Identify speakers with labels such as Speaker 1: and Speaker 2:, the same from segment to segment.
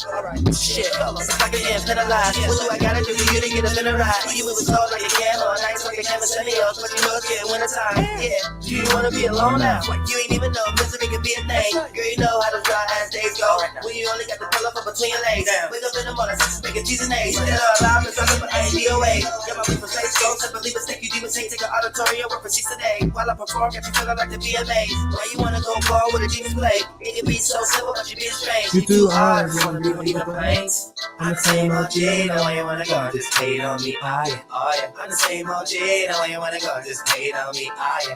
Speaker 1: Alright, shit, it's like I am penalized. What do I gotta do for you to get up in a ride? You move slow like a camel, nice like a canvas semi-o's, but you know it's getting wintertime. Yeah, do you wanna be alone now? You ain't even know misery could be a thing. Girl, you know how those dry ass days go. When you only got the pillow up between your legs. Wake up in the morning, making G's and A's. Still alive, it's like but I ain't DOA. Get my way from space, go to believe mistake. You demons take an auditorium, work for 6 a day. While I perform, get you feeling like the VMAs. Why you wanna go ball with a demons play? It can be so simple, but you be strange.
Speaker 2: You too hard,
Speaker 1: you wanna be with even planes. I'm the same OG, no way you wanna go, just hate on me, oh yeah. I'm the same OG, no way you wanna go, just hate on me, oh yeah.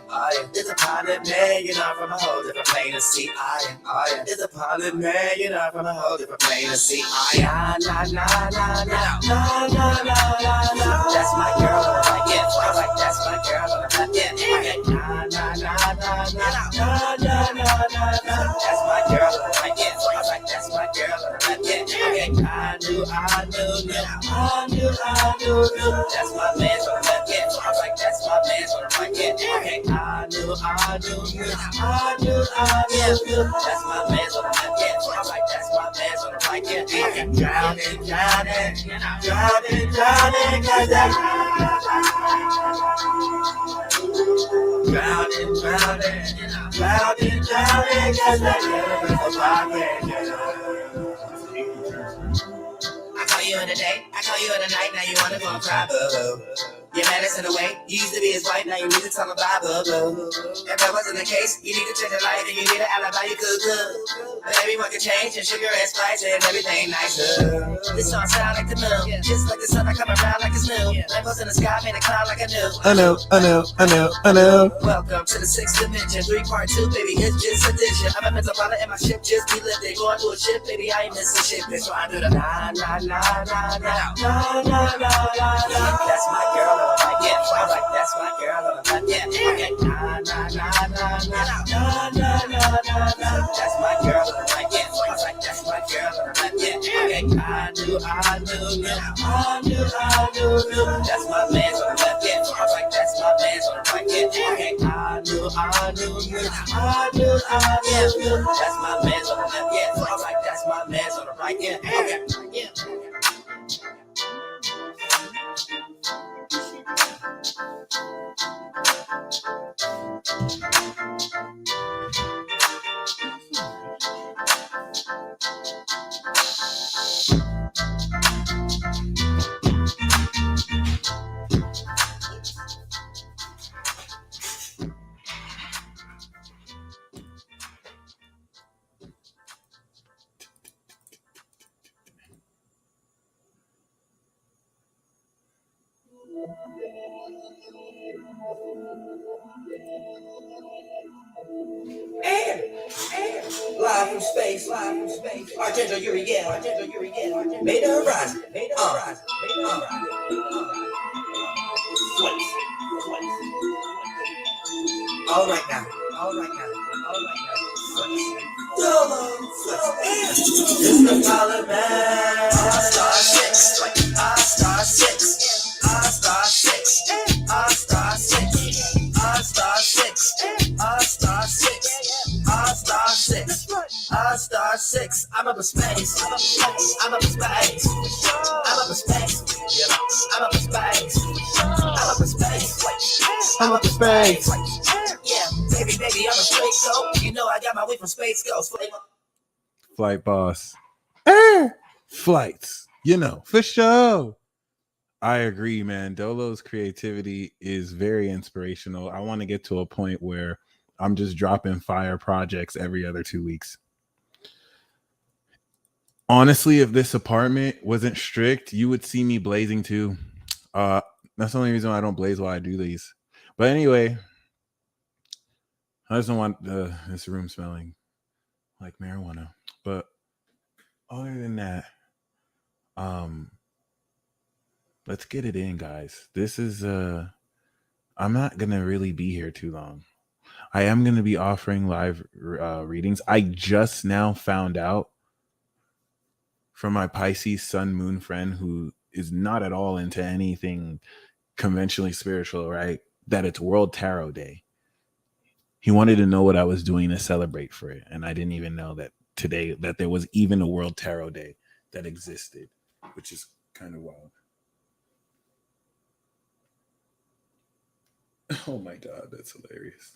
Speaker 1: There's a pilot man, you're not from a whole different plane to see, oh yeah. There's a pilot man, you're not from a whole different plane to see, oh yeah. Nah, nah, nah, nah, nah, nah, nah, nah, nah. That's my girl on the right, yeah. I like that's my girl on the left, yeah. Nah, nah, nah, nah, nah, nah, nah, nah, nah, nah. That's my girl on the right, yeah. I like that's my girl on the left, yeah. I knew. That's my man's on the left, yeah. I like that's my man's on the right, yeah. I knew. That's my man's on the left, yeah. I like that's my man's on the right, yeah. Drowning, cause that. Drowning, cause that. I call you in the day, I call you in the night, now you wanna go and cry, boo-boo. Your medicine away, you used to be his wife, now you need to tell him bye, boo-boo. If that wasn't the case, you need to change your life and you need an alibi, you could. But everyone can change and sugar and spice and everything nicer. This song sound like the moon, just like the sun I come around like it's new. Rainbows in the sky made a cloud like I knew.
Speaker 2: I know.
Speaker 1: Welcome to the 6th dimension, 3-part 2, baby, it's just addition. I'm a mental pilot and my ship just be lifted. Going to a ship, baby, I ain't missing shit. That's why I do the nah. That's my girl on the right, yeah. I like that's my girl on the left, yeah. That's my girl on the right, yeah. I like that's my girl on the left, yeah. I knew. That's my man's on the left, yeah. I like that's my man's on the right, yeah. I knew. That's my man's on the left, yeah. I like that's my man's on the right, yeah. Okay, yeah. Live from space. Argento Uriel. Made a horizon. All right now. It's the pilot man. Star 6. Star 6. Star 6. Star 6. Star 6. Star 6. Star 6. Star 6. I'm up in space. I'm up in space. I'm up in space. I'm up in space. I'm up in space.
Speaker 2: I'm up in space.
Speaker 1: Yeah, baby, I'm a space goat. You know I got my way from space ghost.
Speaker 2: Flight boss. Flights. You know, for sure. I agree, man. Dolo's creativity is very inspirational. I want to get to a point where I'm just dropping fire projects every other 2 weeks. Honestly, if this apartment wasn't strict, you would see me blazing too. That's the only reason I don't blaze while I do these. But anyway, I just don't want this room smelling like marijuana. But other than that, let's get it in, guys. This is I'm not gonna really be here too long. I am gonna be offering live readings. I just now found out from my Pisces Sun Moon friend, who is not at all into anything conventionally spiritual, right? That it's World Tarot Day. He wanted to know what I was doing to celebrate for it, and I didn't even know that today that there was even a World Tarot Day that existed, which is kind of wild. Oh my God, that's hilarious.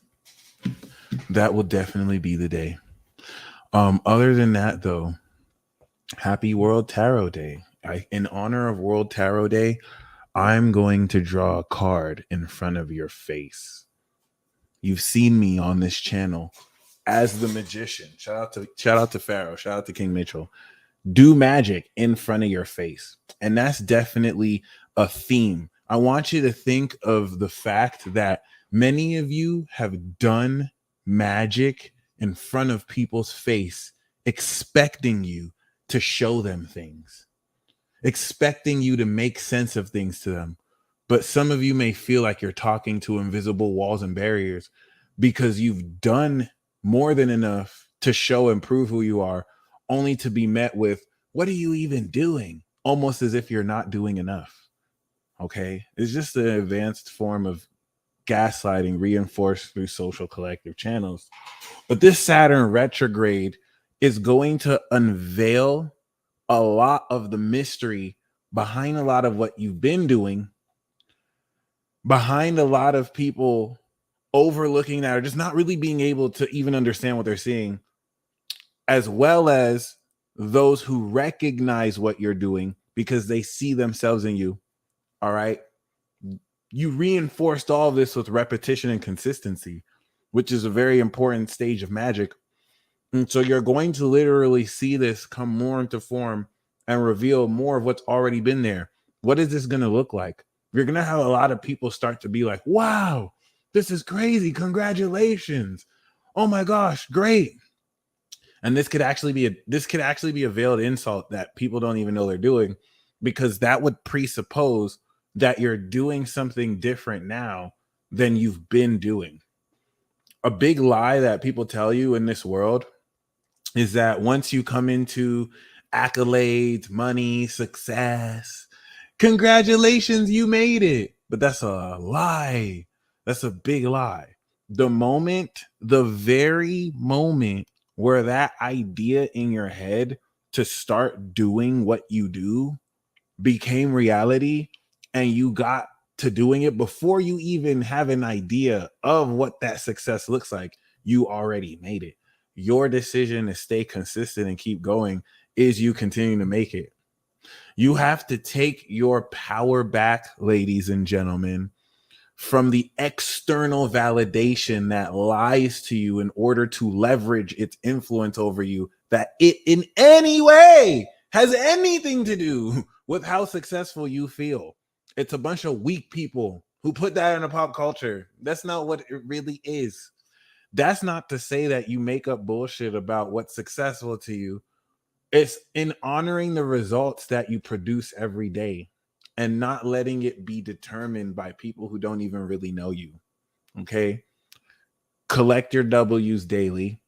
Speaker 2: That will definitely be the day. Other than that, though, happy World Tarot Day. In honor of World Tarot Day, I'm going to draw a card in front of your face. You've seen me on this channel as the magician. Shout out to Pharaoh. Shout out to King Mitchell. Do magic in front of your face. And that's definitely a theme. I want you to think of the fact that many of you have done magic in front of people's face, expecting you to show them things, expecting you to make sense of things to them. But some of you may feel like you're talking to invisible walls and barriers because you've done more than enough to show and prove who you are, only to be met with, what are you even doing? Almost as if you're not doing enough. Okay? It's just an advanced form of gaslighting reinforced through social collective channels. But this Saturn retrograde is going to unveil a lot of the mystery behind a lot of what you've been doing, behind a lot of people overlooking that or just not really being able to even understand what they're seeing, as well as those who recognize what you're doing because they see themselves in you. All right. You reinforced all of this with repetition and consistency, which is a very important stage of magic. And so you're going to literally see this come more into form and reveal more of what's already been there. What is this going to look like? You're going to have a lot of people start to be like, wow, this is crazy. Congratulations. Oh my gosh, great. And this could actually be a veiled insult that people don't even know they're doing, because that would presuppose that you're doing something different now than you've been doing. A big lie that people tell you in this world is that once you come into accolades, money, success, congratulations, you made it. But that's a lie. That's a big lie. The very moment where that idea in your head to start doing what you do became reality, and you got to doing it before you even have an idea of what that success looks like, you already made it. Your decision to stay consistent and keep going is you continuing to make it. You have to take your power back, ladies and gentlemen, from the external validation that lies to you in order to leverage its influence over you, that it in any way has anything to do with how successful you feel. It's a bunch of weak people who put that in a pop culture. That's not what it really is. That's not to say that you make up bullshit about what's successful to you. It's in honoring the results that you produce every day and not letting it be determined by people who don't even really know you. Okay? Collect your W's daily.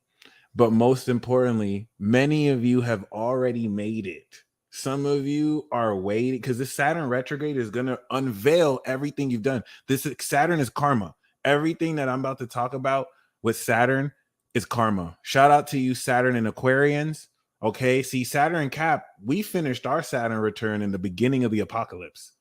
Speaker 2: But most importantly, many of you have already made it. Some of you are waiting because this Saturn retrograde is going to unveil everything you've done. Saturn is karma. Everything that I'm about to talk about with Saturn is karma. Shout out to you, Saturn and Aquarians. Okay, see, Saturn and Cap, we finished our Saturn return in the beginning of the apocalypse.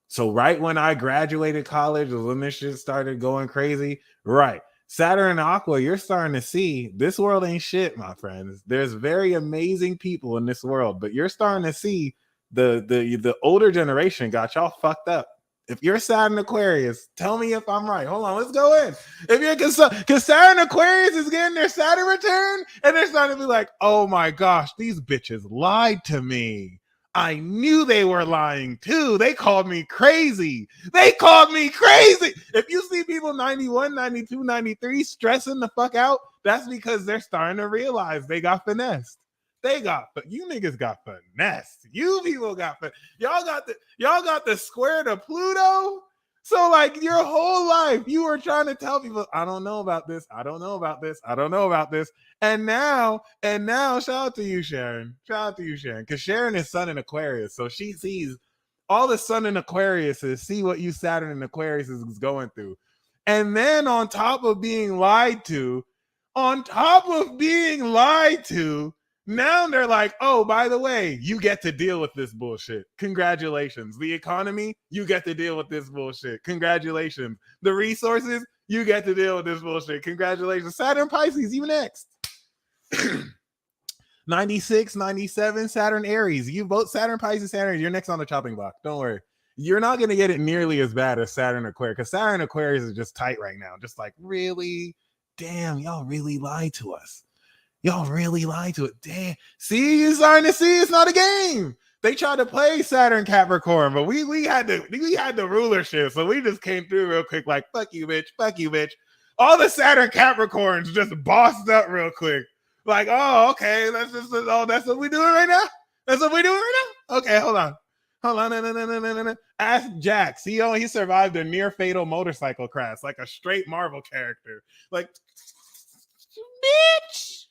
Speaker 2: So right when I graduated college, when this shit started going crazy, right. Saturn and Aqua, you're starting to see this world ain't shit, my friends. There's very amazing people in this world, but you're starting to see the older generation got y'all fucked up. If you're Saturn Aquarius, tell me if I'm right. Hold on, let's go in. If you're because Saturn Aquarius is getting their Saturn return, and they're starting to be like, oh my gosh, these bitches lied to me. I knew they were lying too. They called me crazy. They called me crazy. If you see people 91, 92, 93 stressing the fuck out, that's because they're starting to realize they got finessed. You niggas got finessed. You people got y'all got the square to Pluto. So like your whole life you were trying to tell people, I don't know about this. I don't know about this. I don't know about this. And now, shout out to you, Sharon. Shout out to you, Sharon. Because Sharon is Sun in Aquarius. So she sees all the Sun in Aquarius is see what you Saturn in Aquarius is going through. And then on top of being lied to, Now they're like, oh, by the way, you get to deal with this bullshit. Congratulations. The economy, you get to deal with this bullshit. Congratulations. The resources, you get to deal with this bullshit. Congratulations. Saturn Pisces, you next. 96, 97, Saturn Aries. You vote Saturn Pisces, Saturn, you're next on the chopping block. Don't worry. You're not going to get it nearly as bad as Saturn Aquarius, because Saturn Aquarius is just tight right now. Just like, really? Damn, y'all really lied to us. Y'all really lied to it. Damn. See, you're starting to see it's not a game. They tried to play Saturn Capricorn, but we had the rulership. So we just came through real quick, like, fuck you, bitch. Fuck you, bitch. All the Saturn Capricorns just bossed up real quick. Like, oh, okay. That's what we're doing right now? That's what we're doing right now? Okay, hold on. No. Ask Jack. See, he survived a near fatal motorcycle crash, like a straight Marvel character. Like, bitch.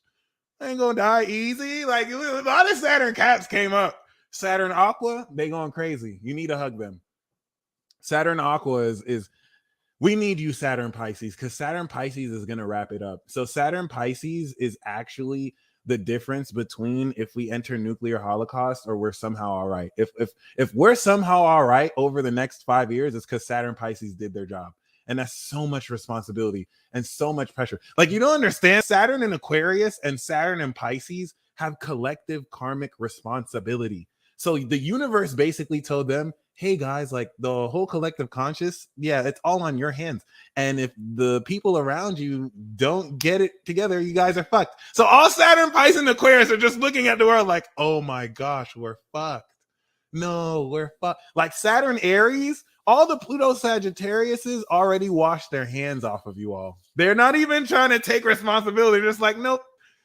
Speaker 2: I ain't gonna die easy. Like, a lot of Saturn caps came up. Saturn Aqua, they going crazy. You need to hug them. Saturn Aqua is we need you, Saturn Pisces, because Saturn Pisces is gonna wrap it up. So Saturn Pisces is actually the difference between if we enter nuclear holocaust or we're somehow all right. If we're somehow all right over the next 5 years, it's because Saturn Pisces did their job. And that's so much responsibility and so much pressure. Like, you don't understand. Saturn in Aquarius and Saturn in Pisces have collective karmic responsibility. So the universe basically told them, hey guys, like the whole collective conscious, yeah, it's all on your hands. And if the people around you don't get it together, you guys are fucked. So all Saturn, Pisces, and Aquarius are just looking at the world like, oh my gosh, we're fucked. No, we're fucked. Like Saturn Aries, all the Pluto Sagittariuses already washed their hands off of you all. They're not even trying to take responsibility. They're just like, nope,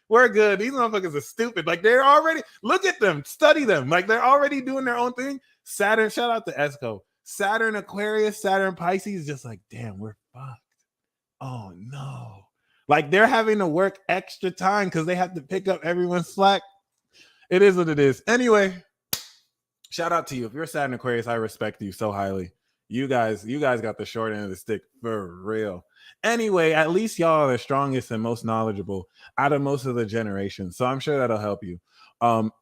Speaker 2: we're good. These motherfuckers are stupid. Like, they're already, look at them, study them. Like, they're already doing their own thing. Saturn, shout out to Esco. Saturn Aquarius, Saturn Pisces, just like, damn, we're fucked. Oh no. Like, they're having to work extra time because they have to pick up everyone's slack. It is what it is. Anyway, shout out to you. If you're Saturn Aquarius, I respect you so highly. You guys got the short end of the stick for real. Anyway, at least y'all are the strongest and most knowledgeable out of most of the generations. So I'm sure that'll help you.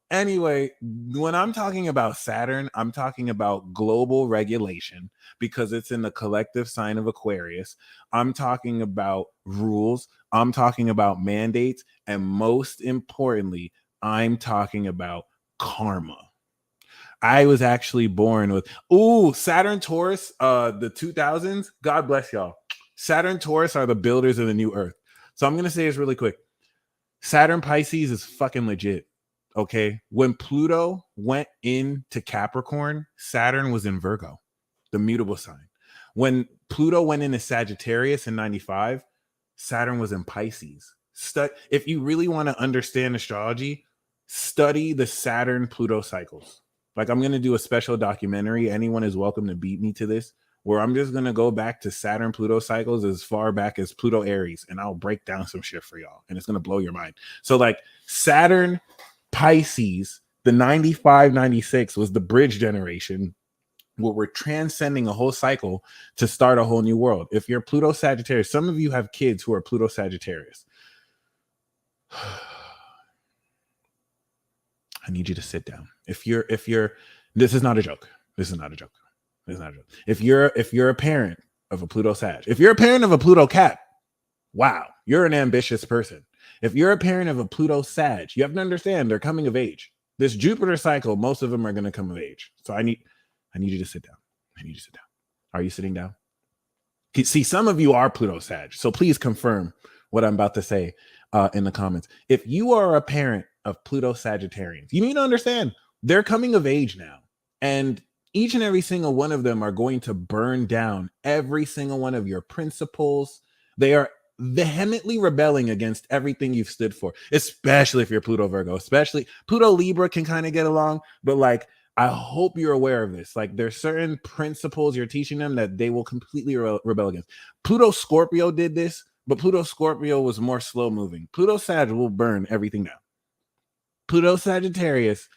Speaker 2: Anyway, when I'm talking about Saturn, I'm talking about global regulation because it's in the collective sign of Aquarius. I'm talking about rules. I'm talking about mandates. And most importantly, I'm talking about karma. I was actually born with, Saturn Taurus, the 2000s. God bless y'all. Saturn Taurus are the builders of the new earth. So I'm going to say this really quick. Saturn Pisces is fucking legit. Okay. When Pluto went into Capricorn, Saturn was in Virgo, the mutable sign. When Pluto went into Sagittarius in 95, Saturn was in Pisces. If you really want to understand astrology, study the Saturn Pluto cycles. Like, I'm going to do a special documentary. Anyone is welcome to beat me to this, where I'm just going to go back to Saturn Pluto cycles as far back as Pluto Aries, and I'll break down some shit for y'all, and it's going to blow your mind. So, like, Saturn Pisces, the 95, 96 was the bridge generation where we're transcending a whole cycle to start a whole new world. If you're Pluto Sagittarius, some of you have kids who are Pluto Sagittarius. I need you to sit down. If you're, this is not a joke. This is not a joke. This is not a joke. If you're a parent of a Pluto Sag, if you're a parent of a Pluto Cap, wow, you're an ambitious person. If you're a parent of a Pluto Sag, you have to understand they're coming of age. This Jupiter cycle, most of them are going to come of age. So I need you to sit down. I need you to sit down. Are you sitting down? See, some of you are Pluto Sag, so please confirm what I'm about to say in the comments. If you are a parent of Pluto Sagittarians, you need to understand they're coming of age now. And each and every single one of them are going to burn down every single one of your principles. They are vehemently rebelling against everything you've stood for, especially if you're Pluto Virgo, especially Pluto Libra can kind of get along. But like, I hope you're aware of this. Like, there's certain principles you're teaching them that they will completely rebel against. Pluto Scorpio did this, but Pluto Scorpio was more slow moving. Pluto Sag will burn everything down. Pluto Sagittarius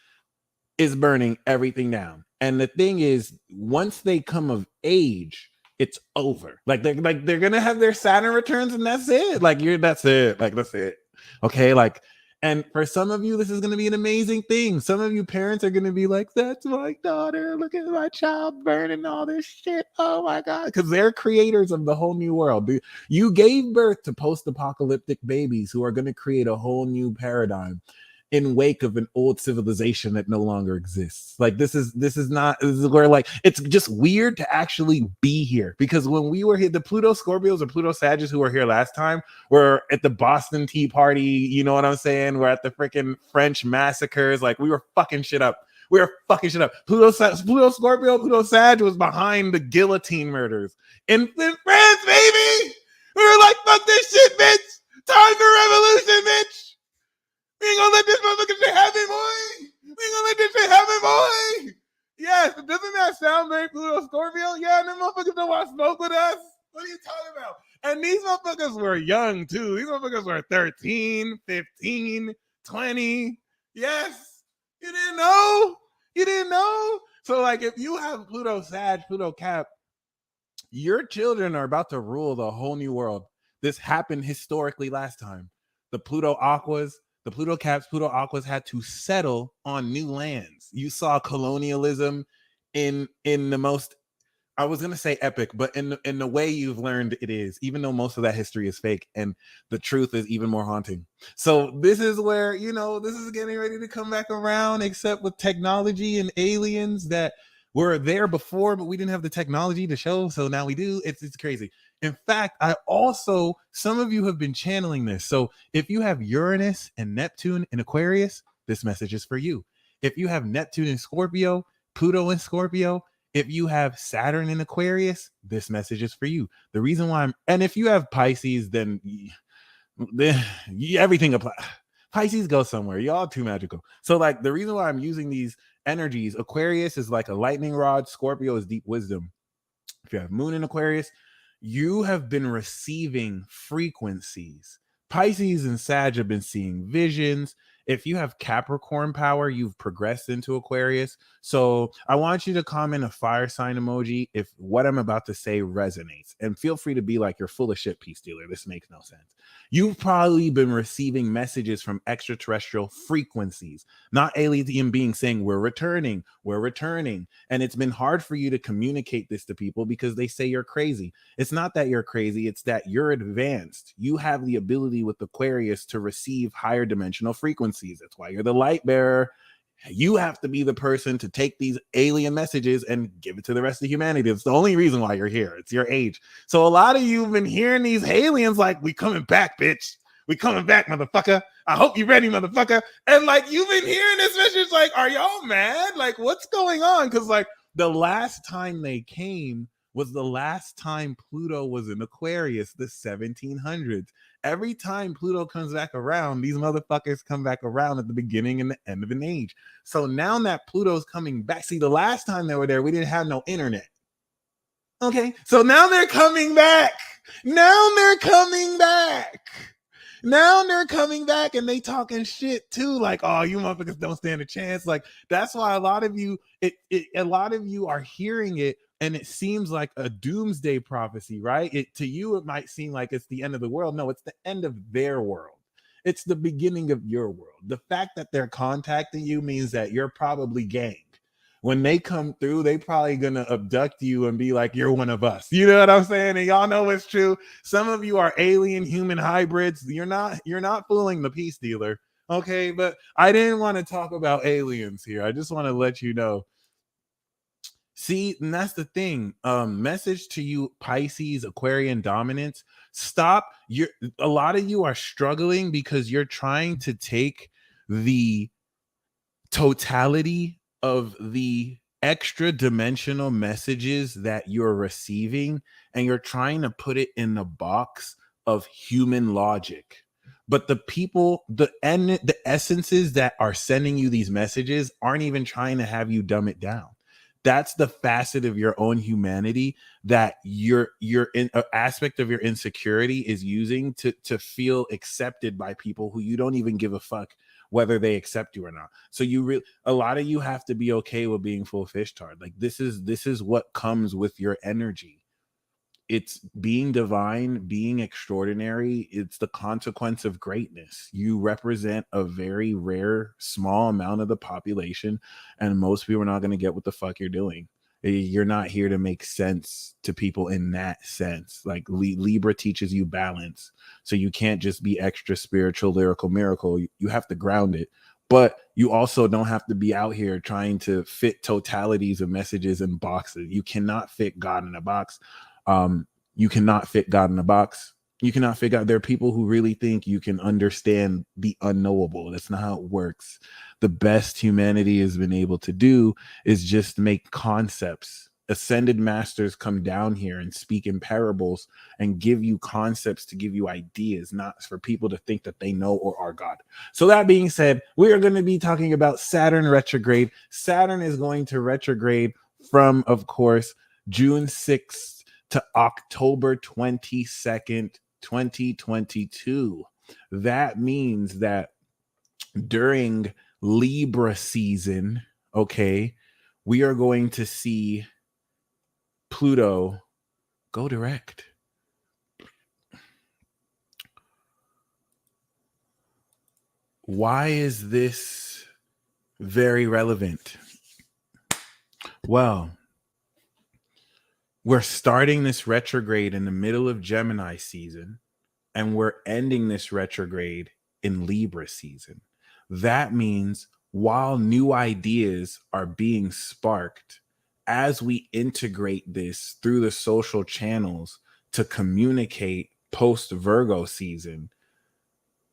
Speaker 2: is burning everything down. And the thing is, once they come of age, it's over. Like they're gonna have their Saturn returns, and that's it. That's it. Okay, like And for some of you, this is going to be an amazing thing. Some of you parents are going to be like, that's my daughter. Look at my child burning all this shit. Oh my God. Because they're creators of the whole new world. You gave birth to post-apocalyptic babies who are going to create a whole new paradigm in wake of an old civilization that no longer exists. Like this is where, like, it's just weird to actually be here, because when we were here, the Pluto Scorpios or Pluto Sagittarius who were here last time were at the Boston Tea Party, you know what I'm saying? We're at the freaking French massacres, like we were fucking shit up. We were fucking shit up. Pluto Scorpio, Pluto Sag was behind the guillotine murders in France, baby. We were like, fuck this shit, bitch. Time for revolution, bitch. We ain't gonna let this motherfucking shit happen, boy. We ain't gonna let this shit happen, boy. Yes, doesn't that sound very Pluto Scorpio? Yeah, and them motherfuckers don't want to smoke with us. What are you talking about? And these motherfuckers were young, too. These motherfuckers were 13, 15, 20. Yes. You didn't know? You didn't know? So, like, if you have Pluto Sag, Pluto Cap, your children are about to rule the whole new world. This happened historically last time. The Pluto Aquas, the Pluto Caps, Pluto Aquas had to settle on new lands. You saw colonialism in the most, I was gonna say epic, but in the way you've learned it is, even though most of that history is fake, and the truth is even more haunting. So this is where, you know, this is getting ready to come back around, except with technology and aliens that were there before, but we didn't have the technology to show, so now we do. It's crazy. In fact, some of you have been channeling this. So if you have Uranus and Neptune in Aquarius, this message is for you. If you have Neptune in Scorpio, Pluto in Scorpio, if you have Saturn in Aquarius, this message is for you. The reason why and if you have Pisces, then everything applies. Pisces go somewhere. Y'all too magical. So, like, the reason why I'm using these energies, Aquarius is like a lightning rod, Scorpio is deep wisdom. If you have Moon in Aquarius, you have been receiving frequencies. Pisces and Sag have been seeing visions. If you have Capricorn power, you've progressed into Aquarius. So I want you to comment a fire sign emoji if what I'm about to say resonates. And feel free to be like, you're full of shit, peace dealer. This makes no sense. You've probably been receiving messages from extraterrestrial frequencies, not alien beings saying, we're returning. And it's been hard for you to communicate this to people because they say you're crazy. It's not that you're crazy. It's that you're advanced. You have the ability with Aquarius to receive higher dimensional frequencies. That's why you're the light bearer. You have to be the person to take these alien messages and give it to the rest of humanity. It's the only reason why you're here. It's your age. So a lot of you have been hearing these aliens like, we coming back, bitch. We coming back, motherfucker. I hope you're ready, motherfucker. And like, you've been hearing this message like, are y'all mad? Like, what's going on? Because like the last time they came was the last time Pluto was in Aquarius, the 1700s. Every time Pluto comes back around, these motherfuckers come back around at the beginning and the end of an age. So now that Pluto's coming back, see, the last time they were there, we didn't have no internet. Okay, so now they're coming back. Now they're coming back. And they talking shit too, like, oh, you motherfuckers don't stand a chance. Like, that's why a lot of you are hearing it, and it seems like a doomsday prophecy, right? To you, it might seem like it's the end of the world. No, it's the end of their world. It's the beginning of your world. The fact that they're contacting you means that you're probably gang. When they come through, they probably gonna abduct you and be like, you're one of us. You know what I'm saying? And y'all know it's true. Some of you are alien human hybrids. You're not fooling the peace dealer. Okay, but I didn't want to talk about aliens here. I just want to let you know. See, and that's the thing. Message to you, Pisces, Aquarian dominance. Stop. A lot of you are struggling because you're trying to take the totality of the extra dimensional messages that you're receiving, and you're trying to put it in the box of human logic. But the people, the essences that are sending you these messages aren't even trying to have you dumb it down. That's the facet of your own humanity that you're in an aspect of your insecurity is using to feel accepted by people who you don't even give a fuck whether they accept you or not. So a lot of you have to be okay with being full fish tard. Like, this is what comes with your energy. it's being divine, being extraordinary. It's the consequence of greatness. You represent a very rare, small amount of the population, and most people are not going to get what the fuck you're doing. You're not here to make sense to people in that sense. Like Libra teaches you balance. So you can't just be extra spiritual, lyrical, miracle. You have to ground it. But you also don't have to be out here trying to fit totalities of messages in boxes. You cannot fit God in a box. You cannot fit God in a box. You cannot figure out. There are people who really think you can understand the unknowable. That's not how it works. The best humanity has been able to do is just make concepts. Ascended masters come down here and speak in parables and give you concepts to give you ideas, not for people to think that they know or are God. So that being said, we are going to be talking about Saturn retrograde. Saturn is going to retrograde from, of course, June 6th to October 22nd, 2022. That means that during Libra season, okay, we are going to see Pluto go direct. Why is this very relevant? Well, we're starting this retrograde in the middle of Gemini season, and we're ending this retrograde in Libra season. That means while new ideas are being sparked, as we integrate this through the social channels to communicate post Virgo season,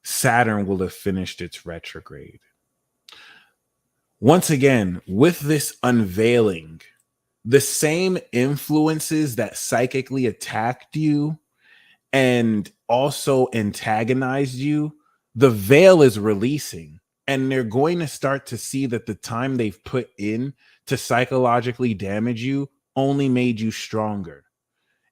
Speaker 2: Saturn will have finished its retrograde. Once again, with this unveiling, the same influences that psychically attacked you and also antagonized you, the veil is releasing, and they're going to start to see that the time they've put in to psychologically damage you only made you stronger.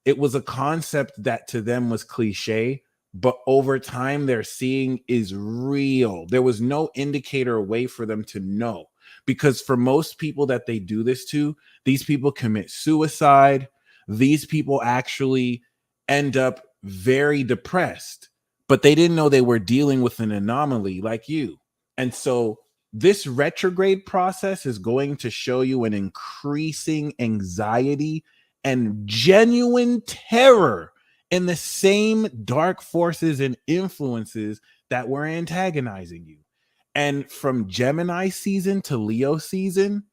Speaker 2: It was a concept that to them was cliche, but over time they're seeing is real. There was no indicator or way for them to know, because for most people that they do this to, these people commit suicide. These people actually end up very depressed, but they didn't know they were dealing with an anomaly like you. And so this retrograde process is going to show you an increasing anxiety and genuine terror in the same dark forces and influences that were antagonizing you. And from Gemini season to Leo season,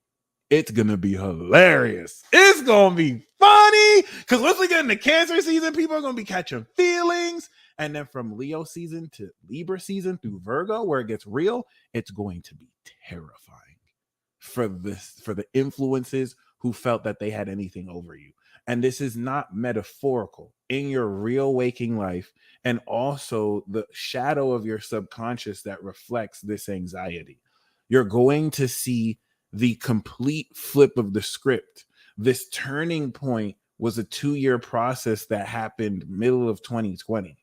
Speaker 2: it's going to be hilarious. It's going to be funny, because once we get into Cancer season, people are going to be catching feelings. And then from Leo season to Libra season through Virgo, where it gets real, it's going to be terrifying for the influences who felt that they had anything over you. And this is not metaphorical. In your real waking life, and also the shadow of your subconscious that reflects this anxiety, you're going to see the complete flip of the script. This turning point was a 2-year process that happened middle of 2020,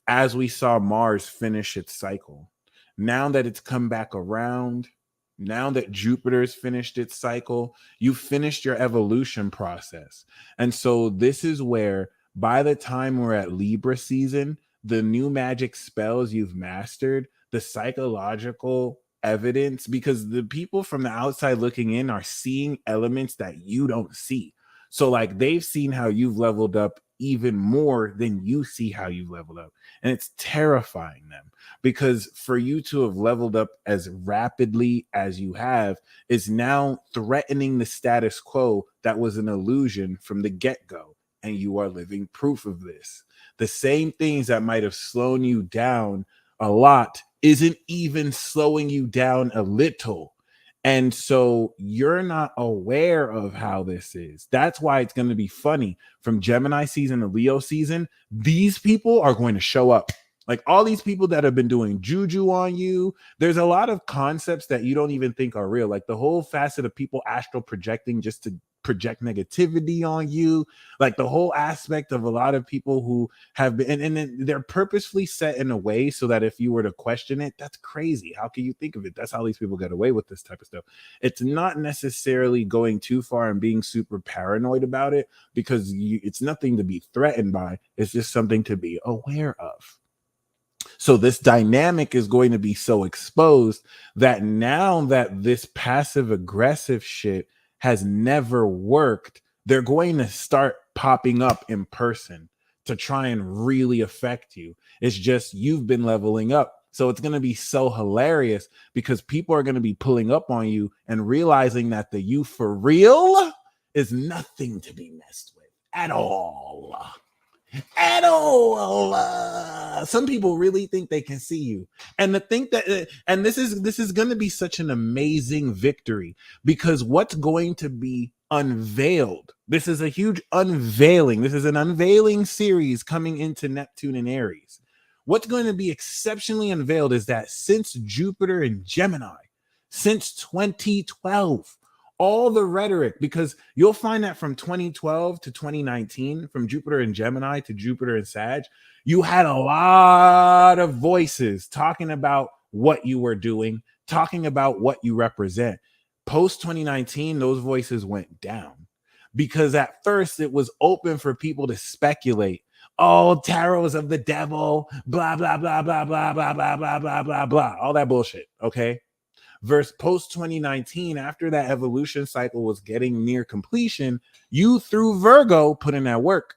Speaker 2: as we saw Mars finish its cycle. Now that it's come back around, now that Jupiter's finished its cycle, you finished your evolution process. And so this is where, by the time we're at Libra season, the new magic spells you've mastered, the psychological evidence, because the people from the outside looking in are seeing elements that you don't see. So like they've seen how you've leveled up even more than you see how you've leveled up. And it's terrifying them, because for you to have leveled up as rapidly as you have is now threatening the status quo that was an illusion from the get-go. And you are living proof of this. The same things that might have slowed you down a lot isn't even slowing you down a little. And so you're not aware of how this is. That's why it's going to be funny. From Gemini season to Leo season, these people are going to show up. Like all these people that have been doing juju on you, there's a lot of concepts that you don't even think are real. Like the whole facet of people astral projecting just to project negativity on you. Like the whole aspect of a lot of people who have been, and then they're purposefully set in a way so that if you were to question it, that's crazy. How can you think of it? That's how these people get away with this type of stuff. It's not necessarily going too far and being super paranoid about it, because it's nothing to be threatened by. It's just something to be aware of. So this dynamic is going to be so exposed that now that this passive aggressive shit has never worked, they're going to start popping up in person to try and really affect you. It's just you've been leveling up. So it's going to be so hilarious because people are going to be pulling up on you and realizing that the you for real is nothing to be messed with at all. At all. Some people really think they can see you, and to think that, and this is going to be such an amazing victory, because what's going to be unveiled, this is a huge unveiling. This is an unveiling series coming into Neptune and Aries. What's going to be exceptionally unveiled is that since Jupiter in Gemini, since 2012, all the rhetoric, because you'll find that from 2012 to 2019, from Jupiter in Gemini to Jupiter in Sag, you had a lot of voices talking about what you were doing, talking about what you represent. Post 2019, those voices went down because at first it was open for people to speculate. Oh, tarot is of the devil, blah, blah, blah, blah, blah, blah, blah, blah, blah, blah, blah, all that bullshit. Okay. Versus post 2019, after that evolution cycle was getting near completion, you through Virgo put in that work.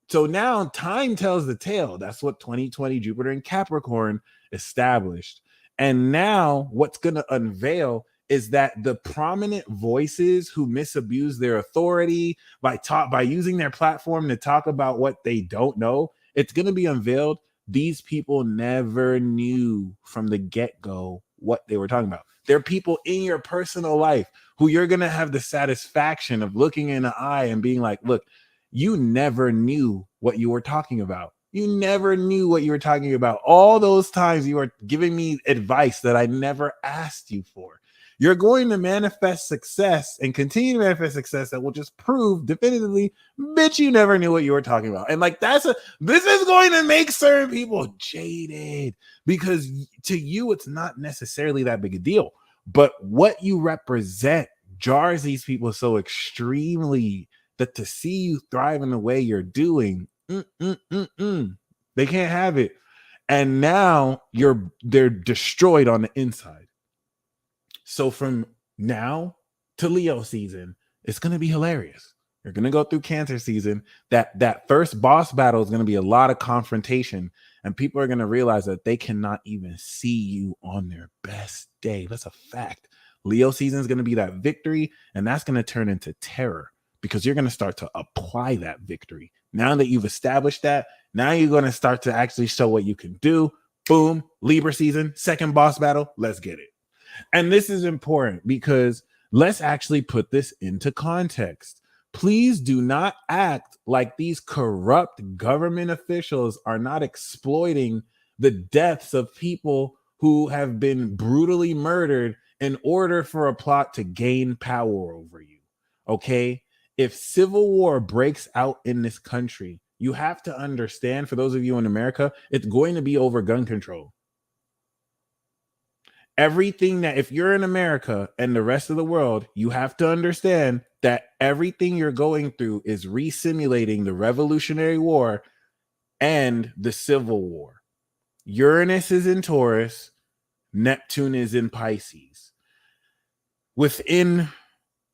Speaker 2: So now time tells the tale. That's what 2020 Jupiter in Capricorn established. And now what's going to unveil is that the prominent voices who misabuse their authority by using their platform to talk about what they don't know, it's going to be unveiled. These people never knew from the get-go what they were talking about. There are people in your personal life who you're going to have the satisfaction of looking in the eye and being like, look, you never knew what you were talking about. You never knew what you were talking about. All those times you were giving me advice that I never asked you for. You're going to manifest success and continue to manifest success that will just prove definitively, bitch, you never knew what you were talking about. And like, this is going to make certain people jaded, because to you, it's not necessarily that big a deal, but what you represent jars these people so extremely that to see you thrive in the way you're doing, they can't have it. And now they're destroyed on the inside. So from now to Leo season, it's going to be hilarious. You're going to go through Cancer season. That first boss battle is going to be a lot of confrontation, and people are going to realize that they cannot even see you on their best day. That's a fact. Leo season is going to be that victory, and that's going to turn into terror, because you're going to start to apply that victory. Now that you've established that, now you're going to start to actually show what you can do. Boom, Libra season, second boss battle. Let's get it. And this is important because let's actually put this into context. Please do not act like these corrupt government officials are not exploiting the deaths of people who have been brutally murdered in order for a plot to gain power over you. Okay? If civil war breaks out in this country, you have to understand, for those of you in America, it's going to be over gun control. Everything that, if you're in America and the rest of the world, you have to understand that everything you're going through is re-simulating the Revolutionary War and the Civil War. Uranus is in Taurus, Neptune is in Pisces. Within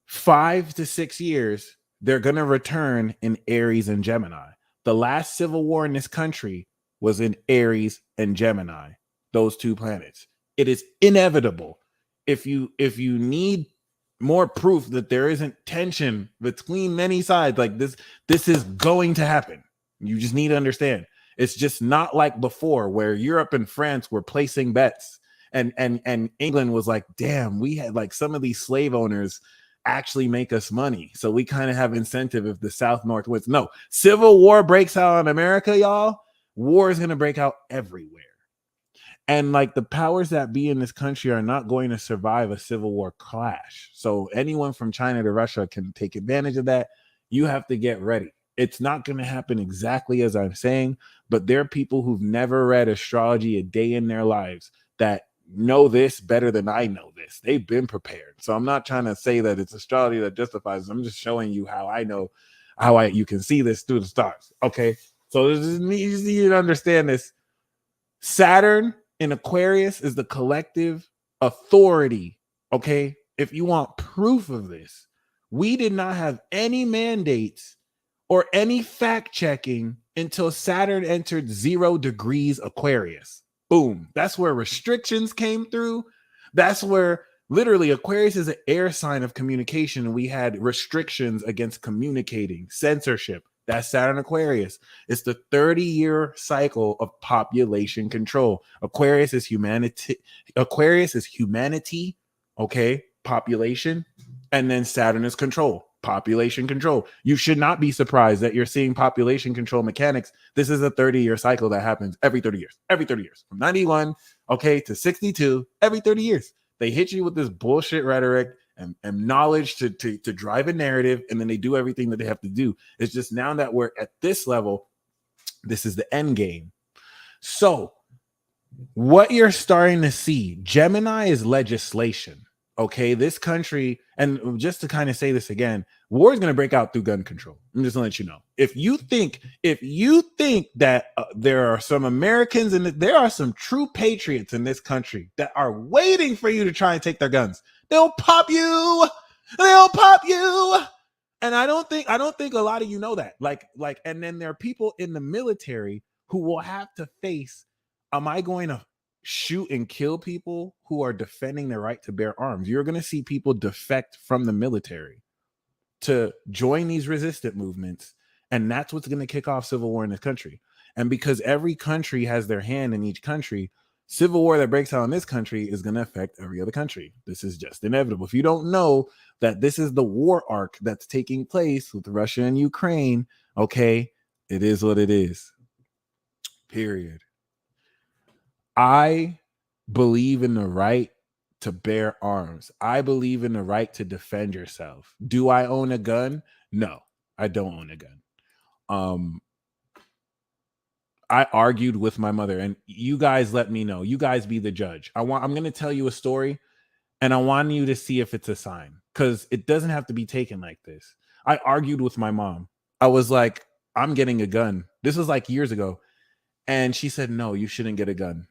Speaker 2: 5 to 6 years, they're going to return in Aries and Gemini. The last civil war in this country was in Aries and Gemini, those two planets. It is inevitable. If you need more proof that there isn't tension between many sides, like this is going to happen. You just need to understand. It's just not like before, where Europe and France were placing bets, and England was like, damn, we had like some of these slave owners actually make us money, so we kind of have incentive if the South North wins. No, civil war breaks out in America, y'all. War is going to break out everywhere. And like the powers that be in this country are not going to survive a civil war clash. So anyone from China to Russia can take advantage of that. You have to get ready. It's not going to happen exactly as I'm saying, but there are people who've never read astrology a day in their lives that know this better than I know this. They've been prepared. So I'm not trying to say that it's astrology that justifies it. I'm just showing you how I know you can see this through the stars. Okay. So you just need to understand this. Saturn in Aquarius is the collective authority. Okay. If you want proof of this, we did not have any mandates or any fact checking until Saturn entered 0 degrees Aquarius. Boom. That's where restrictions came through. That's where literally Aquarius is an air sign of communication. And we had restrictions against communicating, censorship. That's Saturn Aquarius. It's the 30-year cycle of population control. Aquarius is humanity. Okay, population. And then Saturn is control, population control. You should not be surprised that you're seeing population control mechanics. This is a 30-year cycle that happens every 30 years, from 91, okay, to 62, every 30 years. They hit you with this bullshit rhetoric and knowledge to drive a narrative, and then they do everything that they have to do. It's just now that we're at this level, this is the end game. So what you're starting to see, Gemini is legislation. Okay, this country, and just to kind of say this again, war is going to break out through gun control. I'm just going to let you know. If you think that there are some Americans and there are some true patriots in this country that are waiting for you to try and take their guns, they'll pop you. And I don't think a lot of you know that. Like, and then there are people in the military who will have to face, am I going to shoot and kill people who are defending their right to bear arms? You're going to see people defect from the military to join these resistant movements. And that's what's going to kick off civil war in this country. And because every country has their hand in each country, civil war that breaks out in this country is going to affect every other country. This is just inevitable. If you don't know that this is the war arc that's taking place with Russia and Ukraine, okay, it is what it is. Period. I believe in the right to bear arms. I believe in the right to defend yourself. Do I own a gun? No, I don't own a gun. I argued with my mother, and you guys let me know. You guys be the judge. I'm going to tell you a story, and I want you to see if it's a sign, because it doesn't have to be taken like this. I argued with my mom. I was like, I'm getting a gun. This was like years ago. And she said, no, you shouldn't get a gun.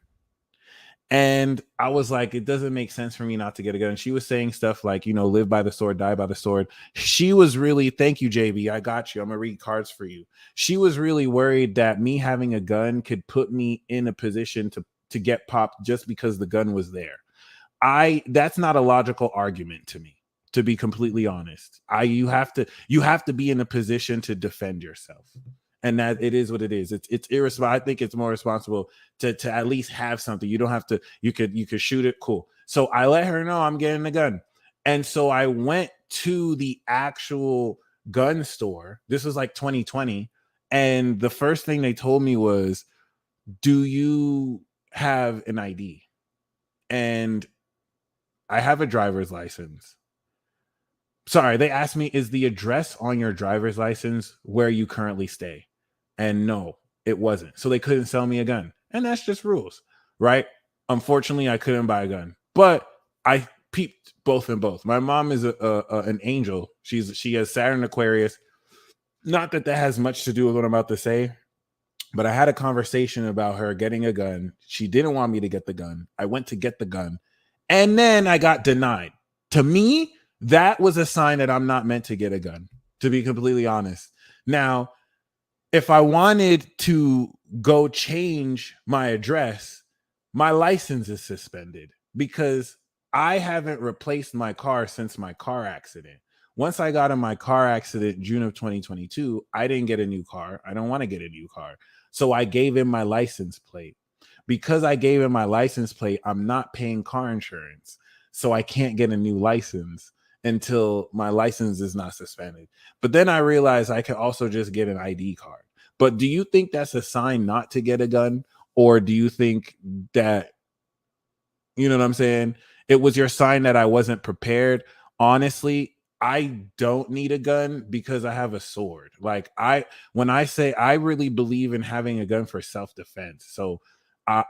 Speaker 2: And I was like, it doesn't make sense for me not to get a gun. She was saying stuff like, live by the sword, die by the sword. She was really, thank you, JB. I got you. I'm going to read cards for you. She was really worried that me having a gun could put me in a position to get popped just because the gun was there. That's not a logical argument to me, to be completely honest. You have to be in a position to defend yourself. And that it is what it is. It's irresponsible. I think it's more responsible to at least have something. You don't have to, you could shoot it. Cool. So I let her know I'm getting a gun. And so I went to the actual gun store. This was like 2020. And the first thing they told me was, do you have an ID? And I have a driver's license. Sorry, they asked me, is the address on your driver's license where you currently stay? And no, it wasn't. So they couldn't sell me a gun. And that's just rules, right? Unfortunately, I couldn't buy a gun. But I peeped both and both. My mom is an angel. She has Saturn Aquarius. Not that has much to do with what I'm about to say, but I had a conversation about her getting a gun. She didn't want me to get the gun. I went to get the gun. And then I got denied. To me, that was a sign that I'm not meant to get a gun, to be completely honest. Now, if I wanted to go change my address, my license is suspended because I haven't replaced my car since my car accident. Once I got in my car accident, June of 2022, I didn't get a new car. I don't want to get a new car. So I gave him my license plate. Because I gave him my license plate, I'm not paying car insurance. So I can't get a new license until my license is not suspended. But then I realized I could also just get an ID card. But do you think that's a sign not to get a gun? Or do you think that You know what I'm saying? It was your sign that I wasn't prepared. Honestly, I don't need a gun because I have a sword. Like when I say I really believe in having a gun for self-defense. So I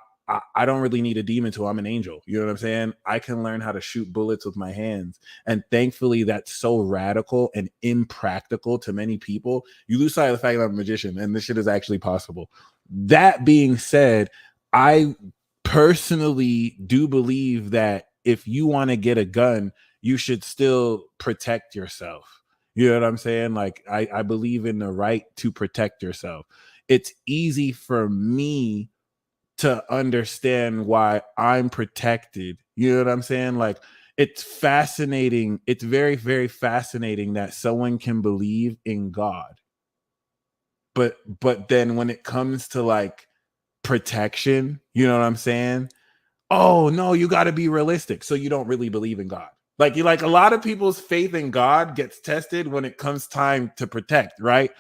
Speaker 2: I don't really need a demon tool. I'm an angel. You know what I'm saying? I can learn how to shoot bullets with my hands. And thankfully, that's so radical and impractical to many people. You lose sight of the fact that I'm a magician and this shit is actually possible. That being said, I personally do believe that if you want to get a gun, you should still protect yourself. You know what I'm saying? Like, I believe in the right to protect yourself. It's easy for me to understand why I'm protected. You know what I'm saying? Like, it's fascinating. It's very, very fascinating that someone can believe in God. But then when it comes to like protection, you know what I'm saying? Oh no, you got to be realistic. So you don't really believe in God. Like you like a lot of people's faith in God gets tested when it comes time to protect, right?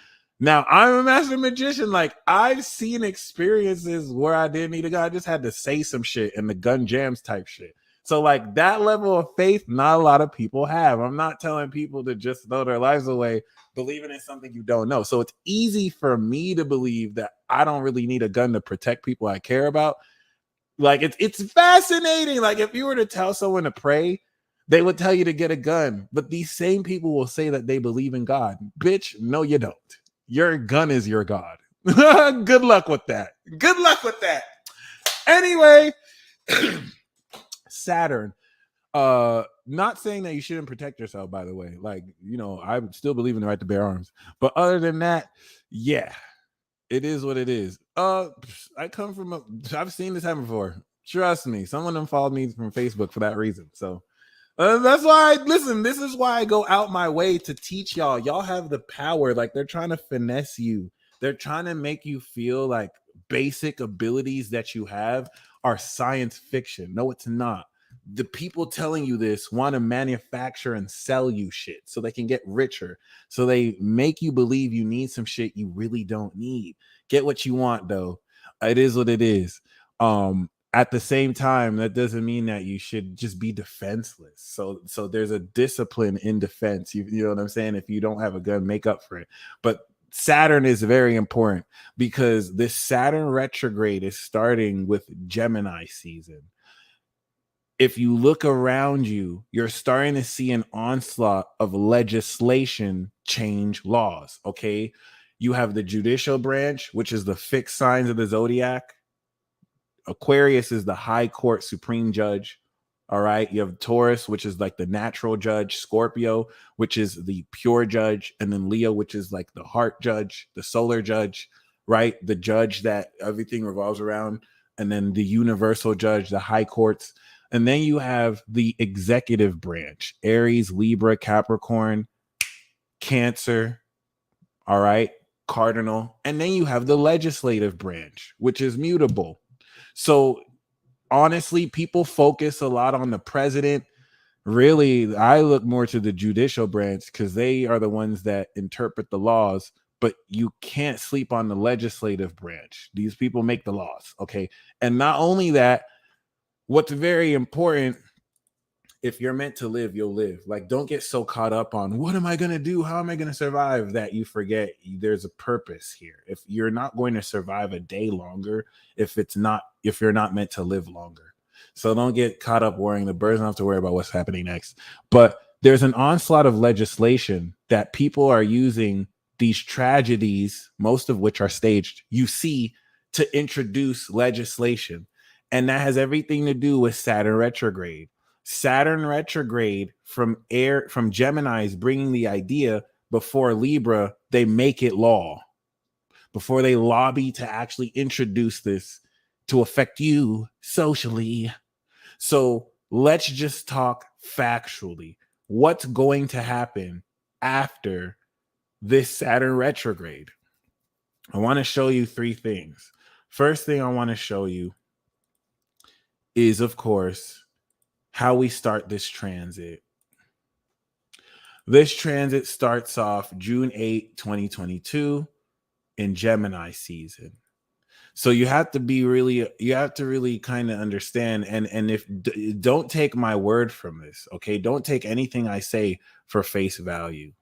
Speaker 2: Now I'm a master magician. Like I've seen experiences where I didn't need a God. I just had to say some shit and the gun jams type shit. So like that level of faith, not a lot of people have. I'm not telling people to just throw their lives away believing in something you don't know. So it's easy for me to believe that I don't really need a gun to protect people I care about. Like it's fascinating. Like if you were to tell someone to pray, they would tell you to get a gun. But these same people will say that they believe in God. Bitch, no, you don't. Your gun is your God. Good luck with that. Good luck with that. Anyway, Saturn. Not saying that you shouldn't protect yourself, by the way. Like, you know, I still believe in the right to bear arms. But other than that, yeah, it is what it is. I've seen this happen before. Trust me. Some of them followed me from Facebook for that reason. So that's why listen, this is why I go out my way to teach y'all. Y'all have the power. Like they're trying to finesse you. They're trying to make you feel like basic abilities that you have are science fiction. No, it's not. The people telling you this want to manufacture and sell you shit so they can get richer. So they make you believe you need some shit you really don't need. Get what you want though. It is what it is. At the same time, that doesn't mean that you should just be defenseless. So there's a discipline in defense. You know what I'm saying? If you don't have a gun, make up for it. But Saturn is very important because this Saturn retrograde is starting with Gemini season. If you look around you, you're starting to see an onslaught of legislation change laws. Okay. You have the judicial branch, which is the fixed signs of the zodiac. Aquarius is the high court supreme judge. All right. You have Taurus, which is like the natural judge, Scorpio, which is the pure judge, and then Leo, which is like the heart judge, the solar judge, right? The judge that everything revolves around. And then the universal judge, the high courts. And then you have the executive branch, Aries, Libra, Capricorn, Cancer, all right, Cardinal. And then you have the legislative branch, which is mutable. So honestly, people focus a lot on the president. Really, I look more to the judicial branch because they are the ones that interpret the laws. But you can't sleep on the legislative branch. These people make the laws. Okay. And not only that, what's very important, if you're meant to live, you'll live. Like, don't get so caught up on what am I going to do? How am I going to survive that you forget there's a purpose here. If you're not going to survive a day longer, if you're not meant to live longer. So don't get caught up worrying. The birds don't have to worry about what's happening next. But there's an onslaught of legislation that people are using these tragedies, most of which are staged, you see, to introduce legislation. And that has everything to do with Saturn retrograde. Saturn retrograde from Gemini is bringing the idea. Before Libra, they make it law. Before they lobby to actually introduce this to affect you socially. So let's just talk factually. What's going to happen after this Saturn retrograde? I want to show you three things. First thing I want to show you is, of course, how we start this transit. This transit starts off June 8, 2022 in Gemini season. So you have to really kind of understand, and if don't take my word from this, okay? Don't take anything I say for face value.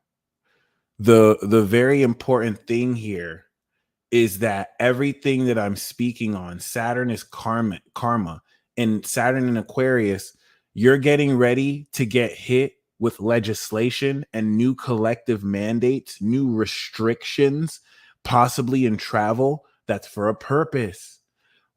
Speaker 2: The very important thing here is that everything that I'm speaking on, Saturn is karma, and Saturn in Aquarius, you're getting ready to get hit with legislation and new collective mandates, new restrictions, possibly in travel. That's for a purpose.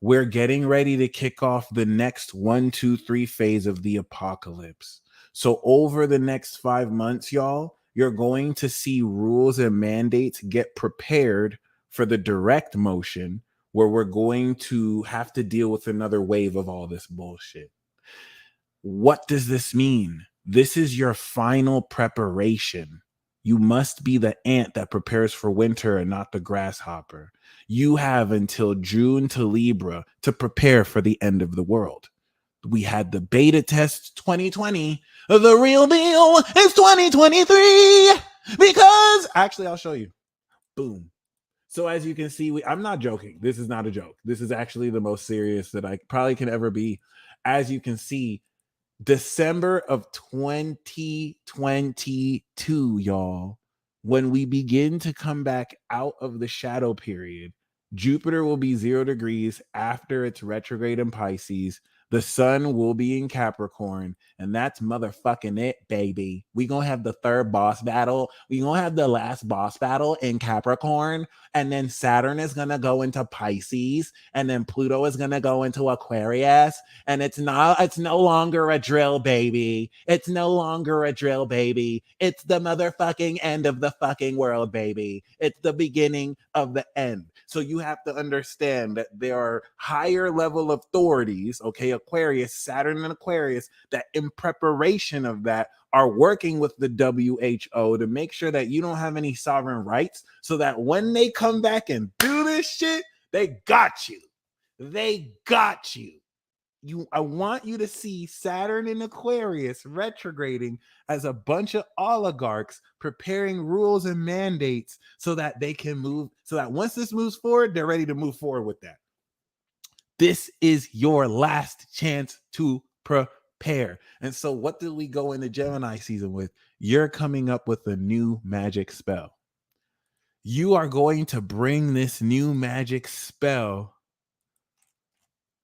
Speaker 2: We're getting ready to kick off the next 1, 2, 3 phase of the apocalypse. So over the next 5 months, y'all, you're going to see rules and mandates get prepared for the direct motion, where we're going to have to deal with another wave of all this bullshit. What does this mean? This is your final preparation. You must be the ant that prepares for winter and not the grasshopper. You have until June to Libra to prepare for the end of the world. We had the beta test 2020. The real deal is 2023. Because actually, I'll show you. Boom. So as you can see, I'm not joking. This is not a joke. This is actually the most serious that I probably can ever be. As you can see, December of 2022, y'all, when we begin to come back out of the shadow period, Jupiter will be 0 degrees after its retrograde in Pisces. The sun will be in Capricorn, and that's motherfucking it, baby. We gonna have the third boss battle. We gonna have the last boss battle in Capricorn, and then Saturn is gonna go into Pisces, and then Pluto is gonna go into Aquarius, and it's no longer a drill, baby. It's no longer a drill, baby. It's the motherfucking end of the fucking world, baby. It's the beginning of the end. So you have to understand that there are higher level authorities, okay, Aquarius, Saturn and Aquarius, that in preparation of that are working with the WHO to make sure that you don't have any sovereign rights, so that when they come back and do this shit, they got you. They got you. I want you to see Saturn in Aquarius retrograding as a bunch of oligarchs preparing rules and mandates so that they can move, so that once this moves forward, they're ready to move forward with that. This is your last chance to prepare. And so what did we go into Gemini season with? You're coming up with a new magic spell. You are going to bring this new magic spell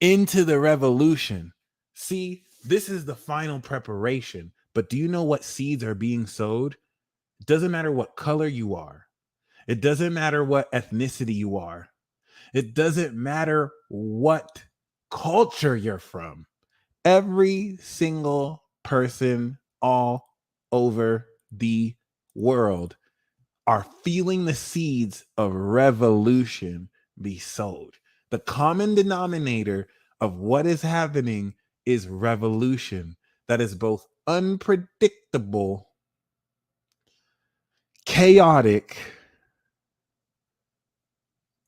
Speaker 2: into the revolution. See, this is the final preparation. But do you know what seeds are being sowed? It doesn't matter what color you are. It doesn't matter what ethnicity you are. It doesn't matter what culture you're from. Every single person all over the world are feeling the seeds of revolution be sowed. The common denominator of what is happening is revolution that is both unpredictable, chaotic,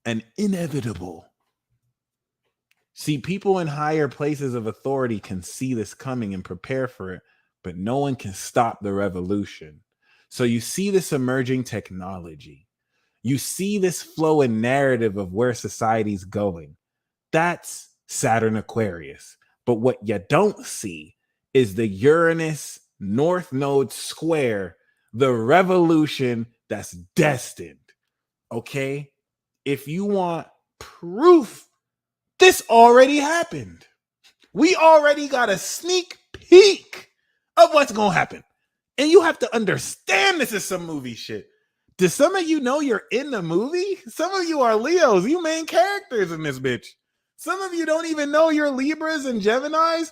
Speaker 2: and inevitable. See, people in higher places of authority can see this coming and prepare for it, but no one can stop the revolution. So you see this emerging technology. You see this flow and narrative of where society's going. That's Saturn Aquarius. But what you don't see is the Uranus North Node square, the revolution that's destined. Okay? If you want proof, this already happened. We already got a sneak peek of what's going to happen. And you have to understand this is some movie shit. Does some of you know you're in the movie? Some of you are Leos. You main characters in this bitch. Some of you don't even know you're Libras and Geminis.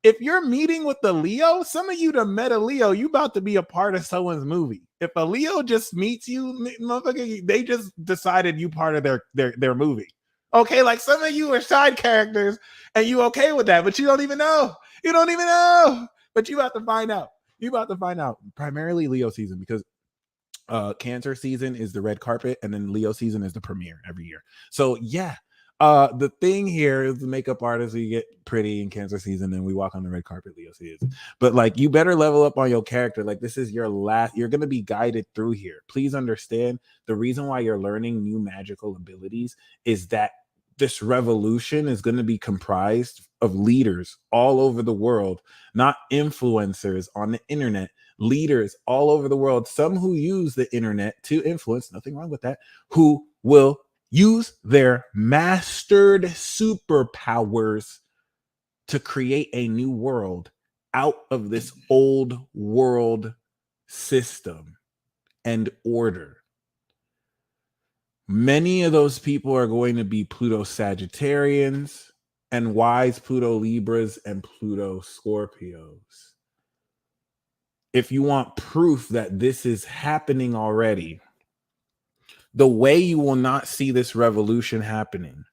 Speaker 2: If you're meeting with the Leo, some of you that met a Leo, you about to be a part of someone's movie. If a Leo just meets you, motherfucker, they just decided you part of their movie. Okay, like some of you are side characters and you okay with that, but you don't even know. You don't even know. But you about to find out. You about to find out. Primarily Leo season, because Cancer season is the red carpet, and then Leo season is the premiere every year. So yeah, the thing here is the makeup artist. You get pretty in Cancer season, and we walk on the red carpet Leo season. But like, you better level up on your character. Like, this is your last. You're gonna be guided through here. Please understand, the reason why you're learning new magical abilities is that this revolution is going to be comprised of leaders all over the world, not influencers on the internet, leaders all over the world, some who use the internet to influence, nothing wrong with that, who will use their mastered superpowers to create a new world out of this old world system and order. Many of those people are going to be Pluto Sagittarians and wise Pluto Libras and Pluto Scorpios. If you want proof that this is happening already, the way you will not see this revolution happening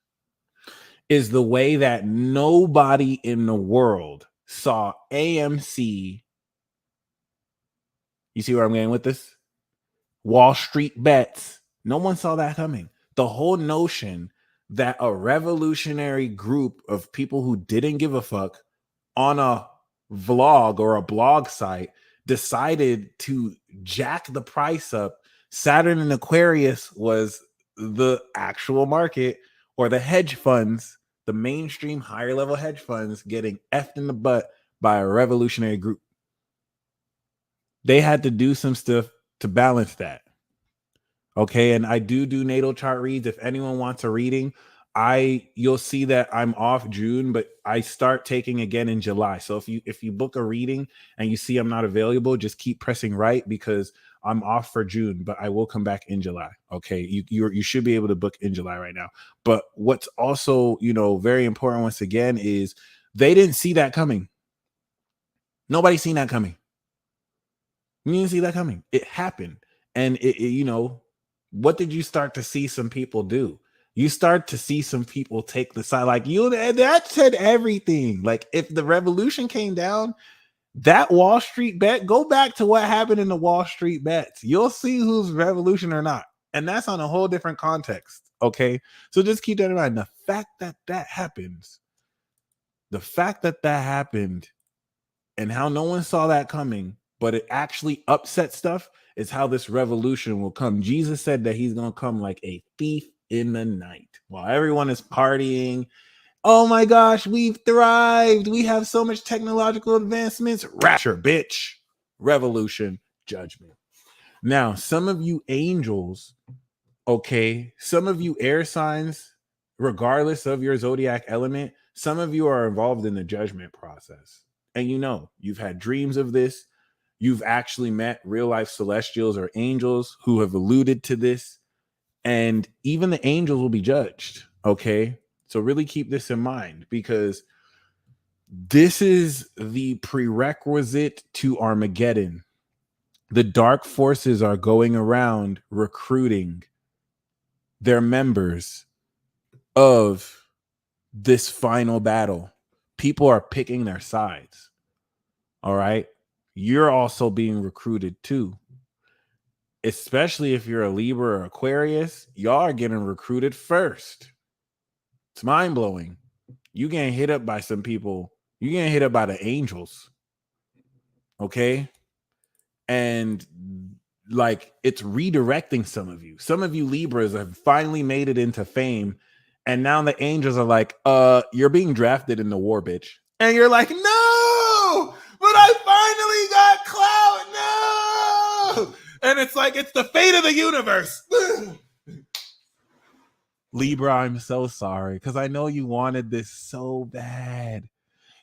Speaker 2: is the way that nobody in the world saw AMC. You see where I'm going with this? Wall Street bets. No one saw that coming. The whole notion that a revolutionary group of people who didn't give a fuck on a vlog or a blog site decided to jack the price up. Saturn and Aquarius was the actual market, or the hedge funds, the mainstream higher level hedge funds getting effed in the butt by a revolutionary group. They had to do some stuff to balance that. Okay, and I do natal chart reads. If anyone wants a reading, you'll see that I'm off June, but I start taking again in July. So if you book a reading and you see I'm not available, just keep pressing right, because I'm off for June, but I will come back in July. Okay, you should be able to book in July right now. But what's also, very important once again is they didn't see that coming. Nobody's seen that coming. You didn't see that coming. It happened, and what did you start to see some people do? You start to see some people take the side, like, that said everything. Like, if the revolution came down, that Wall Street bet, go back to what happened in the Wall Street bets. You'll see who's revolution or not. And that's on a whole different context. Okay. So just keep that in mind. The fact that happens, and how no one saw that coming, but it actually upset stuff, is how this revolution will come. Jesus said that he's going to come like a thief in the night while everyone is partying. Oh my gosh, we've thrived. We have so much technological advancements. Rapture, bitch. Revolution, judgment. Now, some of you angels, okay, some of you air signs, regardless of your zodiac element, some of you are involved in the judgment process. And you've had dreams of this. You've actually met real life celestials or angels who have alluded to this. And even the angels will be judged. Okay. So really keep this in mind, because this is the prerequisite to Armageddon. The dark forces are going around recruiting their members of this final battle. People are picking their sides. All right. You're also being recruited too. Especially if you're a Libra or Aquarius, y'all are getting recruited first. It's mind blowing. You getting hit up by some people. You getting hit up by the angels. Okay. And like, it's redirecting some of you. Some of you Libras have finally made it into fame. And now the angels are like, you're being drafted in the war, bitch. And you're like, no, but I finally got clout. No. And it's like, it's the fate of the universe. Libra, I'm so sorry, because I know you wanted this so bad.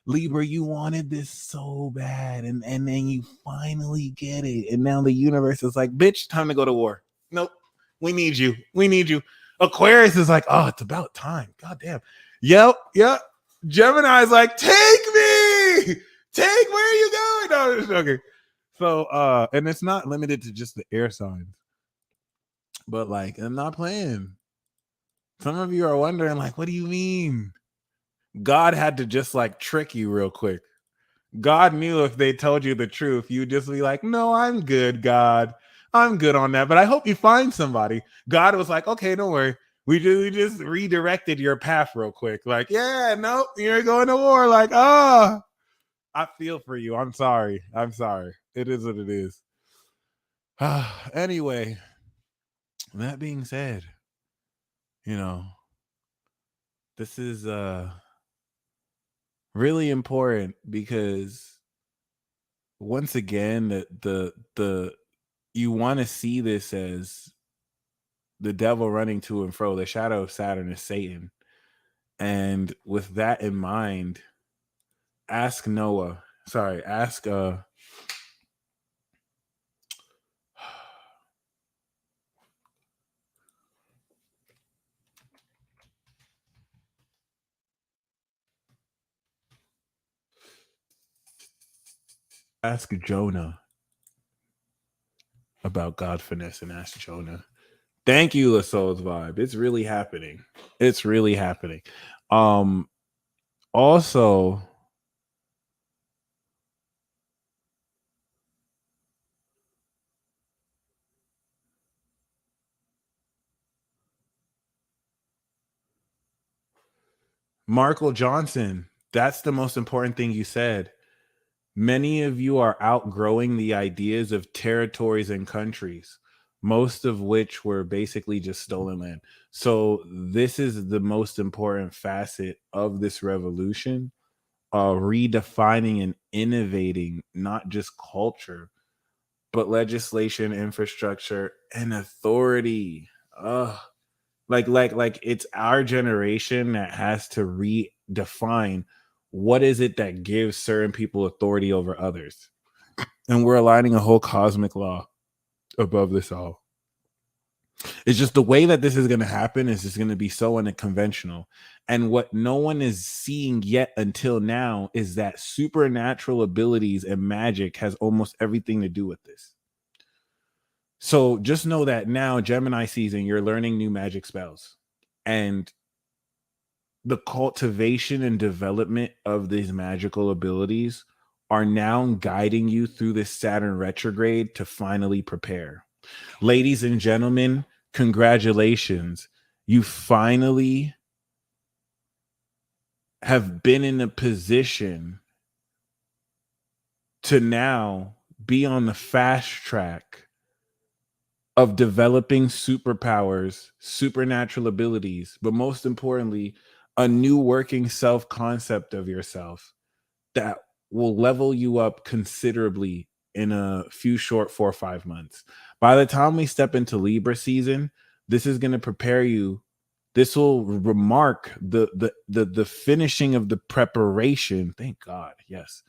Speaker 2: Libra, you wanted this so bad, and then you finally get it. And now the universe is like, bitch, time to go to war. Nope. We need you. Aquarius is like, oh, it's about time. God damn. Yep. Gemini is like, take me. Where are you going? No, just joking. So, and it's not limited to just the air signs. But like, I'm not playing. Some of you are wondering, like, what do you mean? God had to just like trick you real quick. God knew if they told you the truth, you'd just be like, no, I'm good, God. I'm good on that. But I hope you find somebody. God was like, okay, don't worry. We just redirected your path real quick. Like, yeah, nope, you're going to war. Like, I feel for you. I'm sorry. It is what it is. Anyway, that being said, This is really important because once again the you want to see this as the devil running to and fro. The shadow of Saturn is Satan. And with that in mind, ask Noah. Sorry, ask Jonah about Godfulness and ask Jonah. Thank you, La Soul's Vibe. It's really happening. It's really happening. Also, Markle Johnson, that's the most important thing you said. Many of you are outgrowing the ideas of territories and countries, most of which were basically just stolen land. So this is the most important facet of this revolution, redefining and innovating not just culture, but legislation, infrastructure, and authority. Like it's our generation that has to redefine what is it that gives certain people authority over others. And we're aligning a whole cosmic law above this all. It's just the way that this is going to happen is just going to be so unconventional. And what no one is seeing yet until now is that supernatural abilities and magic has almost everything to do with this. So just know that now, Gemini season, you're learning new magic spells. And the cultivation and development of these magical abilities are now guiding you through this Saturn retrograde to finally prepare. Ladies and gentlemen, congratulations. You finally have been in a position to now be on the fast track of developing superpowers, supernatural abilities, but most importantly, a new working self concept of yourself that will level you up considerably in a few short 4 or 5 months. By the time we step into Libra season, this is going to prepare you. This will remark the finishing of the preparation. Thank God, yes,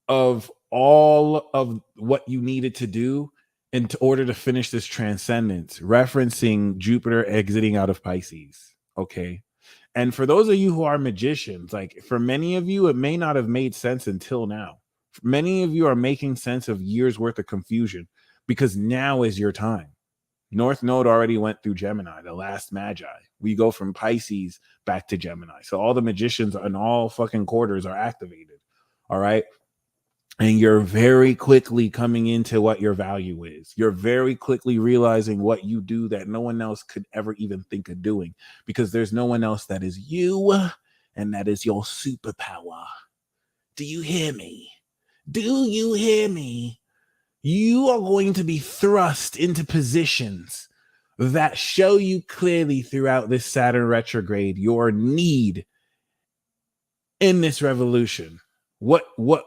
Speaker 2: of all of what you needed to do in order to finish this transcendence, referencing Jupiter exiting out of Pisces. Okay. And for those of you who are magicians, like for many of you, it may not have made sense until now. Many of you are making sense of years worth of confusion because now is your time. North Node already went through Gemini, the last Magi. We go from Pisces back to Gemini. So all the magicians in all fucking quarters are activated. All right. And you're very quickly coming into what your value is. You're very quickly realizing what you do that no one else could ever even think of doing, because there's no one else that is you, and that is your superpower. Do you hear me? Do you hear me? You are going to be thrust into positions that show you clearly throughout this Saturn retrograde your need in this revolution,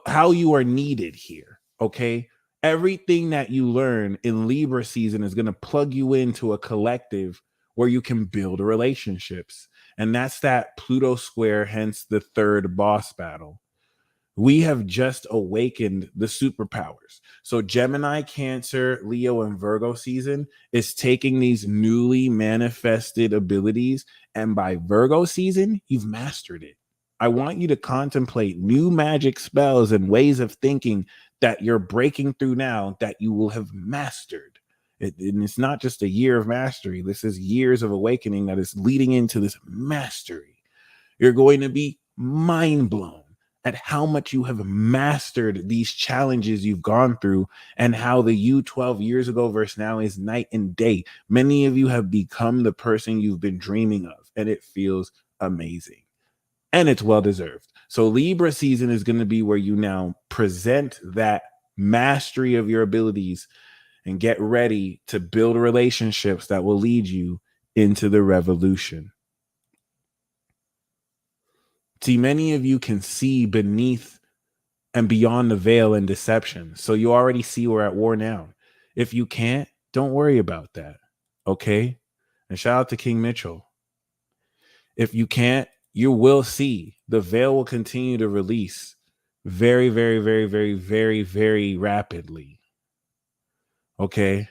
Speaker 2: how you are needed here. Okay, everything that you learn in Libra season is going to plug you into a collective where you can build relationships, and that's that Pluto square, hence the third boss battle. We have just awakened the superpowers. So Gemini, Cancer, Leo, and Virgo season is taking these newly manifested abilities, and by Virgo season, you've mastered it. I want you to contemplate new magic spells and ways of thinking that you're breaking through now that you will have mastered. And it's not just a year of mastery. This is years of awakening that is leading into this mastery. You're going to be mind blown at how much you have mastered these challenges you've gone through, and how the you 12 years ago versus now is night and day. Many of you have become the person you've been dreaming of, and it feels amazing. And it's well deserved. So Libra season is going to be where you now present that mastery of your abilities and get ready to build relationships that will lead you into the revolution. See, many of you can see beneath and beyond the veil and deception. So you already see we're at war now. If you can't, don't worry about that. Okay? And shout out to King Mitchell. If you can't, you will see the veil will continue to release very, very, very, very, very, very rapidly. Okay?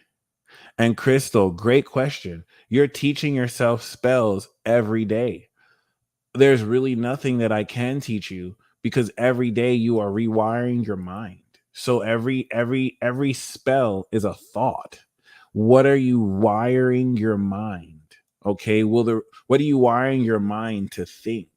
Speaker 2: And Crystal, great question. You're teaching yourself spells every day. There's really nothing that I can teach you because every day you are rewiring your mind. So every spell is a thought. What are you wiring your mind? Okay, what are you wiring your mind to think?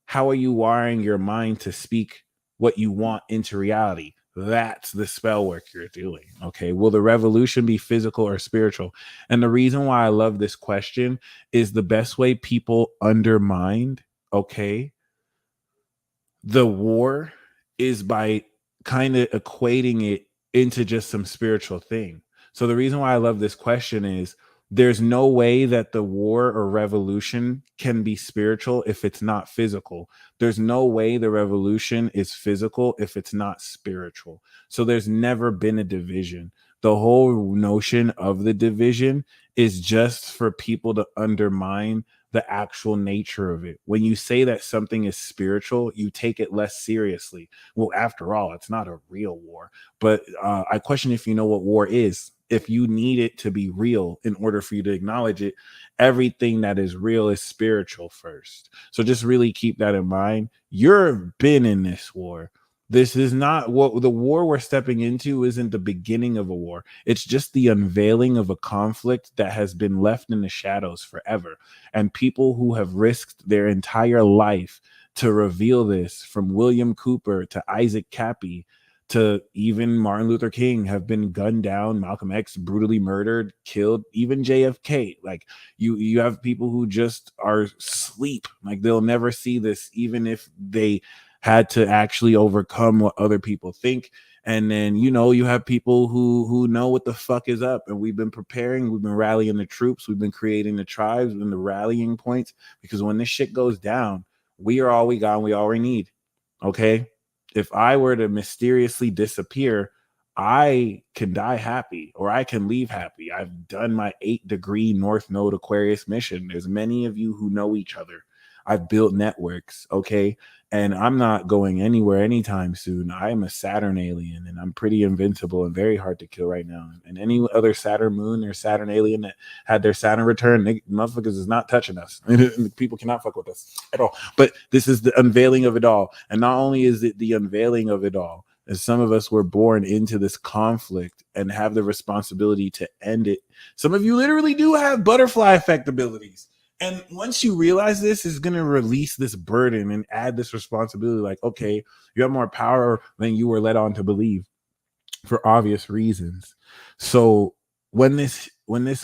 Speaker 2: How are you wiring your mind to speak what you want into reality? That's the spell work you're doing. Okay. Will the revolution be physical or spiritual? And the reason why I love this question is the best way people undermine, okay, the war is by kind of equating it into just some spiritual thing. So the reason why I love this question is there's no way that the war or revolution can be spiritual if it's not physical. There's no way the revolution is physical if it's not spiritual. So there's never been a division. The whole notion of the division is just for people to undermine the actual nature of it. When you say that something is spiritual, you take it less seriously. Well, after all, it's not a real war. But I question if you know what war is. If you need it to be real in order for you to acknowledge it, everything that is real is spiritual first. So just really keep that in mind. You've been in this war. This is not what the war we're stepping into isn't the beginning of a war. It's just the unveiling of a conflict that has been left in the shadows forever. And people who have risked their entire life to reveal this, from William Cooper to Isaac Cappy to even Martin Luther King, have been gunned down, Malcolm X brutally murdered, killed, even JFK. Like you have people who just are asleep, like they'll never see this, even if they had to actually overcome what other people think. And then, you have people who know what the fuck is up. And we've been preparing, we've been rallying the troops, we've been creating the tribes and the rallying points, because when this shit goes down, we are all we got and we all we need. Okay. If I were to mysteriously disappear, I can die happy or I can leave happy. I've done my 8-degree North Node Aquarius mission. There's many of you who know each other. I've built networks. Okay. And I'm not going anywhere anytime soon. I am a Saturn alien and I'm pretty invincible and very hard to kill right now. And any other Saturn moon or Saturn alien that had their Saturn return, motherfuckers is not touching us. People cannot fuck with us at all. But this is the unveiling of it all. And not only is it the unveiling of it all, as some of us were born into this conflict and have the responsibility to end it. Some of you literally do have butterfly effect abilities. And once you realize this, is going to release this burden and add this responsibility. Like, okay, you have more power than you were led on to believe, for obvious reasons. So when this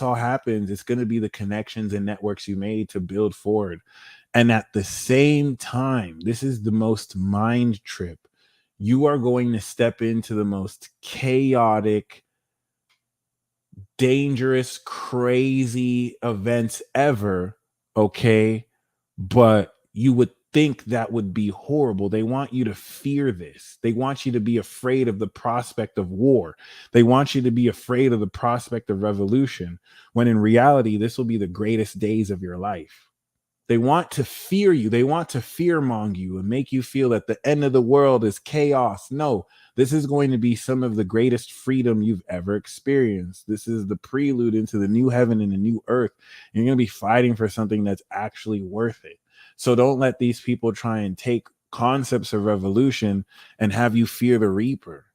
Speaker 2: all happens, it's going to be the connections and networks you made to build forward. And at the same time, this is the most mind trip. You are going to step into the most chaotic, dangerous, crazy events ever. Okay. But you would think that would be horrible. They want you to fear this. They want you to be afraid of the prospect of war. They want you to be afraid of the prospect of revolution, when in reality, this will be the greatest days of your life. They want to fear you. They want to fearmong you and make you feel that the end of the world is chaos. No, this is going to be some of the greatest freedom you've ever experienced. This is the prelude into the new heaven and the new earth. You're going to be fighting for something that's actually worth it. So don't let these people try and take concepts of revolution and have you fear the reaper.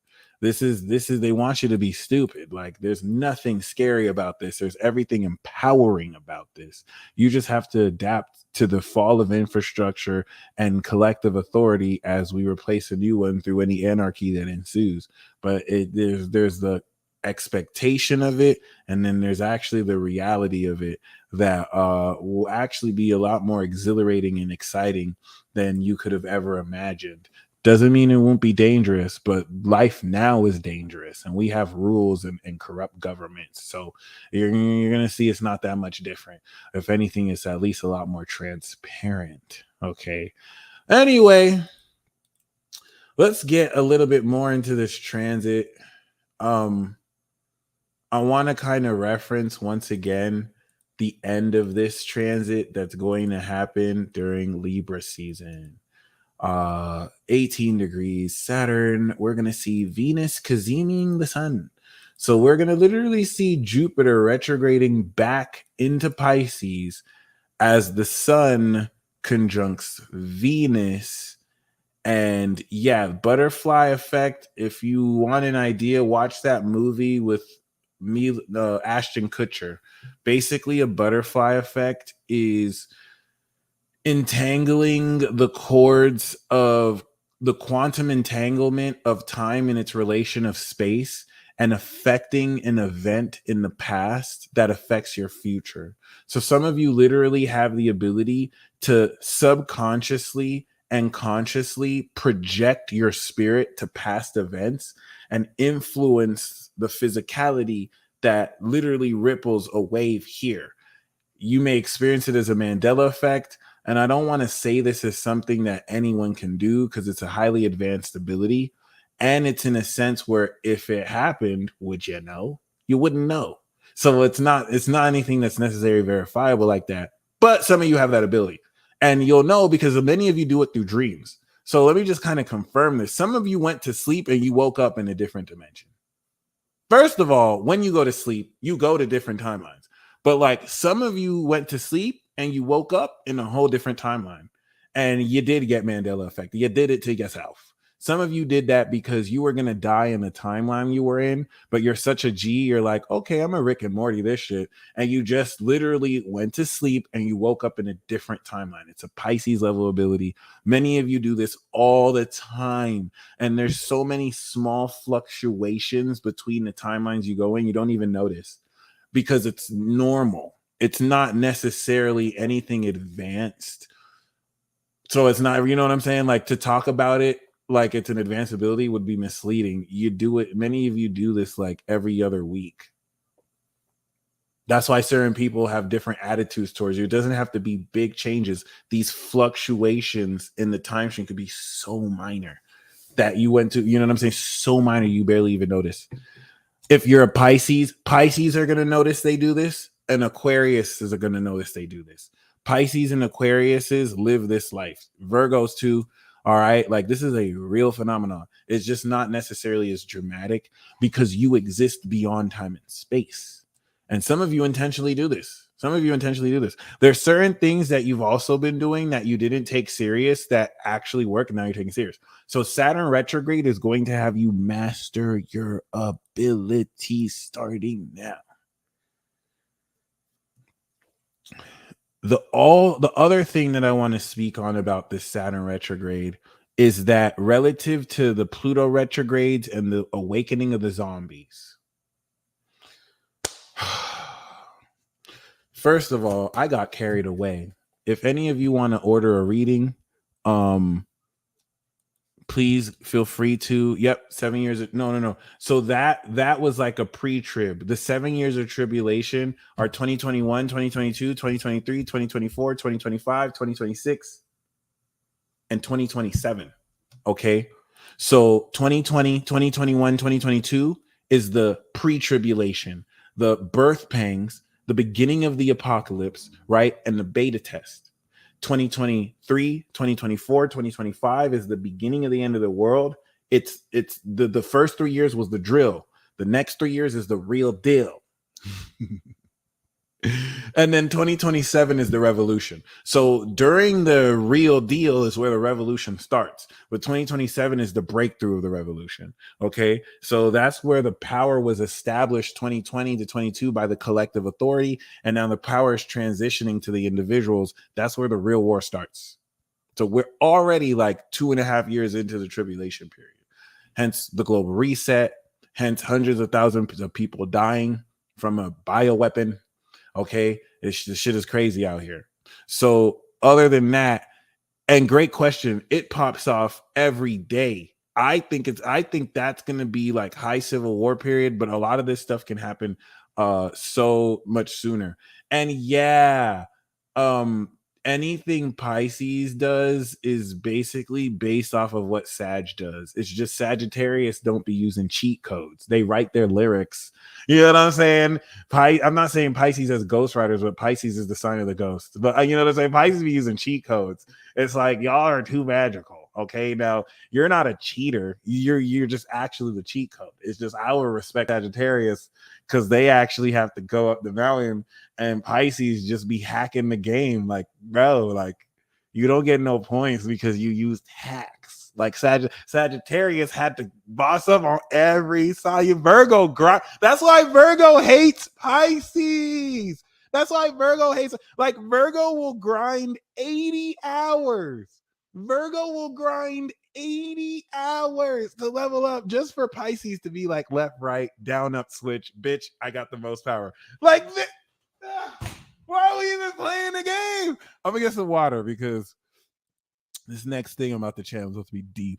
Speaker 2: This is they want you to be stupid. Like, there's nothing scary about this. There's everything empowering about this. You just have to adapt to the fall of infrastructure and collective authority as we replace a new one through any anarchy that ensues. But there's the expectation of it, and then there's actually the reality of it that will actually be a lot more exhilarating and exciting than you could have ever imagined. Doesn't mean it won't be dangerous, but life now is dangerous, and we have rules and corrupt governments. So you're going to see it's not that much different. If anything, it's at least a lot more transparent. Okay. Anyway, let's get a little bit more into this transit. I want to kind of reference once again the end of this transit that's going to happen during Libra season. 18 degrees Saturn, we're going to see Venus kaziming the sun. So we're going to literally see Jupiter retrograding back into Pisces as the sun conjuncts Venus. And yeah, butterfly effect. If you want an idea, watch that movie with Ashton Kutcher. Basically, a butterfly effect is entangling the cords of the quantum entanglement of time in its relation of space and affecting an event in the past that affects your future. So some of you literally have the ability to subconsciously and consciously project your spirit to past events and influence the physicality that literally ripples a wave here. You may experience it as a Mandela effect. And I don't want to say this is something that anyone can do because it's a highly advanced ability. And it's in a sense where if it happened, would you know? You wouldn't know. So it's not anything that's necessarily verifiable like that. But some of you have that ability. And you'll know because many of you do it through dreams. So let me just kind of confirm this. Some of you went to sleep and you woke up in a different dimension. First of all, when you go to sleep, you go to different timelines. But like some of you went to sleep and you woke up in a whole different timeline and you did get Mandela effect. You did it to yourself. Some of you did that because you were going to die in the timeline you were in, but you're such a G. You're like, okay, I'm a Rick and Morty this shit. And you just literally went to sleep and you woke up in a different timeline. It's a Pisces level ability. Many of you do this all the time. And there's so many small fluctuations between the timelines you go in, you don't even notice because it's normal. It's not necessarily anything advanced. So it's not, you know what I'm saying? Like to talk about it like it's an advanced ability would be misleading. You do it, many of you do this like every other week. That's why certain people have different attitudes towards you. It doesn't have to be big changes. These fluctuations in the time stream could be so minor that you went to, you know what I'm saying? So minor you barely even notice. If you're a Pisces are going to notice they do this, and Aquarius is going to notice they do this. Pisces and Aquariuses live this life. Virgos too. All right. Like this is a real phenomenon. It's just not necessarily as dramatic because you exist beyond time and space. And some of you intentionally do this. There's certain things that you've also been doing that you didn't take serious that actually work. And now you're taking serious. So Saturn retrograde is going to have you master your abilities starting now. The other thing that I want to speak on about this Saturn retrograde is that relative to the Pluto retrogrades and the awakening of the zombies. First of all, I got carried away. If any of you want to order a reading, please feel free to. Yep, 7 years. No. So that was like a pre-trib. The 7 years of tribulation are 2021, 2022, 2023, 2024, 2025, 2026, and 2027. Okay. So 2020, 2021, 2022 is the pre-tribulation, the birth pangs, the beginning of the apocalypse, right? And the beta test. 2023, 2024, 2025 is the beginning of the end of the world. It's the first 3 years was the drill. The next 3 years is the real deal. And then 2027 is the revolution. So during the real deal is where the revolution starts. But 2027 is the breakthrough of the revolution. Okay. So that's where the power was established 2020 to 22 by the collective authority. And now the power is transitioning to the individuals. That's where the real war starts. So we're already like 2.5 years into the tribulation period. Hence the global reset. Hence hundreds of thousands of people dying from a bioweapon. Okay, this shit is crazy out here. So other than that, and great question, it pops off every day. I think that's gonna be like high civil war period, but a lot of this stuff can happen so much sooner. And yeah, anything Pisces does is basically based off of what Sag does. It's just Sagittarius don't be using cheat codes. They write their lyrics. You know what I'm saying? I'm not saying Pisces as ghostwriters, but Pisces is the sign of the ghost. But you know what I'm saying? Pisces be using cheat codes. It's like y'all are too magical. Okay, now you're not a cheater. You're just actually the cheat code. It's just I would respect Sagittarius because they actually have to go up the mountain, and Pisces just be hacking the game. Like, bro, like you don't get no points because you used hacks. Like Sagittarius had to boss up on every side. Virgo grind. That's why Virgo hates Pisces. That's why Virgo hates. Like Virgo will grind 80 hours. Virgo will grind 80 hours to level up just for Pisces to be like left, right, down, up, switch. Bitch, I got the most power. Like, why are we even playing the game? I'm gonna get some water because this next thing I'm about to channel is supposed to be deep.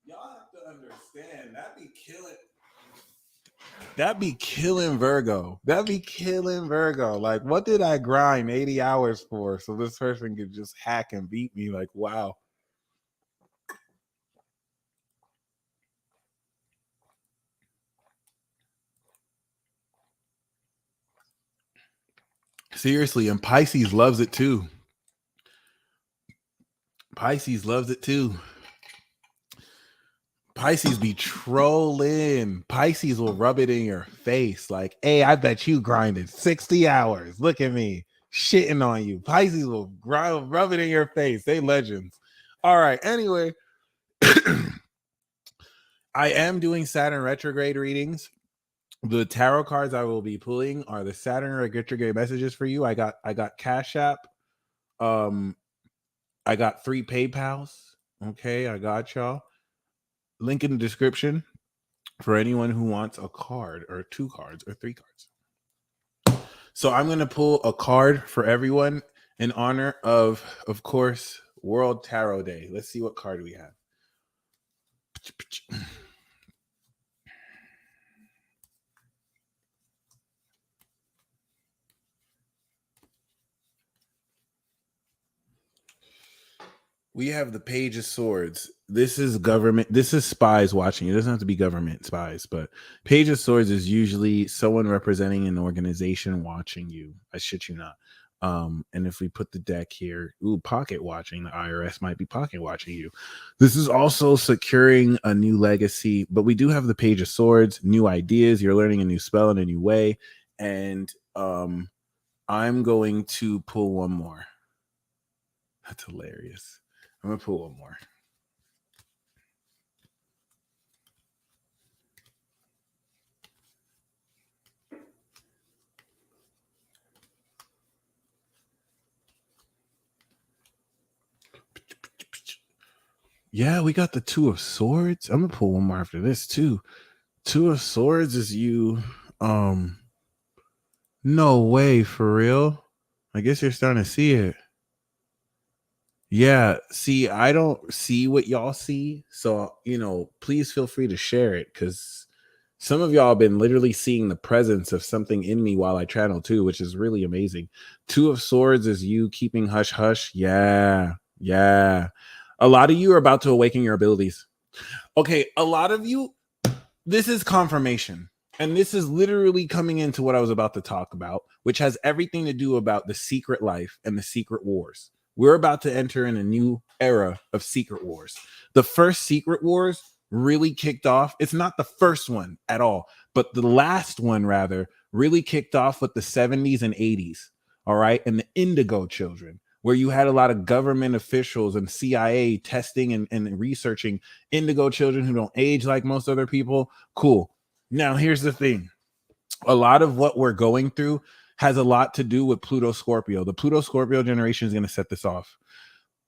Speaker 2: Y'all have to understand that be killing. That be killing Virgo. That be killing Virgo. Like, what did I grind 80 hours for so this person could just hack and beat me? Like, wow. Seriously, and Pisces loves it too. Pisces loves it too. Pisces be trolling. Pisces will rub it in your face. Like, hey, I bet you grinded 60 hours. Look at me shitting on you. Pisces will rub it in your face. They legends. All right. Anyway, I am doing Saturn retrograde readings. The tarot cards I will be pulling are the Saturn retrograde messages for you. I got Cash App. I got 3 PayPals. Okay, I got y'all. Link in the description for anyone who wants a card or 2 cards or 3 cards. So I'm going to pull a card for everyone in honor of course, World Tarot Day. Let's see what card we have. We have the Page of Swords. This is government. This is spies watching. It doesn't have to be government spies, but Page of Swords is usually someone representing an organization watching you. I shit you not. And if we put the deck here, pocket watching, the IRS might be pocket watching you. This is also securing a new legacy, but we do have the Page of Swords, new ideas. You're learning a new spell in a new way. And I'm going to pull one more. That's hilarious. I'm going to pull one more. Yeah, we got the Two of Swords. I'm going to pull one more after this too. Two of Swords is you. No way, for real. I guess you're starting to see it. Yeah, see, I don't see what y'all see. So, please feel free to share it because some of y'all have been literally seeing the presence of something in me while I channel too, which is really amazing. Two of Swords is you keeping hush hush. Yeah. A lot of you are about to awaken your abilities. Okay, a lot of you, this is confirmation. And this is literally coming into what I was about to talk about, which has everything to do about the secret life and the secret wars. We're about to enter in a new era of secret wars. The first secret wars really kicked off. It's not the first one at all, but the last one rather really kicked off with the 70s and 80s. All right. And the Indigo Children, where you had a lot of government officials and CIA testing and researching Indigo children who don't age like most other people. Cool. Now, here's the thing. A lot of what we're going through has a lot to do with Pluto Scorpio. The Pluto Scorpio generation is going to set this off.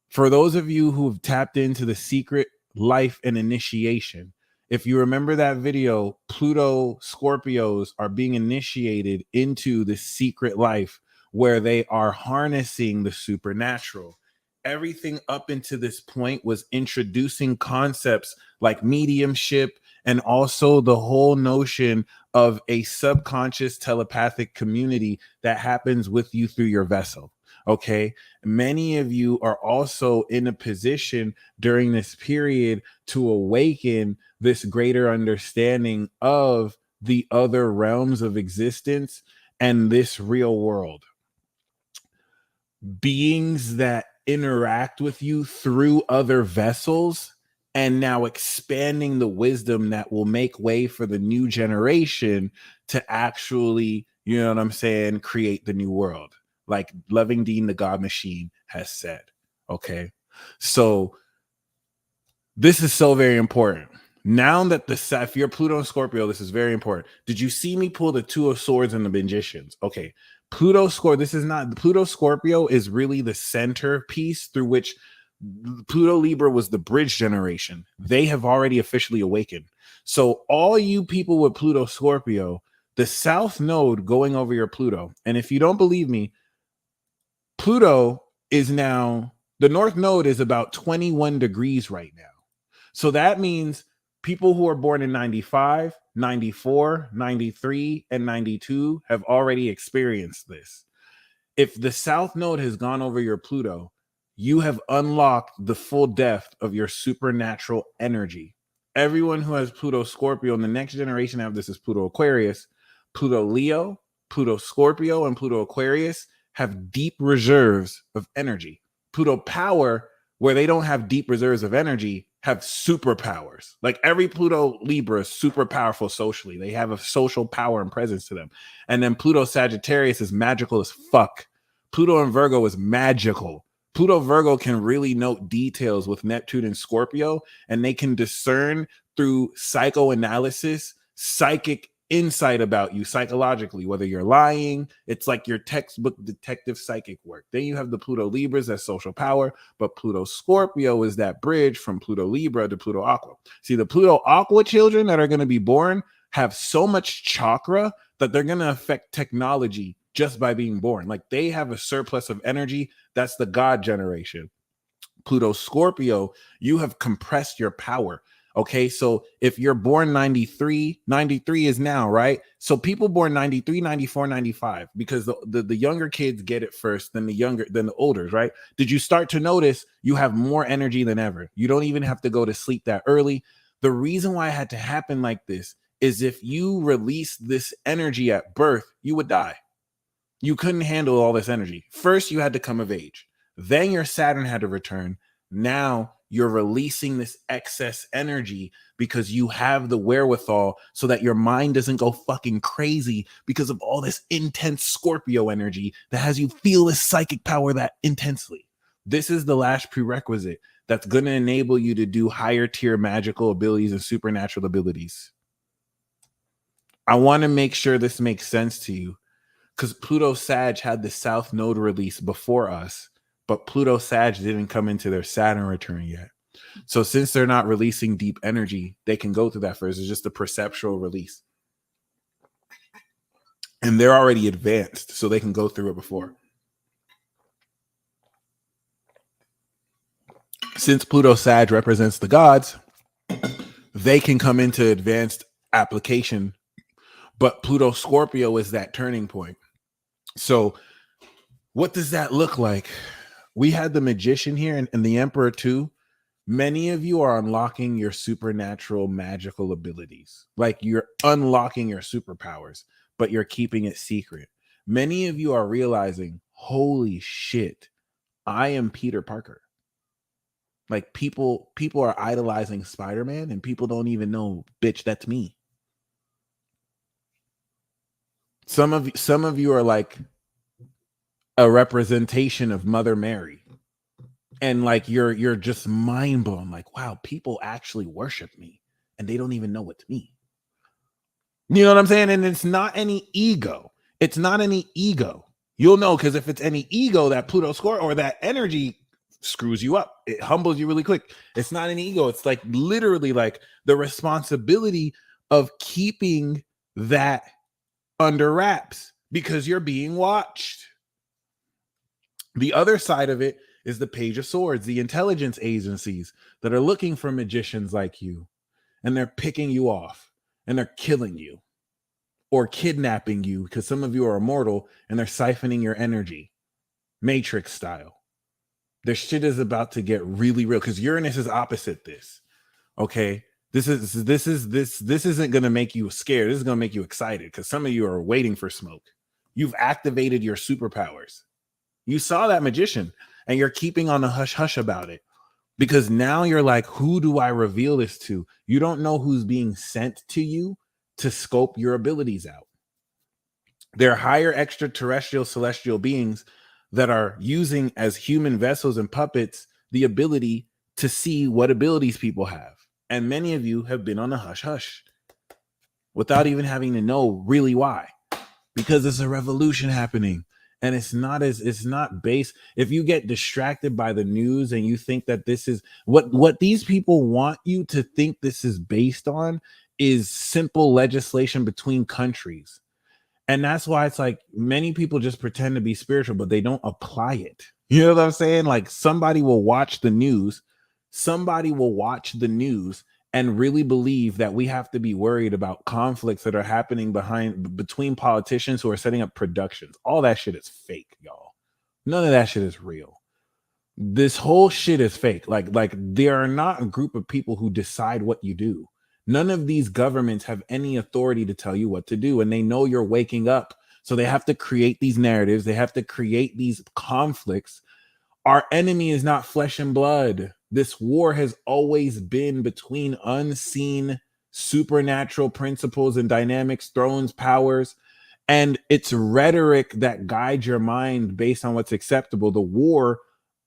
Speaker 2: For those of you who have tapped into the secret life and initiation, if you remember that video, Pluto Scorpios are being initiated into the secret life where they are harnessing the supernatural. everything up into this point was introducing concepts like mediumship and also the whole notion of a subconscious telepathic community that happens with you through your vessel. Okay. Many of you are also in a position during this period to awaken this greater understanding of the other realms of existence and this real world. Beings that interact with you through other vessels and now expanding the wisdom that will make way for the new generation to actually, you know what I'm saying, create the new world. Like Loving Dean, the God Machine, has said. Okay. So this is so very important. Now that if you're Pluto and Scorpio, this is very important. Did you see me pull the Two of Swords and the Magicians? Okay. Pluto Scorpio is really the centerpiece through which Pluto Libra was the bridge generation. They have already officially awakened. So all you people with Pluto Scorpio, the South Node going over your Pluto. And if you don't believe me, Pluto is now, the North Node is about 21 degrees right now. So that means people who are born in 95, 94, 93, and 92 have already experienced this. If the South Node has gone over your Pluto, you have unlocked the full depth of your supernatural energy. Everyone who has Pluto Scorpio in the next generation after this is Pluto Aquarius, Pluto Leo, Pluto Scorpio, and Pluto Aquarius have deep reserves of energy. Pluto Power, where they don't have deep reserves of energy, have superpowers. Like every Pluto Libra is super powerful socially. They have a social power and presence to them. And then Pluto Sagittarius is magical as fuck. Pluto and Virgo is magical. Pluto Virgo can really note details with Neptune and Scorpio, and they can discern through psychoanalysis, psychic insight about you psychologically, whether you're lying. It's like your textbook detective psychic work. Then you have the Pluto Libras, that's social power, but Pluto Scorpio is that bridge from Pluto Libra to Pluto Aqua. See, the Pluto Aqua children that are going to be born have so much chakra that they're going to affect technology just by being born. Like they have a surplus of energy. That's the God generation. Pluto Scorpio, you have compressed your power. Okay, so if you're born 93 is now, right? So people born 93, 94, 95, because the younger kids get it first than the olders, right? Did you start to notice you have more energy than ever? You don't even have to go to sleep that early. The reason why it had to happen like this is if you release this energy at birth, you would die. You couldn't handle all this energy. First, you had to come of age. Then your Saturn had to return. Now you're releasing this excess energy because you have the wherewithal so that your mind doesn't go fucking crazy because of all this intense Scorpio energy that has you feel this psychic power that intensely. This is the last prerequisite that's going to enable you to do higher tier magical abilities and supernatural abilities. I want to make sure this makes sense to you because Pluto Sag had the South Node release before us, but Pluto Sag didn't come into their Saturn return yet. So since they're not releasing deep energy, they can go through that first. It's just a perceptual release. And they're already advanced, so they can go through it before. Since Pluto Sag represents the gods, they can come into advanced application, but Pluto Scorpio is that turning point. So what does that look like? We had the Magician here and the Emperor too. Many of you are unlocking your supernatural magical abilities. Like you're unlocking your superpowers, but you're keeping it secret. Many of you are realizing, holy shit, I am Peter Parker. Like people are idolizing Spider-Man and people don't even know, bitch, that's me. Some of you are like a representation of Mother Mary. And like you're just mind blown, like, wow, people actually worship me and they don't even know it's me. You know what I'm saying? And it's not any ego. It's not any ego. You'll know because if it's any ego, that Pluto score or that energy screws you up. It humbles you really quick. It's not an ego. It's like literally like the responsibility of keeping that under wraps because you're being watched. The other side of it is the Page of Swords, the intelligence agencies that are looking for magicians like you, and they're picking you off and they're killing you or kidnapping you because some of you are immortal and they're siphoning your energy, Matrix style. Their shit is about to get really real because Uranus is opposite this. Okay, this isn't gonna make you scared. This is gonna make you excited because some of you are waiting for smoke. You've activated your superpowers. You saw that magician and you're keeping on a hush hush about it because now you're like, who do I reveal this to? You don't know who's being sent to you to scope your abilities out. They're higher extraterrestrial celestial beings that are using as human vessels and puppets the ability to see what abilities people have. And many of you have been on a hush hush without even having to know really why, because there's a revolution happening. And it's not based. If you get distracted by the news and you think that this is what these people want you to think this is based on is simple legislation between countries. And that's why it's like many people just pretend to be spiritual, but they don't apply it. You know what I'm saying? Like somebody will watch the news and really believe that we have to be worried about conflicts that are happening between politicians who are setting up productions. All that shit is fake, y'all. None of that shit is real. This whole shit is fake. Like there are not a group of people who decide what you do. None of these governments have any authority to tell you what to do, and they know you're waking up. So they have to create these narratives. They have to create these conflicts. Our enemy is not flesh and blood. This war has always been between unseen supernatural principles and dynamics, thrones, powers, and it's rhetoric that guides your mind based on what's acceptable. The war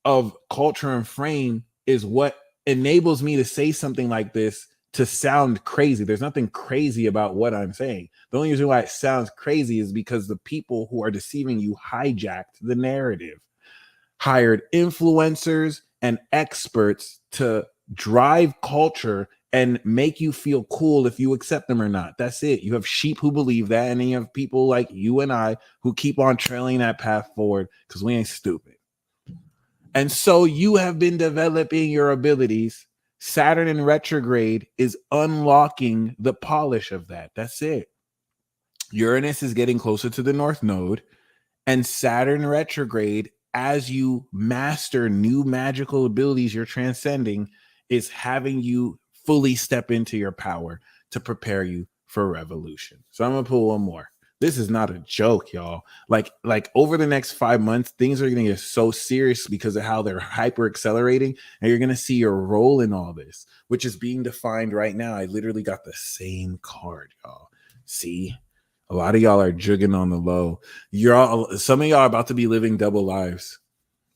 Speaker 2: of culture and frame is what enables me to say something like this to sound crazy. There's nothing crazy about what I'm saying. The only reason why it sounds crazy is because the people who are deceiving you hijacked the narrative, hired influencers and experts to drive culture and make you feel cool if you accept them or not. That's it. You have sheep who believe that, and then you have people like you and I who keep on trailing that path forward because we ain't stupid. And so you have been developing your abilities. Saturn in retrograde is unlocking the polish of that. That's it. Uranus is getting closer to the North Node, and Saturn retrograde, as you master new magical abilities you're transcending, is having you fully step into your power to prepare you for revolution. So I'm gonna pull one more. This is not a joke, y'all. Like over the next 5 months, things are gonna get so serious because of how they're hyper accelerating, and you're gonna see your role in all this, which is being defined right now. I literally got the same card, y'all. See, a lot of y'all are jugging on the low. Some of y'all are about to be living double lives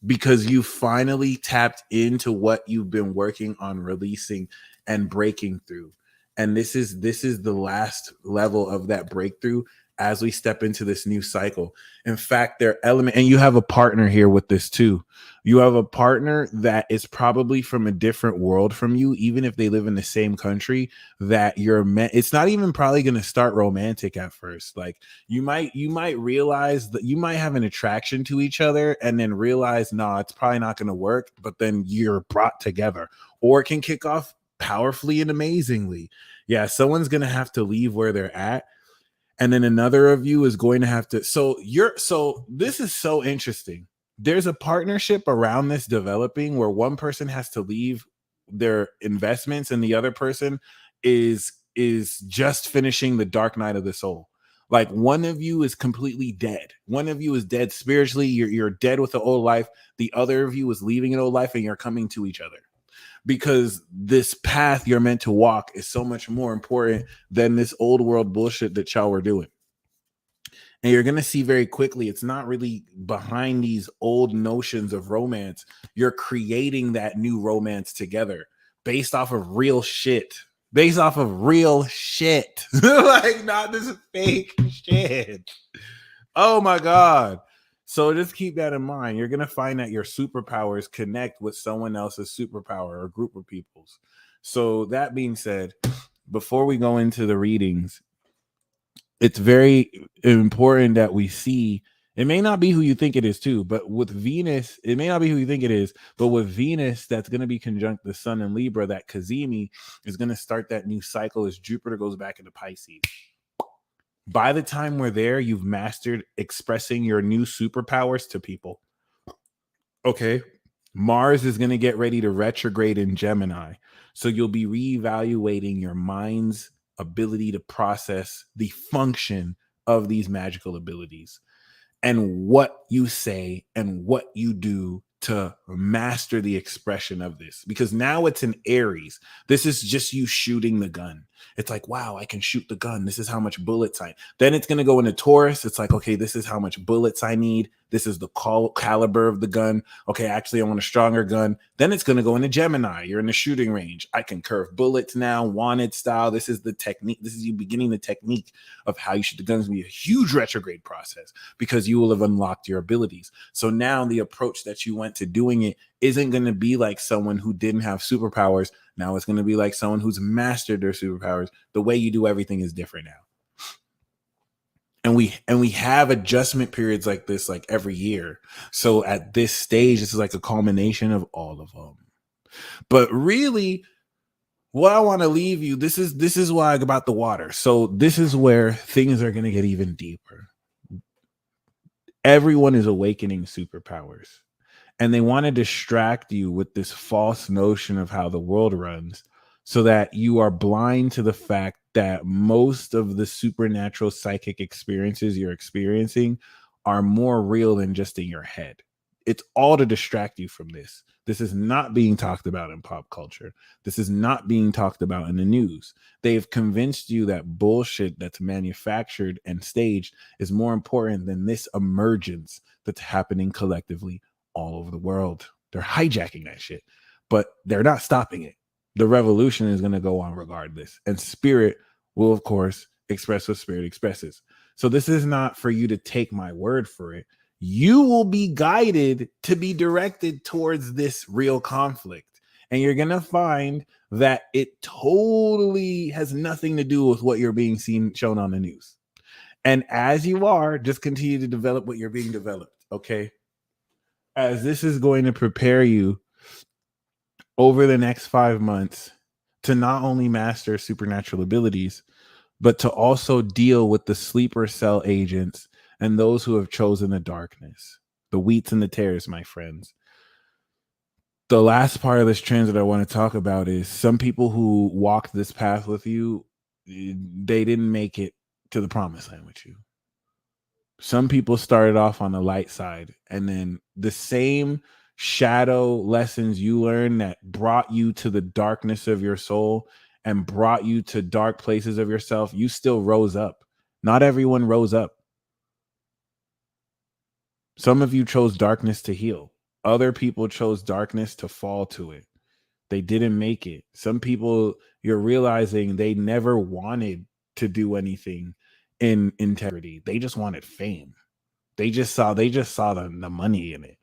Speaker 2: because you finally tapped into what you've been working on releasing and breaking through. And this is the last level of that breakthrough as we step into this new cycle. In fact, their element, and you have a partner here with this too. You have a partner that is probably from a different world from you, even if they live in the same country, that you're meant. It's not even probably going to start romantic at first. Like you might realize that you might have an attraction to each other and then realize, nah, it's probably not going to work. But then you're brought together, or it can kick off powerfully and amazingly. Yeah, someone's going to have to leave where they're at. And then another of you is going to have to. So this is so interesting. There's a partnership around this developing where one person has to leave their investments and the other person is just finishing the dark night of the soul. Like one of you is completely dead. One of you is dead spiritually. You're dead with the old life. The other of you is leaving an old life and you're coming to each other. Because this path you're meant to walk is so much more important than this old world bullshit that y'all were doing. And you're going to see very quickly, it's not really behind these old notions of romance. You're creating that new romance together based off of real shit. Like not this fake shit. Oh my God. So just keep that in mind. You're going to find that your superpowers connect with someone else's superpower or group of people's. So that being said, before we go into the readings, it's very important that we see It may not be who you think it is too, but with Venus, it may not be who you think it is, but with Venus, that's going to be conjunct the sun in Libra, that Kazemi is going to start that new cycle as Jupiter goes back into Pisces. By the time we're there, you've mastered expressing your new superpowers to people. Okay. Mars is going to get ready to retrograde in Gemini. So you'll be reevaluating your mind's ability to process the function of these magical abilities and what you say and what you do to master the expression of this. Because now it's in Aries. This is just you shooting the gun. It's like, wow, I can shoot the gun. This is how much bullets I. Then it's going to go into Taurus. It's like, okay, this is how much bullets I need. This is the caliber of the gun. Okay, actually, I want a stronger gun. Then it's going to go into Gemini. You're in the shooting range. I can curve bullets now, wanted style. This is the technique. This is you beginning the technique of how you shoot the gun. It's going to be a huge retrograde process because you will have unlocked your abilities. So now the approach that you went to doing it isn't going to be like someone who didn't have superpowers. Now it's going to be like someone who's mastered their superpowers. The way you do everything is different now. And we have adjustment periods like this like every year. So at this stage, this is like a culmination of all of them. But really, what I want to leave you, this is why about the water. So this is where things are going to get even deeper. Everyone is awakening superpowers. And they want to distract you with this false notion of how the world runs so that you are blind to the fact that most of the supernatural psychic experiences you're experiencing are more real than just in your head. It's all to distract you from this. This is not being talked about in pop culture. This is not being talked about in the news. They've convinced you that bullshit that's manufactured and staged is more important than this emergence that's happening collectively all over the world. They're hijacking that shit, but they're not stopping it. The revolution is going to go on regardless. And spirit will, of course, express what spirit expresses. So this is not for you to take my word for it. You will be guided to be directed towards this real conflict. And you're going to find that it totally has nothing to do with what you're being shown on the news. And as you are, just continue to develop what you're being developed. Okay. As this is going to prepare you over the next 5 months to not only master supernatural abilities, but to also deal with the sleeper cell agents and those who have chosen the darkness, the wheats and the tares, my friends. The last part of this transit I want to talk about is some people who walked this path with you, they didn't make it to the promised land with you. Some people started off on the light side, and then the same shadow lessons you learned that brought you to the darkness of your soul and brought you to dark places of yourself, you still rose up. Not everyone rose up. Some of you chose darkness to heal. Other people chose darkness to fall to it. They didn't make it. Some people, you're realizing they never wanted to do anything in integrity. They just wanted fame. They just saw the money in it.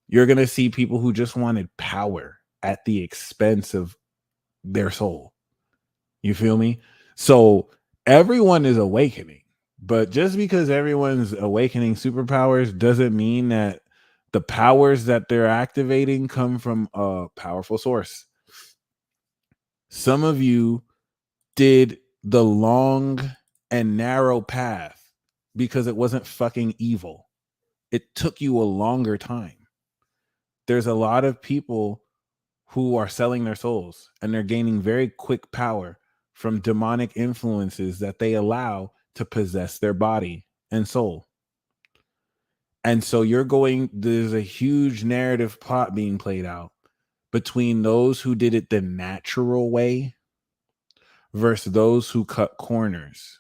Speaker 2: You're going to see people who just wanted power at the expense of their soul. You feel me? So everyone is awakening, but just because everyone's awakening superpowers doesn't mean that the powers that they're activating come from a powerful source. Some of you did the long and narrow path because it wasn't fucking evil. It took you a longer time. There's a lot of people who are selling their souls and they're gaining very quick power from demonic influences that they allow to possess their body and soul. And so there's a huge narrative plot being played out between those who did it the natural way versus those who cut corners,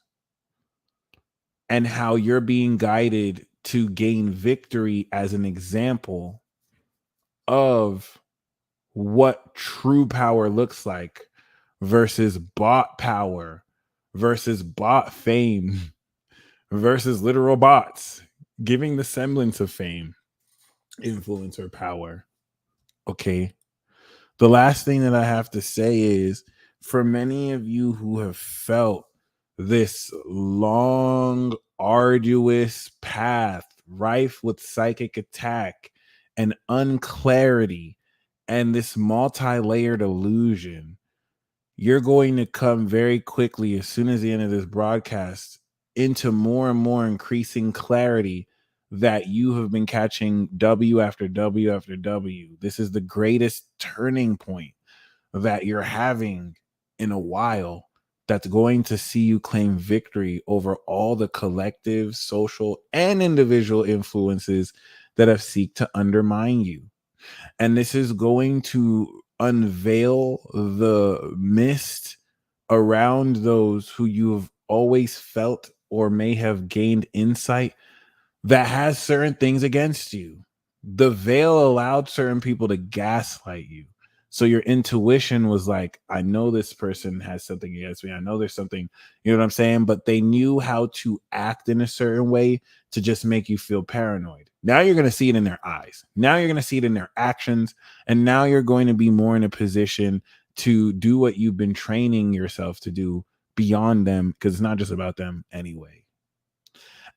Speaker 2: and how you're being guided to gain victory as an example of what true power looks like versus bought power versus bought fame versus literal bots giving the semblance of fame, influence, or power. Okay. The last thing that I have to say is, for many of you who have felt this long, arduous path rife with psychic attack and unclarity and this multi-layered illusion. You're going to come very quickly, as soon as the end of this broadcast, into more and more increasing clarity that you have been catching W after W after W. This is the greatest turning point that you're having in a while, that's going to see you claim victory over all the collective, social, and individual influences that have sought to undermine you. And this is going to unveil the mist around those who you have always felt or may have gained insight that has certain things against you. The veil allowed certain people to gaslight you. So your intuition was like, I know this person has something against me. I know there's something, you know what I'm saying? But they knew how to act in a certain way to just make you feel paranoid. Now you're going to see it in their eyes. Now you're going to see it in their actions. And now you're going to be more in a position to do what you've been training yourself to do beyond them, because it's not just about them anyway.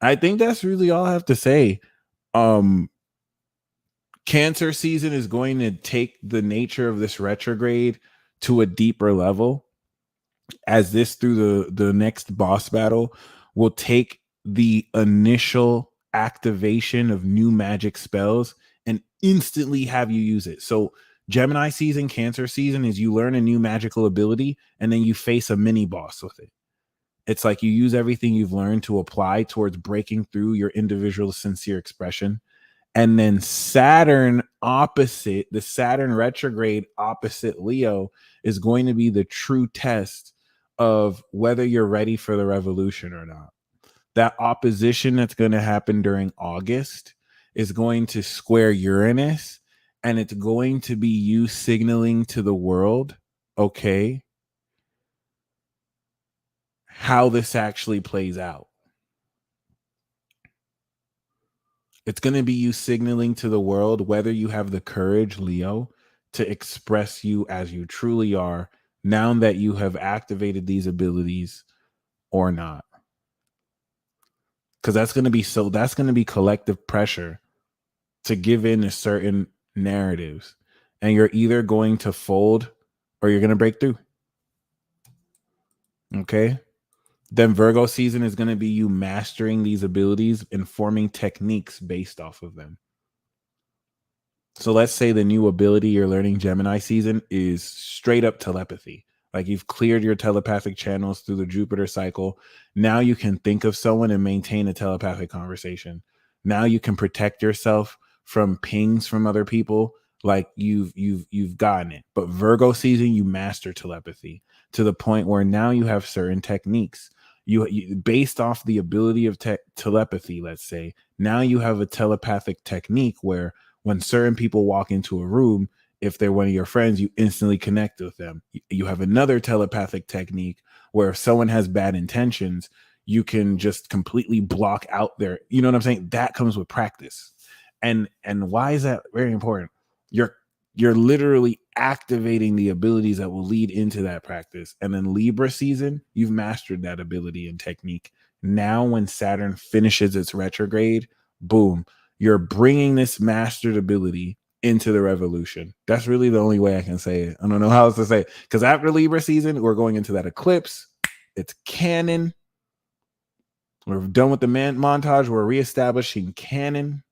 Speaker 2: I think that's really all I have to say. Cancer season is going to take the nature of this retrograde to a deeper level, as this through the next boss battle will take the initial activation of new magic spells and instantly have you use it. So Gemini season, Cancer season is you learn a new magical ability and then you face a mini boss with it. It's like you use everything you've learned to apply towards breaking through your individual sincere expression. And then Saturn opposite, the Saturn retrograde opposite Leo, is going to be the true test of whether you're ready for the revolution or not. That opposition that's going to happen during August is going to square Uranus, and it's going to be you signaling to the world, okay, how this actually plays out. It's going to be you signaling to the world whether you have the courage, Leo, to express you as you truly are now that you have activated these abilities or not. Because that's going to be collective pressure to give in to certain narratives. And you're either going to fold or you're going to break through. Okay? Then Virgo season is going to be you mastering these abilities and forming techniques based off of them. So let's say the new ability you're learning Gemini season is straight up telepathy. Like you've cleared your telepathic channels through the Jupiter cycle. Now you can think of someone and maintain a telepathic conversation. Now you can protect yourself from pings from other people. Like you've gotten it. But Virgo season, you master telepathy to the point where now you have certain techniques. You based off the ability of telepathy, let's say, now you have a telepathic technique where when certain people walk into a room, if they're one of your friends, you instantly connect with them. You have another telepathic technique where if someone has bad intentions, you can just completely block out their, you know what I'm saying? That comes with practice. And why is that very important? You're literally activating the abilities that will lead into that practice. And then Libra season, you've mastered that ability and technique. Now when Saturn finishes its retrograde, boom, you're bringing this mastered ability into the revolution. That's really the only way I can say it. I don't know how else to say it. Because after Libra season, we're going into that eclipse. It's canon. We're done with the montage. We're reestablishing canon.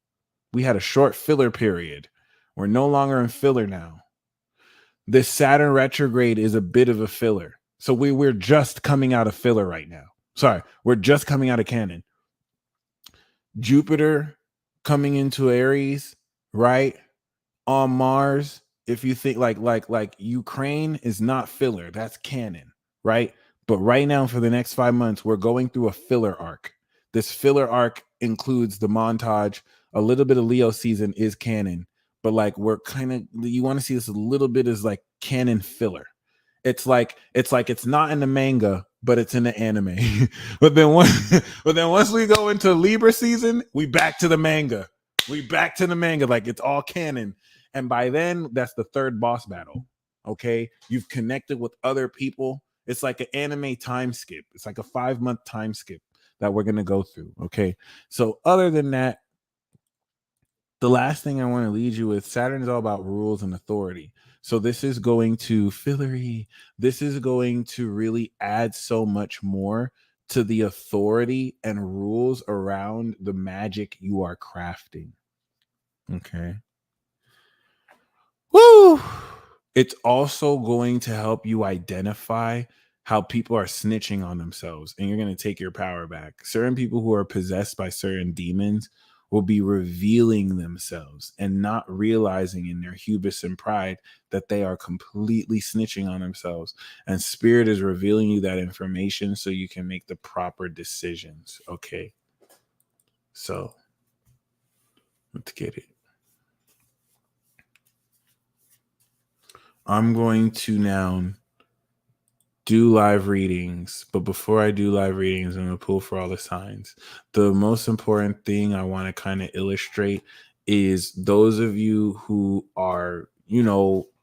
Speaker 2: We had a short filler period. We're no longer in filler now. This Saturn retrograde is a bit of a filler. So we're just coming out of filler right now. Sorry, we're just coming out of canon. Jupiter coming into Aries, right? On Mars, if you think like Ukraine is not filler, that's canon, right? But right now for the next 5 months, we're going through a filler arc. This filler arc includes the montage, a little bit of Leo season is canon, but like we're kind of, you want to see this a little bit as like canon filler. It's like it's not in the manga, but it's in the anime. but then once we go into Libra season, we back to the manga. Like it's all canon. And by then, that's the third boss battle. Okay. You've connected with other people. It's like an anime time skip. It's like a 5-month time skip that we're going to go through. Okay. So other than that, The last thing I want to lead you with, Saturn is all about rules and authority. So this is going to fillery. This is going to really add so much more to the authority and rules around the magic you are crafting. Okay. Woo! It's also going to help you identify how people are snitching on themselves, and you're going to take your power back. Certain people who are possessed by certain demons will be revealing themselves and not realizing in their hubris and pride that they are completely snitching on themselves. And spirit is revealing you that information so you can make the proper decisions. Okay. So let's get it. I'm going to now do live readings, but before I do live readings, I'm going to pull for all the signs. The most important thing I want to kind of illustrate is those of you who are,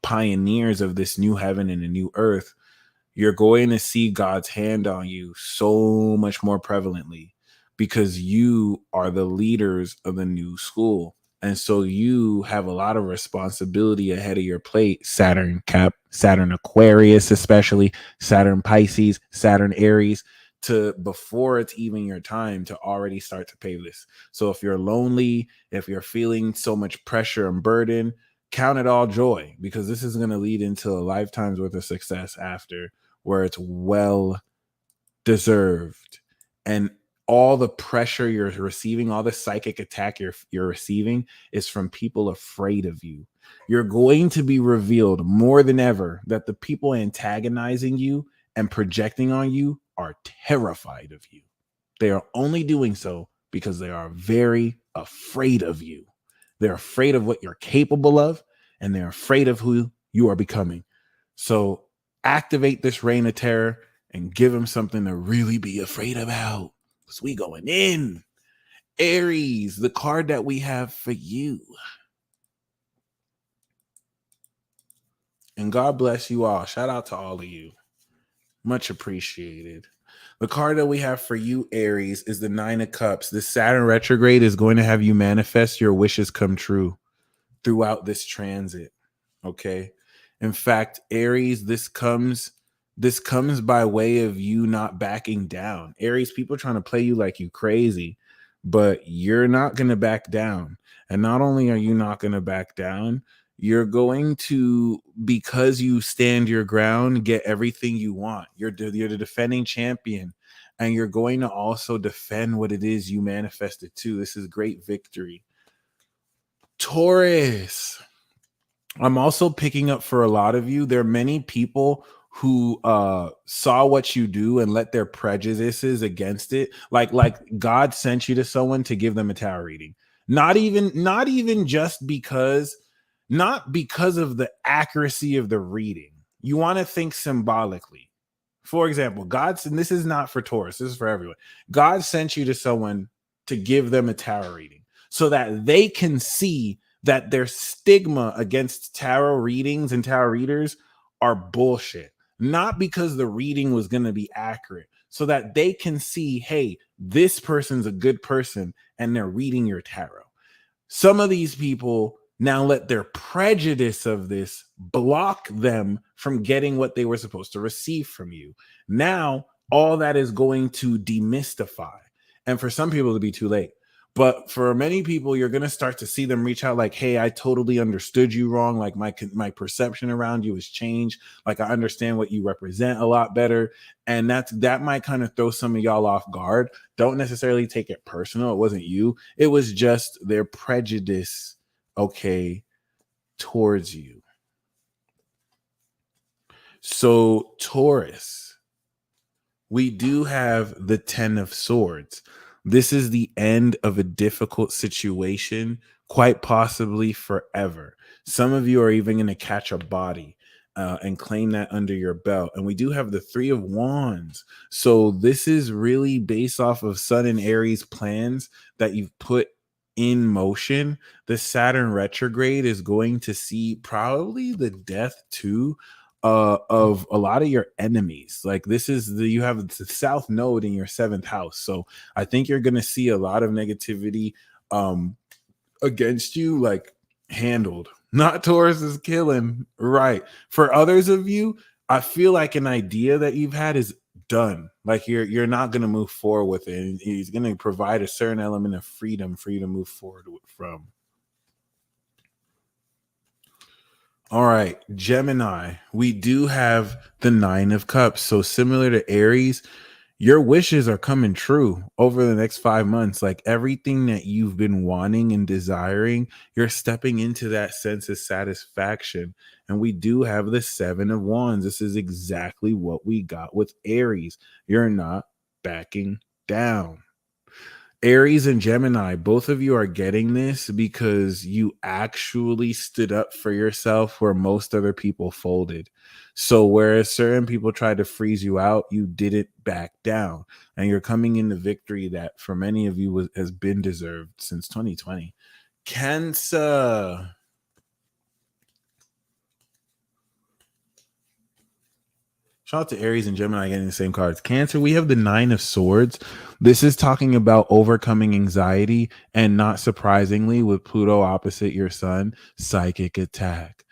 Speaker 2: pioneers of this new heaven and a new earth, you're going to see God's hand on you so much more prevalently because you are the leaders of the new school. And so you have a lot of responsibility ahead of your plate. Saturn Cap, Saturn Aquarius, especially Saturn Pisces, Saturn Aries, to before it's even your time to already start to pave this. So if you're lonely, if you're feeling so much pressure and burden, count it all joy, because this is going to lead into a lifetime's worth of success after, where it's well deserved. And all the pressure you're receiving, all the psychic attack you're receiving is from people afraid of you. You're going to be revealed more than ever that the people antagonizing you and projecting on you are terrified of you. They are only doing so because they are very afraid of you. They're afraid of what you're capable of, and they're afraid of who you are becoming. So activate this reign of terror and give them something to really be afraid about. Because we going in. Aries, the card that we have for you. And God bless you all. Shout out to all of you. Much appreciated. The card that we have for you, Aries, is the 9 of Cups. This Saturn retrograde is going to have you manifest your wishes come true throughout this transit. Okay. In fact, Aries, this comes by way of you not backing down. Aries, people trying to play you like you crazy, but you're not going to back down. And not only are you not going to back down, you're going to, because you stand your ground, get everything you want. You're the defending champion, and you're going to also defend what it is you manifested too. This is great victory. Taurus, I'm also picking up for a lot of you. There are many people who saw what you do and let their prejudices against it. Like God sent you to someone to give them a tarot reading. Not even just because, not because of the accuracy of the reading. You want to think symbolically. For example, and this is not for Taurus, this is for everyone. God sent you to someone to give them a tarot reading so that they can see that their stigma against tarot readings and tarot readers are bullshit. Not because the reading was going to be accurate, so that they can see, hey, this person's a good person and they're reading your tarot. Some of these people now let their prejudice of this block them from getting what they were supposed to receive from you. Now, all that is going to demystify. And for some people, it'll be too late. But for many people, you're going to start to see them reach out like, hey, I totally understood you wrong. Like my perception around you has changed. Like I understand what you represent a lot better. And that might kind of throw some of y'all off guard. Don't necessarily take it personal. It wasn't you. It was just their prejudice, okay, towards you. So Taurus, we do have the 10 of Swords. This is the end of a difficult situation, quite possibly forever. Some of you are even going to catch a body and claim that under your belt. And we do have the 3 of Wands. So this is really based off of Sun and Aries plans that you've put in motion. The Saturn retrograde is going to see probably the death too of a lot of your enemies. Like you have the South Node in your 7th house. So I think you're going to see a lot of negativity against you, like handled. Not Taurus is killing, right? For others of you, I feel like an idea that you've had is done. Like you're not going to move forward with it. And he's going to provide a certain element of freedom for you to move forward from. All right, Gemini. We do have the 9 of Cups. So similar to Aries, your wishes are coming true over the next 5 months. Like everything that you've been wanting and desiring, you're stepping into that sense of satisfaction. And we do have the 7 of Wands. This is exactly what we got with Aries. You're not backing down. Aries and Gemini, both of you are getting this because you actually stood up for yourself where most other people folded. So, whereas certain people tried to freeze you out, you didn't back down. And you're coming into victory that for many of you has been deserved since 2020. Cancer. Shout out to Aries and Gemini getting the same cards. Cancer, we have the 9 of Swords. This is talking about overcoming anxiety, and not surprisingly, with Pluto opposite your sun, psychic attack.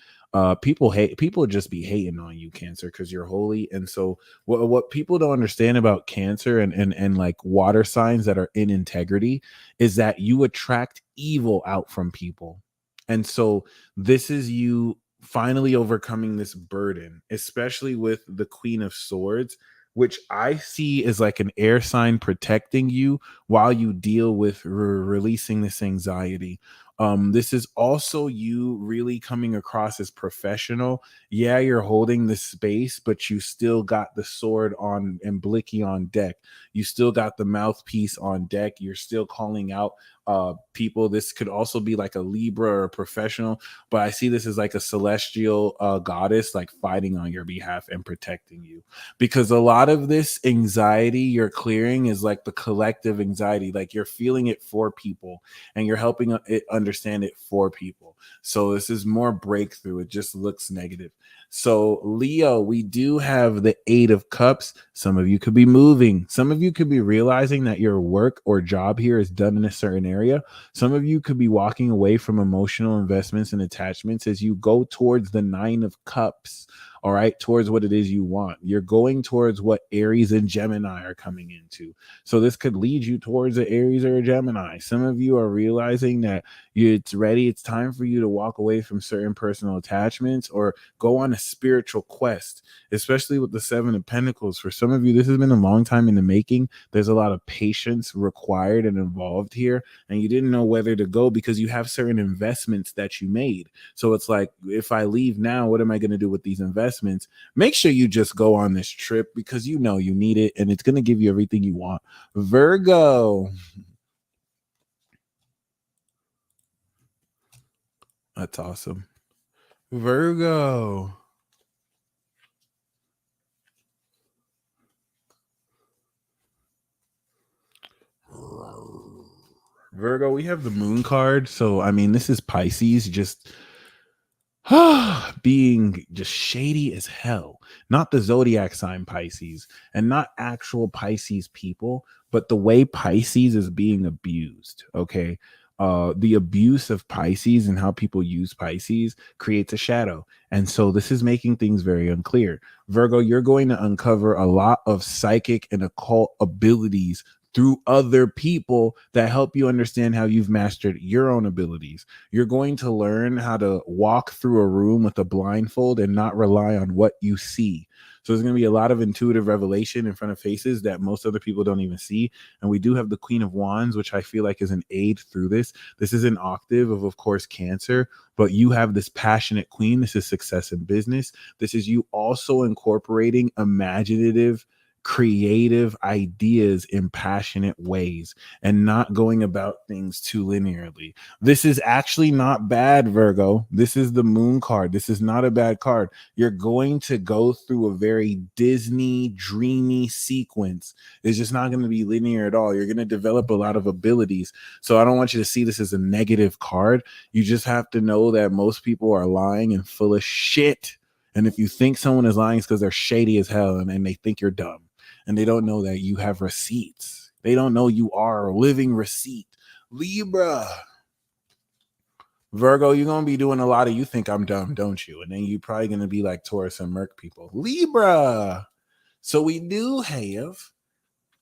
Speaker 2: People just be hating on you, Cancer, because you're holy. And so what people don't understand about Cancer and like water signs that are in integrity is that you attract evil out from people. And so this is you finally overcoming this burden, especially with the Queen of Swords, which I see as like an air sign protecting you while you deal with releasing this anxiety. This is also you really coming across as professional. Yeah, you're holding the space, but you still got the sword on and blicky on deck. You still got the mouthpiece on deck. You're still calling out people. This could also be like a Libra or a professional, but I see this as like a celestial goddess, like fighting on your behalf and protecting you, because a lot of this anxiety you're clearing is like the collective anxiety, like you're feeling it for people and you're helping it understand it for people. So this is more breakthrough. It just looks negative. So Leo, we do have the 8 of Cups. Some of you could be moving. Some of you could be realizing that your work or job here is done in a certain area. Some of you could be walking away from emotional investments and attachments as you go towards the 9 of Cups. All right, towards what it is you want. You're going towards what Aries and Gemini are coming into. So this could lead you towards an Aries or a Gemini. Some of you are realizing that it's ready. It's time for you to walk away from certain personal attachments or go on a spiritual quest, especially with the 7 of Pentacles. For some of you, this has been a long time in the making. There's a lot of patience required and involved here, and you didn't know whether to go because you have certain investments that you made. So it's like, if I leave now, what am I going to do with these investments? Make sure you just go on this trip because you know you need it and it's going to give you everything you want. Virgo. That's awesome. Virgo. Virgo, we have the moon card. So, I mean, this is Pisces just being just shady as hell. Not the zodiac sign Pisces and not actual Pisces people, but the way Pisces is being abused. Okay. The abuse of Pisces and how people use Pisces creates a shadow. And so this is making things very unclear. Virgo, you're going to uncover a lot of psychic and occult abilities through other people that help you understand how you've mastered your own abilities. You're going to learn how to walk through a room with a blindfold and not rely on what you see. So there's going to be a lot of intuitive revelation in front of faces that most other people don't even see. And we do have the Queen of Wands, which I feel like is an aid through this. This is an octave of course, Cancer, but you have this passionate queen. This is success in business. This is you also incorporating imaginative, creative ideas in passionate ways and not going about things too linearly. This is actually not bad, Virgo. This is the moon card. This is not a bad card. You're going to go through a very Disney dreamy sequence. It's just not going to be linear at all. You're going to develop a lot of abilities. So I don't want you to see this as a negative card. You just have to know that most people are lying and full of shit. And if you think someone is lying, it's because they're shady as hell and they think you're dumb. And they don't know that you have receipts. They don't know you are a living receipt. Libra. Virgo, you're going to be doing a lot of you think I'm dumb, don't you? And then you're probably going to be like Taurus and Merc people. Libra. So we do have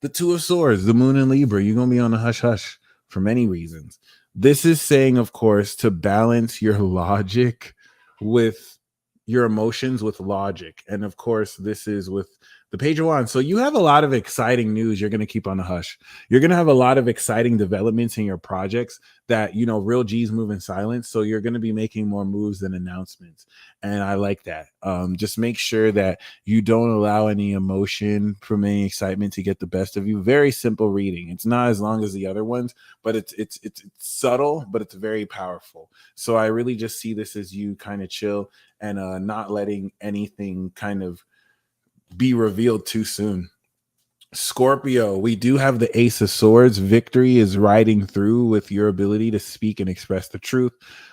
Speaker 2: the Two of Swords, the Moon in Libra. You're going to be on a hush hush for many reasons. This is saying, of course, to balance your logic with your emotions with logic. And of course, this is with the Page of Wands. So you have a lot of exciting news. You're going to keep on the hush. You're going to have a lot of exciting developments in your projects that, you know, real G's move in silence. So you're going to be making more moves than announcements. And I like that. Just make sure that you don't allow any emotion from any excitement to get the best of you. Very simple reading. It's not as long as the other ones, but it's subtle, but it's very powerful. So I really just see this as you kind of chill and not letting anything kind of be revealed too soon. Scorpio, we do have the Ace of Swords. Victory is riding through with your ability to speak and express the truth.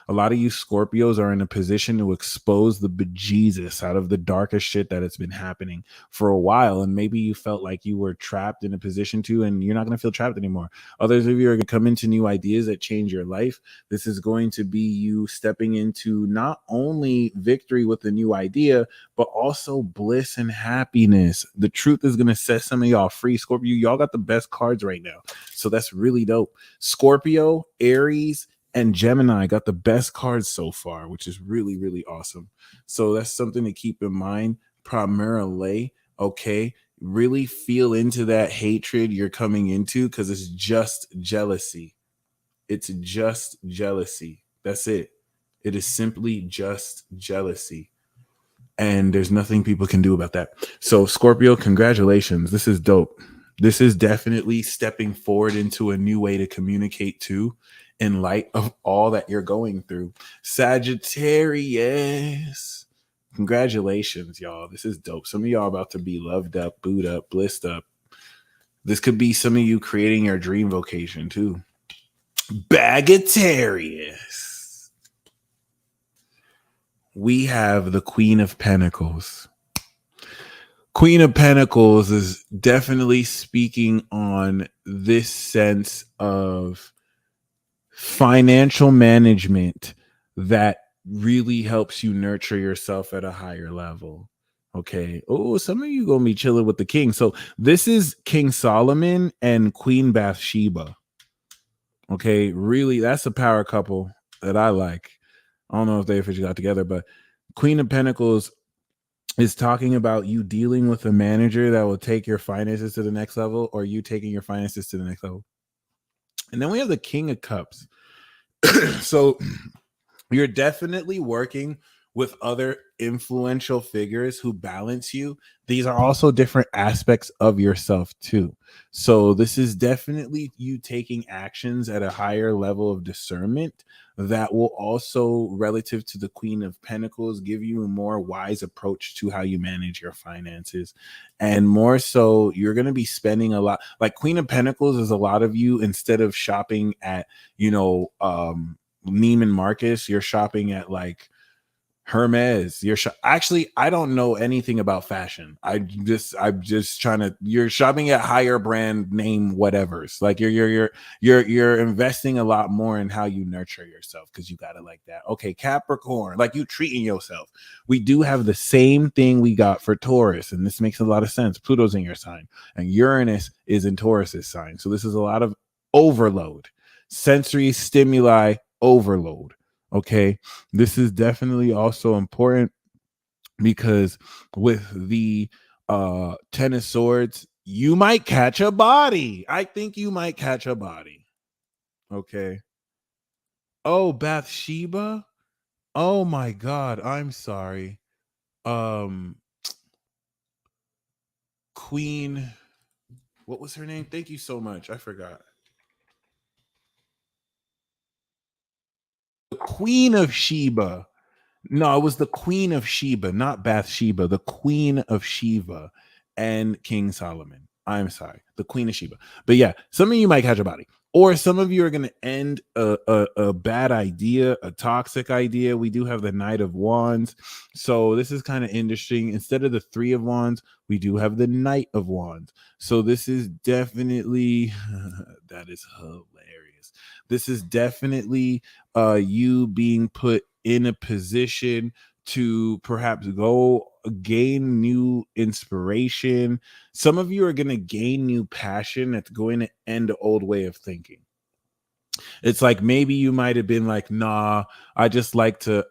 Speaker 2: A lot of you Scorpios are in a position to expose the bejesus out of the darkest shit that it's been happening for a while. And maybe you felt like you were trapped in a position to, and you're not going to feel trapped anymore. Others of you are going to come into new ideas that change your life. This is going to be you stepping into not only victory with a new idea, but also bliss and happiness. The truth is going to set some of y'all free. Scorpio, y'all got the best cards right now. So that's really dope. Scorpio, Aries, and Gemini got the best cards so far, which is really, really awesome. So that's something to keep in mind. Primarily, okay, really feel into that hatred you're coming into because it's just jealousy. It's just jealousy. That's it. It is simply just jealousy. And there's nothing people can do about that. So Scorpio, congratulations. This is dope. This is definitely stepping forward into a new way to communicate too, in light of all that you're going through. Sagittarius, congratulations, y'all. This is dope. Some of y'all about to be loved up, booed up, blissed up. This could be some of you creating your dream vocation too. Bagatarius. We have the Queen of Pentacles. Queen of Pentacles is definitely speaking on this sense of financial management that really helps you nurture yourself at a higher level. Okay. Oh, some of you gonna be chilling with the king. So this is King Solomon and Queen Bathsheba. Okay, really, that's a power couple that I like. I don't know if they officially got together, but Queen of Pentacles is talking about you dealing with a manager that will take your finances to the next level, or you taking your finances to the next level. And then we have the King of Cups. So you're definitely working with other influential figures who balance you. These are also different aspects of yourself too. So this is definitely you taking actions at a higher level of discernment that will also, relative to the Queen of Pentacles, give you a more wise approach to how you manage your finances. And more so, you're going to be spending a lot. Like Queen of Pentacles is a lot of you, instead of shopping at, Neiman Marcus, you're shopping at like Hermes. Actually, I don't know anything about fashion. I'm just trying to. You're shopping at higher brand name whatevers. Like you're investing a lot more in how you nurture yourself because you gotta like that. Okay, Capricorn, like you treating yourself. We do have the same thing we got for Taurus, and this makes a lot of sense. Pluto's in your sign, and Uranus is in Taurus's sign. So this is a lot of overload, sensory stimuli overload. Okay, this is definitely also important because with the Ten of Swords, you might catch a body. I think you might catch a body. Okay. Oh, Bathsheba. Oh my God, I'm sorry. Queen, what was her name? Thank you so much. I forgot. The Queen of Sheba. No, it was the Queen of Sheba, not Bathsheba, the Queen of Sheba and King Solomon. I'm sorry, the Queen of Sheba. But yeah, some of you might catch a body, or some of you are going to end a bad idea, a toxic idea. We do have the Knight of Wands. So this is kind of interesting. Instead of the Three of Wands, we do have the Knight of Wands. So this is definitely, that is hilarious. Aquarius. This is definitely you being put in a position to perhaps go gain new inspiration. Some of you are going to gain new passion that's going to end the old way of thinking. It's like maybe you might have been like, nah, I just like to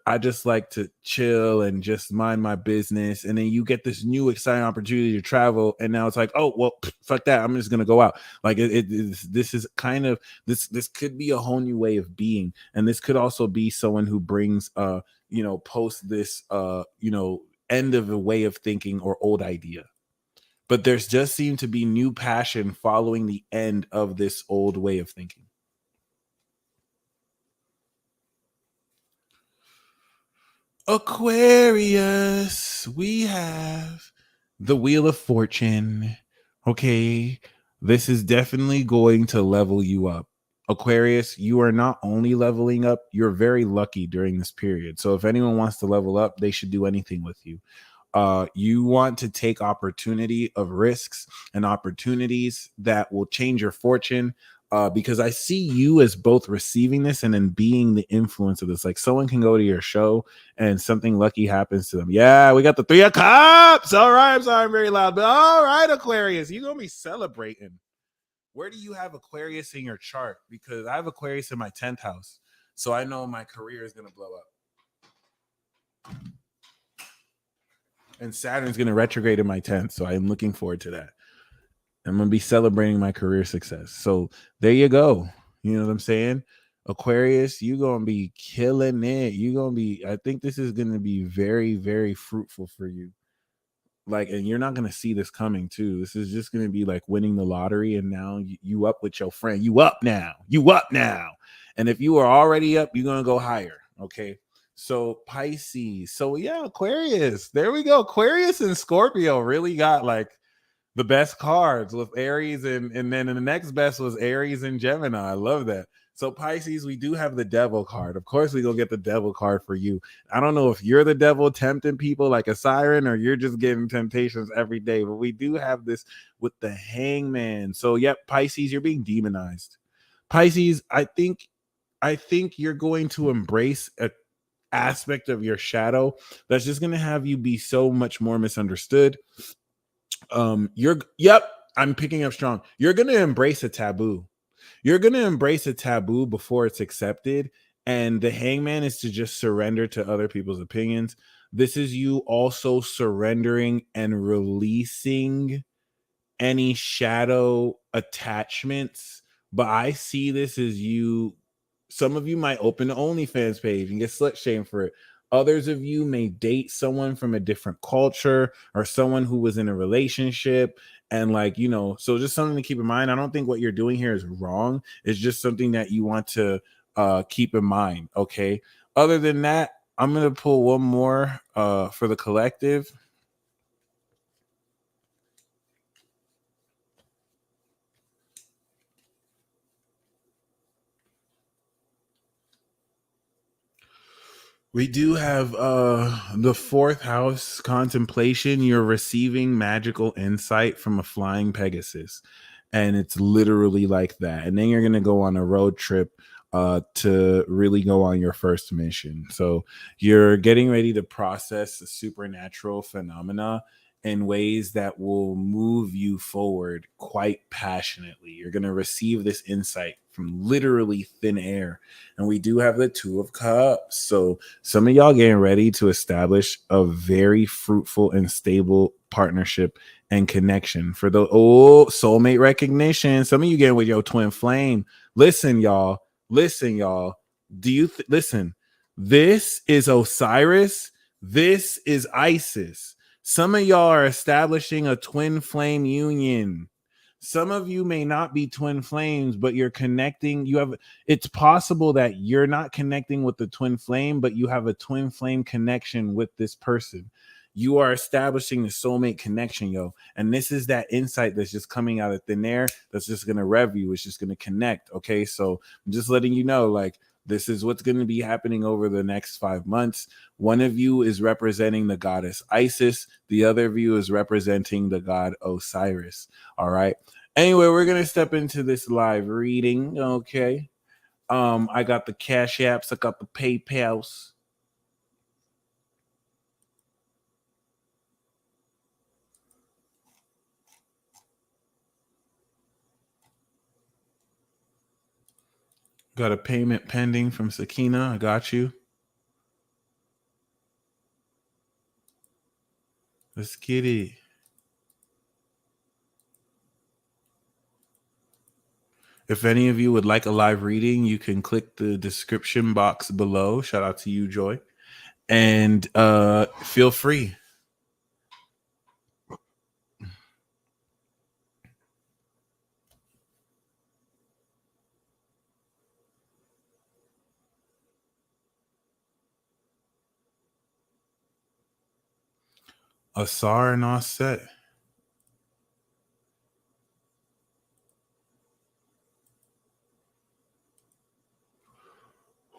Speaker 2: chill and just mind my business. And then you get this new exciting opportunity to travel. And now it's like, oh, well, fuck that. I'm just gonna go out. Like this is kind of this could be a whole new way of being. And this could also be someone who brings post this end of a way of thinking or old idea. But there's just seemed to be new passion following the end of this old way of thinking. Aquarius, we have the Wheel of Fortune. Okay, this is definitely going to level you up. Aquarius, you are not only leveling up, you're very lucky during this period. So if anyone wants to level up, they should do anything with you. You want to take opportunity of risks and opportunities that will change your fortune. Because I see you as both receiving this and then being the influence of this. Like someone can go to your show and something lucky happens to them. Yeah, we got the 3 of Cups. All right, I'm sorry, I'm very loud, but all right, Aquarius, you're gonna be celebrating. Where do you have Aquarius in your chart? Because I have Aquarius in my 10th house, so I know my career is gonna blow up. And Saturn's gonna retrograde in my 10th, so I'm looking forward to that. I'm going to be celebrating my career success. So there you go. You know what I'm saying? Aquarius, you're going to be killing it. I think this is going to be very, very fruitful for you. Like, and you're not going to see this coming too. This is just going to be like winning the lottery. And now you up with your friend. You up now. And if you are already up, you're going to go higher. Okay. So Pisces. So yeah, Aquarius. There we go. Aquarius and Scorpio really got like the best cards with Aries and then the next best was Aries and Gemini. I love that. So Pisces, we do have the devil card. Of course, we gonna get the devil card for you. I don't know if you're the devil tempting people like a siren or you're just getting temptations every day, but we do have this with the hangman. So yep, Pisces, you're being demonized. Pisces, I think you're going to embrace a aspect of your shadow that's just gonna have you be so much more misunderstood. I'm picking up strong. You're going to embrace a taboo. You're going to embrace a taboo before it's accepted. And the hangman is to just surrender to other people's opinions. This is you also surrendering and releasing any shadow attachments. But I see this as you. Some of you might open an OnlyFans page and get slut shamed for it. Others of you may date someone from a different culture or someone who was in a relationship. And so just something to keep in mind. I don't think what you're doing here is wrong. It's just something that you want to keep in mind. Okay. Other than that, I'm going to pull one more for the collective. We do have the 4th house contemplation. You're receiving magical insight from a flying Pegasus. And it's literally like that. And then you're going to go on a road trip to really go on your first mission. So you're getting ready to process the supernatural phenomena in ways that will move you forward quite passionately. You're going to receive this insight from literally thin air. And we do have the 2 of Cups. So some of y'all getting ready to establish a very fruitful and stable partnership and connection for the soulmate recognition. Some of you getting with your twin flame. Listen, y'all. Do you listen? This is Osiris. This is Isis. Some of y'all are establishing a twin flame union. Some of you may not be twin flames, but you're connecting. It's possible that you're not connecting with the twin flame, but you have a twin flame connection with this person. You are establishing the soulmate connection, yo. And this is that insight that's just coming out of thin air. That's just going to rev you. It's just going to connect. Okay. So I'm just letting you know, like, this is what's going to be happening over the next 5 months. One of you is representing the goddess Isis. The other of you is representing the god Osiris. All right. Anyway, we're going to step into this live reading. Okay. I got the Cash Apps. I got the PayPals. Got a payment pending from Sakina. I got you. Let's get it. If any of you would like a live reading, you can click the description box below. Shout out to you, Joy. And feel free. Asar and Offset.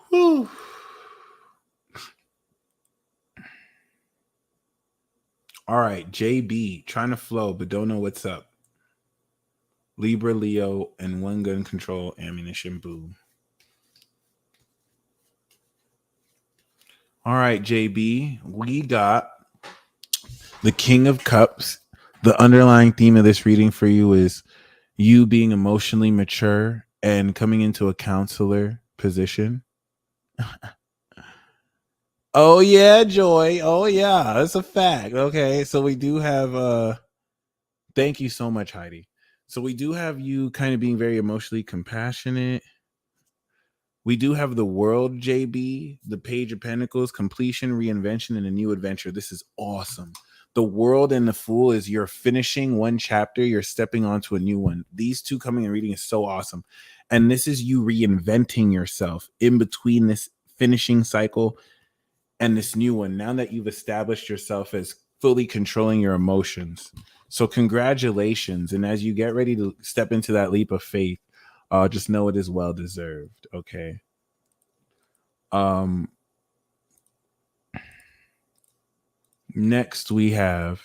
Speaker 2: Whew. All right, JB, trying to flow, but don't know what's up. Libra, Leo, and one gun control ammunition. Boom. All right, JB, we got the King of Cups. The underlying theme of this reading for you is you being emotionally mature and coming into a counselor position. Oh yeah, Joy. Oh yeah, that's a fact. Okay, so we do have thank you so much, Heidi. So we do have you kind of being very emotionally compassionate. We do have the World, JB, the Page of Pentacles, completion, reinvention, and a new adventure. This is awesome. The World and the Fool is you're finishing one chapter, you're stepping onto a new one. These two coming and reading is so awesome. And this is you reinventing yourself in between this finishing cycle and this new one. Now that you've established yourself as fully controlling your emotions. So congratulations. And as you get ready to step into that leap of faith, just know it is well deserved. Okay. Next we have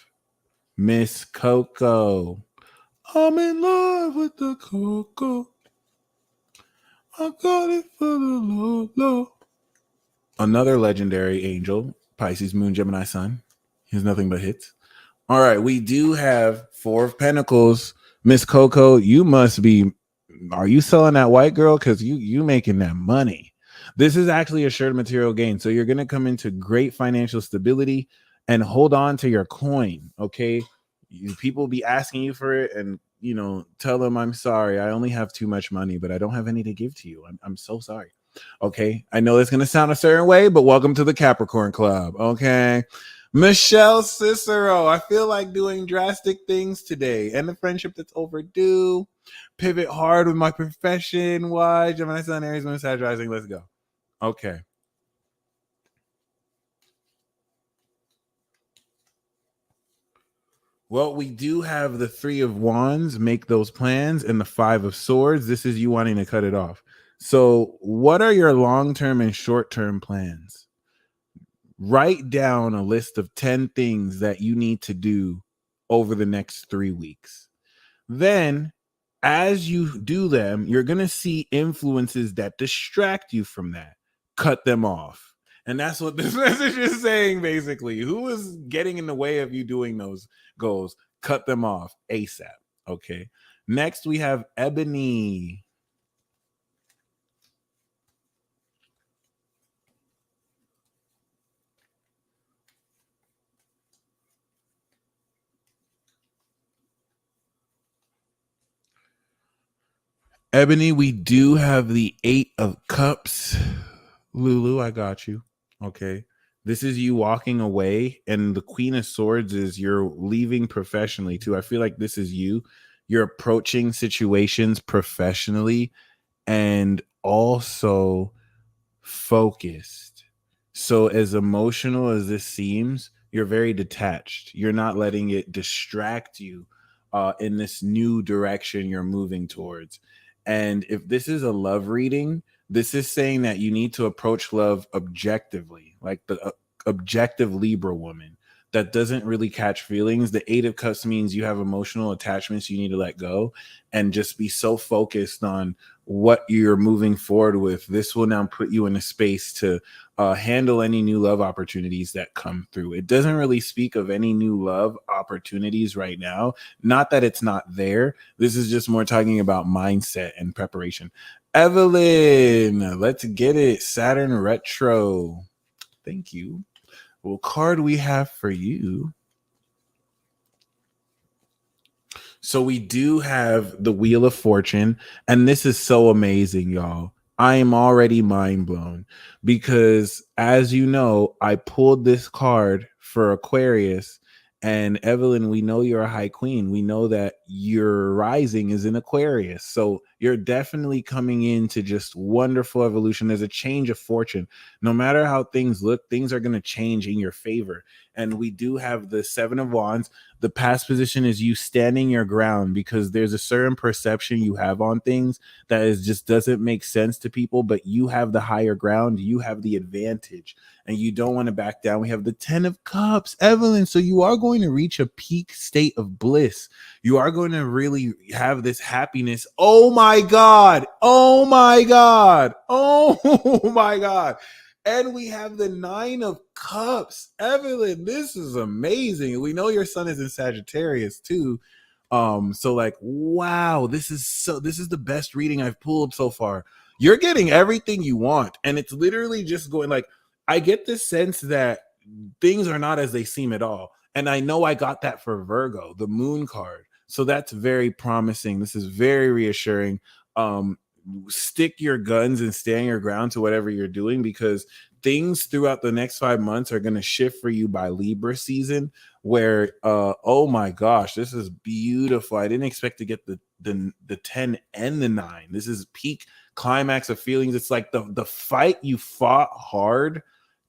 Speaker 2: Miss Coco. I'm in love with the Coco. I got it for the low. Another legendary angel, Pisces, Moon, Gemini, Sun. He has nothing but hits. All right, we do have Four of Pentacles. Miss Coco, you must be. Are you selling that white girl? Because you making that money. This is actually assured material gain. So you're going to come into great financial stability and hold on to your coin. Okay. People be asking you for it and, tell them, I'm sorry. I only have too much money, but I don't have any to give to you. I'm so sorry. Okay. I know it's going to sound a certain way, but welcome to the Capricorn Club. Okay. Michelle Cicero, I feel like doing drastic things today. And the friendship that's overdue. Pivot hard with my profession. Why? Gemini, Sun, Aries, Moon, Sag rising. Let's go. Okay. Well, we do have the Three of Wands, make those plans, and the Five of Swords. This is you wanting to cut it off. So what are your long-term and short-term plans? Write down a list of 10 things that you need to do over the next 3 weeks. Then, as you do them, you're going to see influences that distract you from that. Cut them off. And that's what this message is saying, basically. Who is getting in the way of you doing those goals? Cut them off ASAP. Okay. Next, we have Ebony. Ebony, we do have the Eight of Cups. Lulu, I got you. Okay. This is you walking away, and the Queen of Swords is you're leaving professionally too. I feel like this is you. You're approaching situations professionally and also focused. So, as emotional as this seems, you're very detached. You're not letting it distract you in this new direction you're moving towards. And if this is a love reading, this is saying that you need to approach love objectively, like the objective Libra woman. that doesn't really catch feelings. The Eight of Cups means you have emotional attachments you need to let go and just be so focused on what you're moving forward with. This will now put you in a space to handle any new love opportunities that come through. It doesn't really speak of any new love opportunities right now. Not that it's not there. This is just more talking about mindset and preparation. Evelyn, let's get it. Saturn retro. Thank you. Well, card we have for you. So we do have the Wheel of Fortune, and this is so amazing, y'all. I am already mind blown because, as you know, I pulled this card for Aquarius. And Evelyn, we know you're a high queen. We know that your rising is in Aquarius. So you're definitely coming into just wonderful evolution. There's a change of fortune. No matter how things look, things are going to change in your favor. And we do have the Seven of Wands. The past position is you standing your ground because there's a certain perception you have on things that is just doesn't make sense to people, but you have the higher ground. You have the advantage and you don't want to back down. We have the 10 of Cups, Evelyn. So you are going to reach a peak state of bliss. You are going to really have this happiness. Oh my God. Oh my God. Oh my God. And we have the 9 of Cups. Evelyn, this is amazing. We know your sun is in Sagittarius too. So like, wow, this is the best reading I've pulled so far. You're getting everything you want. And it's literally just going like, I get this sense that things are not as they seem at all. And I know I got that for Virgo, the moon card. So that's very promising. This is very reassuring. Stick your guns and stand your ground to whatever you're doing because things throughout the next 5 months are going to shift for you by Libra season where oh my gosh, this is beautiful. I didn't expect to get the 10 and the 9. This is peak climax of feelings. It's like the fight you fought hard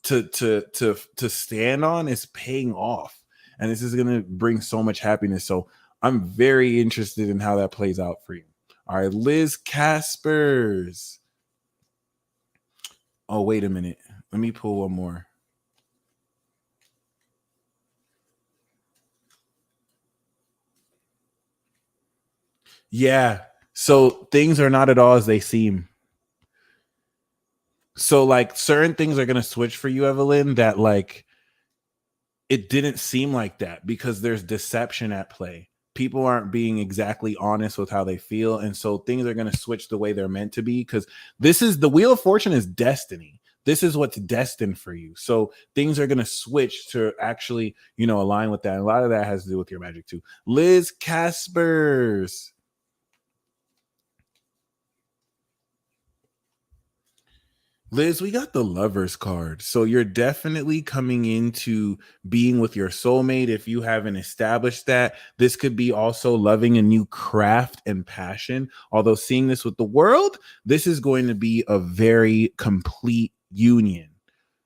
Speaker 2: to stand on is paying off, and this is going to bring so much happiness. So I'm very interested in how that plays out for you. All right, Liz Caspers. Oh, wait a minute. Let me pull one more. Yeah. So things are not at all as they seem. So like certain things are going to switch for you, Evelyn, that like it didn't seem like that because there's deception at play. People aren't being exactly honest with how they feel. And so things are going to switch the way they're meant to be because this is the Wheel of Fortune is destiny. This is what's destined for you. So things are going to switch to actually, align with that. And a lot of that has to do with your magic too. Liz Caspers. Liz, we got the Lovers card. So you're definitely coming into being with your soulmate. If you haven't established that, this could be also loving a new craft and passion. Although seeing this with the world, this is going to be a very complete union.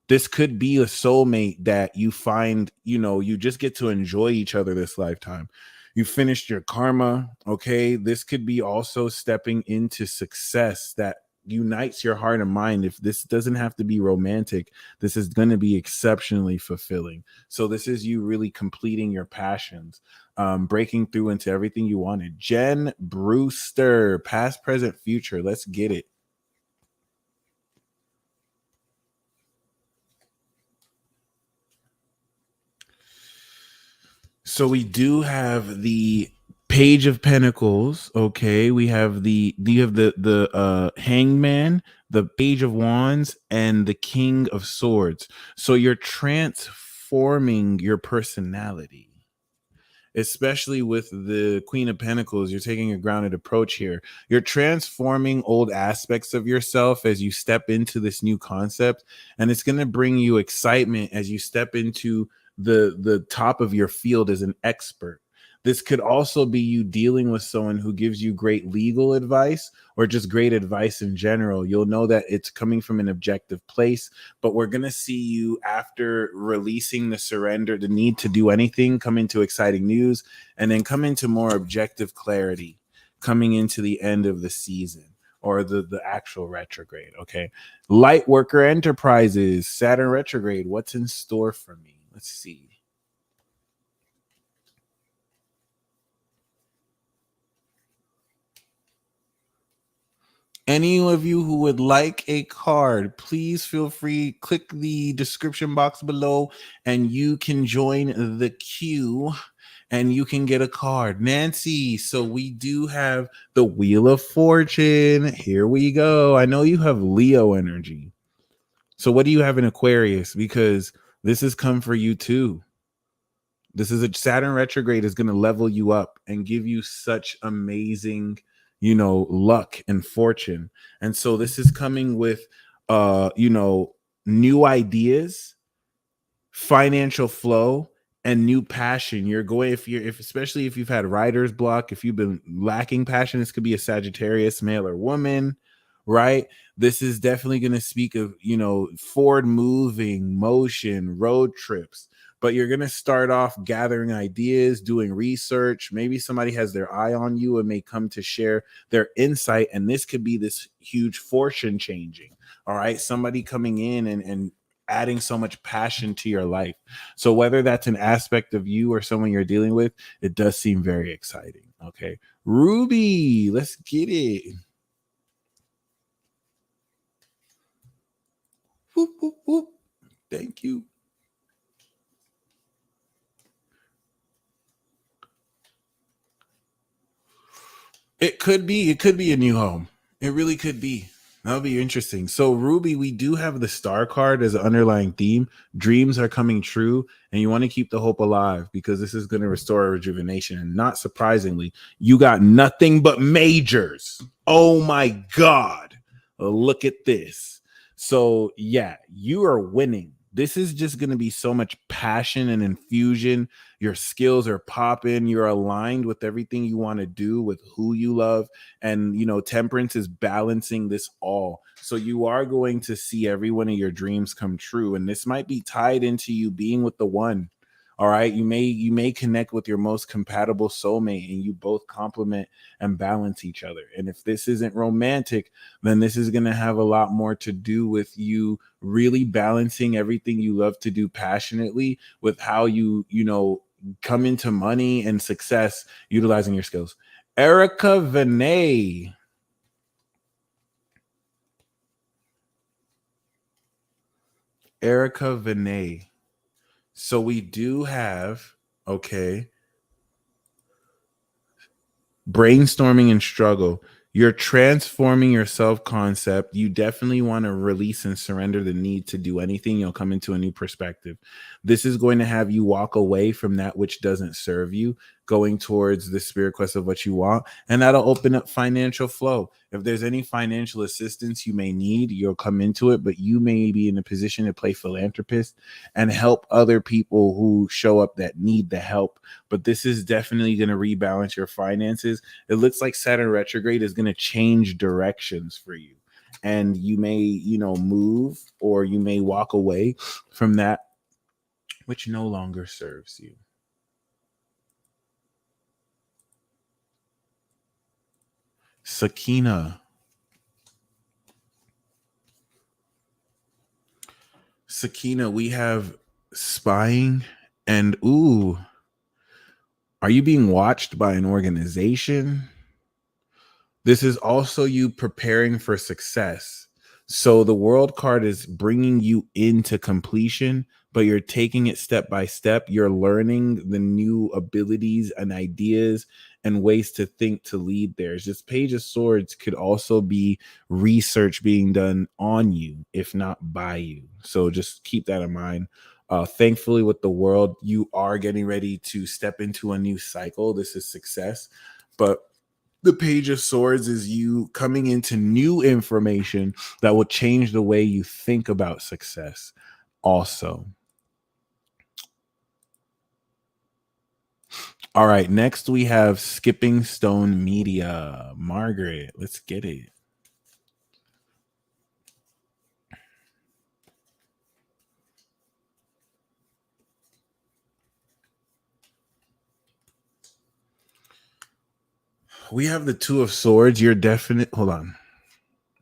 Speaker 2: This could be a soulmate that you find, you just get to enjoy each other this lifetime. You finished your karma. Okay. This could be also stepping into success that unites your heart and mind. If this doesn't have to be romantic, this is going to be exceptionally fulfilling. So this is you really completing your passions, breaking through into everything you wanted. Jen Brewster, past, present, future. Let's get it. So we do have the Page of Pentacles. Okay, we have the Hangman, the Page of Wands, and the King of Swords. So you're transforming your personality, especially with the Queen of Pentacles. You're taking a grounded approach here. You're transforming old aspects of yourself as you step into this new concept, and it's going to bring you excitement as you step into the top of your field as an expert. This could also be you dealing with someone who gives you great legal advice or just great advice in general. You'll know that it's coming from an objective place, but we're going to see you after releasing the surrender, the need to do anything, come into exciting news, and then come into more objective clarity coming into the end of the season or the actual retrograde. Okay. Lightworker Enterprises, Saturn retrograde. What's in store for me? Let's see. Any of you who would like a card, please feel free, click the description box below and you can join the queue and you can get a card. Nancy, so we do have the Wheel of Fortune. Here we go. I know you have Leo energy. So what do you have in Aquarius? Because this has come for you too. This is a Saturn retrograde is going to level you up and give you such amazing, luck and fortune. And so this is coming with new ideas, financial flow, and new passion. You're going, if especially if you've had writer's block, if you've been lacking passion, this could be a Sagittarius, male or woman, right? This is definitely going to speak of forward moving motion, road trips. But you're going to start off gathering ideas, doing research. Maybe somebody has their eye on you and may come to share their insight, and this could be this huge fortune changing. All right, somebody coming in and adding so much passion to your life. So whether that's an aspect of you or someone you're dealing with, it does seem very exciting. Okay. Ruby, let's get it. Whoop, whoop, whoop. Thank you. It could be a new home. It really could be. That'll be interesting. So, Ruby, we do have the star card as an underlying theme. Dreams are coming true, and you want to keep the hope alive because this is going to restore rejuvenation. And not surprisingly, you got nothing but majors. Oh my God. Look at this. So, yeah, you are winning. This is just going to be so much passion and infusion. Your skills are popping. You're aligned with everything you want to do, with who you love. And, temperance is balancing this all. So you are going to see every one of your dreams come true. And this might be tied into you being with the one. All right. You may connect with your most compatible soulmate and you both complement and balance each other. And if this isn't romantic, then this is going to have a lot more to do with you really balancing everything you love to do passionately with how you come into money and success utilizing your skills. Erica Vinay. Erica Vinay. So we do have, brainstorming and struggle. You're transforming your self-concept. You definitely want to release and surrender the need to do anything. You'll come into a new perspective. This is going to have you walk away from that which doesn't serve you, going towards the spirit quest of what you want. And that'll open up financial flow. If there's any financial assistance you may need, you'll come into it, but you may be in a position to play philanthropist and help other people who show up that need the help. But this is definitely going to rebalance your finances. It looks like Saturn retrograde is going to change directions for you. And you may, move, or you may walk away from that which no longer serves you. Sakina. Sakina, we have spying and are you being watched by an organization? This is also you preparing for success. So the world card is bringing you into completion, but you're taking it step by step. You're learning the new abilities and ideas and ways to think to lead there. This Page of Swords could also be research being done on you, if not by you. So just keep that in mind. Thankfully, with the world, you are getting ready to step into a new cycle. This is success. But the Page of Swords is you coming into new information that will change the way you think about success also. All right, next we have Skipping Stone Media. Margaret, let's get it. We have the Two of Swords. You're definite. Hold on.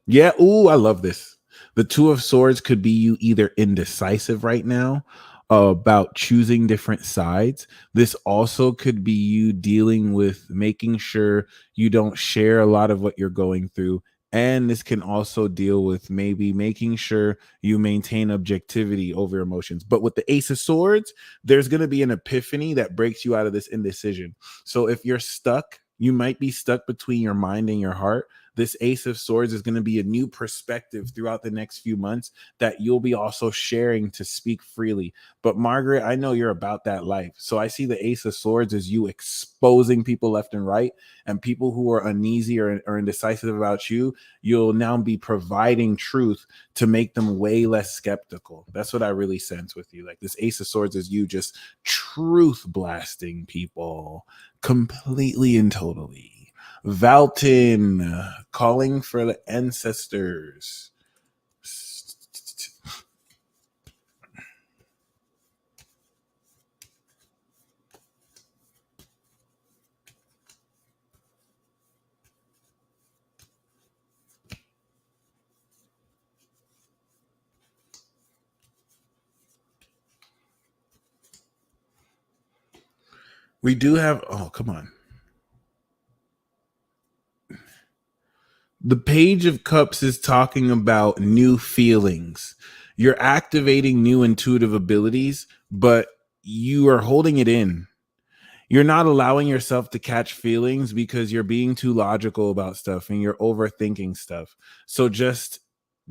Speaker 2: Yeah. Ooh, I love this. The Two of Swords could be you either indecisive right now about choosing different sides. This also could be you dealing with making sure you don't share a lot of what you're going through And this can also deal with maybe making sure you maintain objectivity over emotions. But with the Ace of Swords, there's going to be an epiphany that breaks you out of this indecision. So if you're stuck, you might be stuck between your mind and your heart. This Ace of Swords is going to be a new perspective throughout the next few months that you'll be also sharing to speak freely. But Margaret, I know you're about that life. So I see the Ace of Swords as you exposing people left and right, and people who are uneasy or indecisive about you, you'll now be providing truth to make them way less skeptical. That's what I really sense with you. Like this Ace of Swords is you just truth blasting people completely and totally. Valton, calling for the ancestors. We do have, oh, come on. The Page of Cups is talking about new feelings. You're activating new intuitive abilities, but you are holding it in. You're not allowing yourself to catch feelings because you're being too logical about stuff and you're overthinking stuff. So just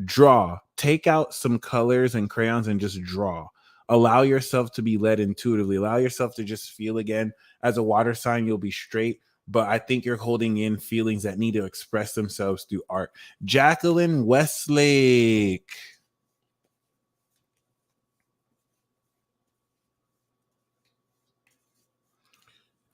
Speaker 2: draw, take out some colors and crayons and just draw. Allow yourself to be led intuitively. Allow yourself to just feel again. As a water sign, you'll be straight, but I think you're holding in feelings that need to express themselves through art. Jacqueline Westlake.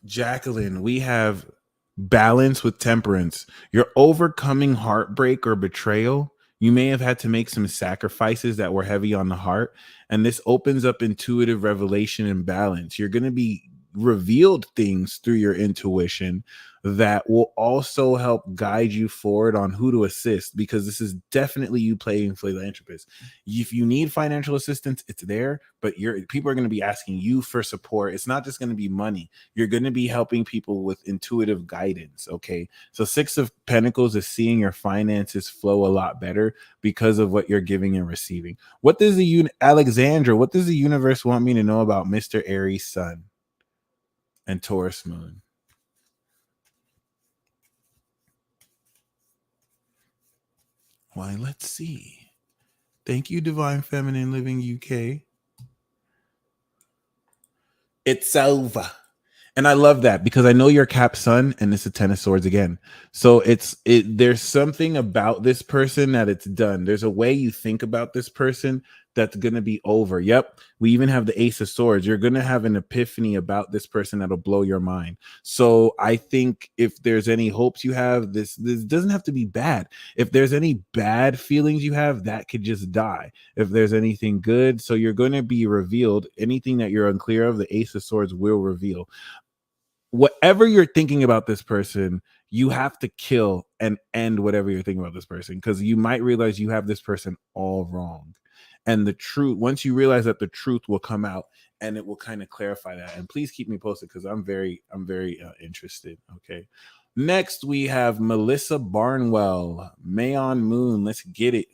Speaker 2: Jacqueline, we have balance with temperance. You're overcoming heartbreak or betrayal. You may have had to make some sacrifices that were heavy on the heart, and this opens up intuitive revelation and balance. You're going to be revealed things through your intuition that will also help guide you forward on who to assist, because this is definitely you playing philanthropist. If you need financial assistance, it's there, but people are going to be asking you for support. It's not just going to be money. You're going to be helping people with intuitive guidance. Okay. So Six of Pentacles is seeing your finances flow a lot better because of what you're giving and receiving. What does Alexandra, what does the universe want me to know about Mr. Aries Sun and Taurus Moon? Why, let's see. Thank you, Divine Feminine Living UK. It's over. And I love that because I know you're Cap Sun and it's a Ten of Swords again. So there's something about this person that it's done. There's a way you think about this person that's going to be over. Yep. We even have the Ace of Swords. You're going to have an epiphany about this person that'll blow your mind. So I think if there's any hopes you have, this doesn't have to be bad. If there's any bad feelings you have, that could just die. If there's anything good, so you're going to be revealed. Anything that you're unclear of, the Ace of Swords will reveal. Whatever you're thinking about this person, you have to kill and end whatever you're thinking about this person, because you might realize you have this person all wrong. And the truth, once you realize that, the truth will come out and it will kind of clarify that. And please keep me posted because I'm very interested. Okay. Next, we have Melissa Barnwell, Mayon Moon. Let's get it.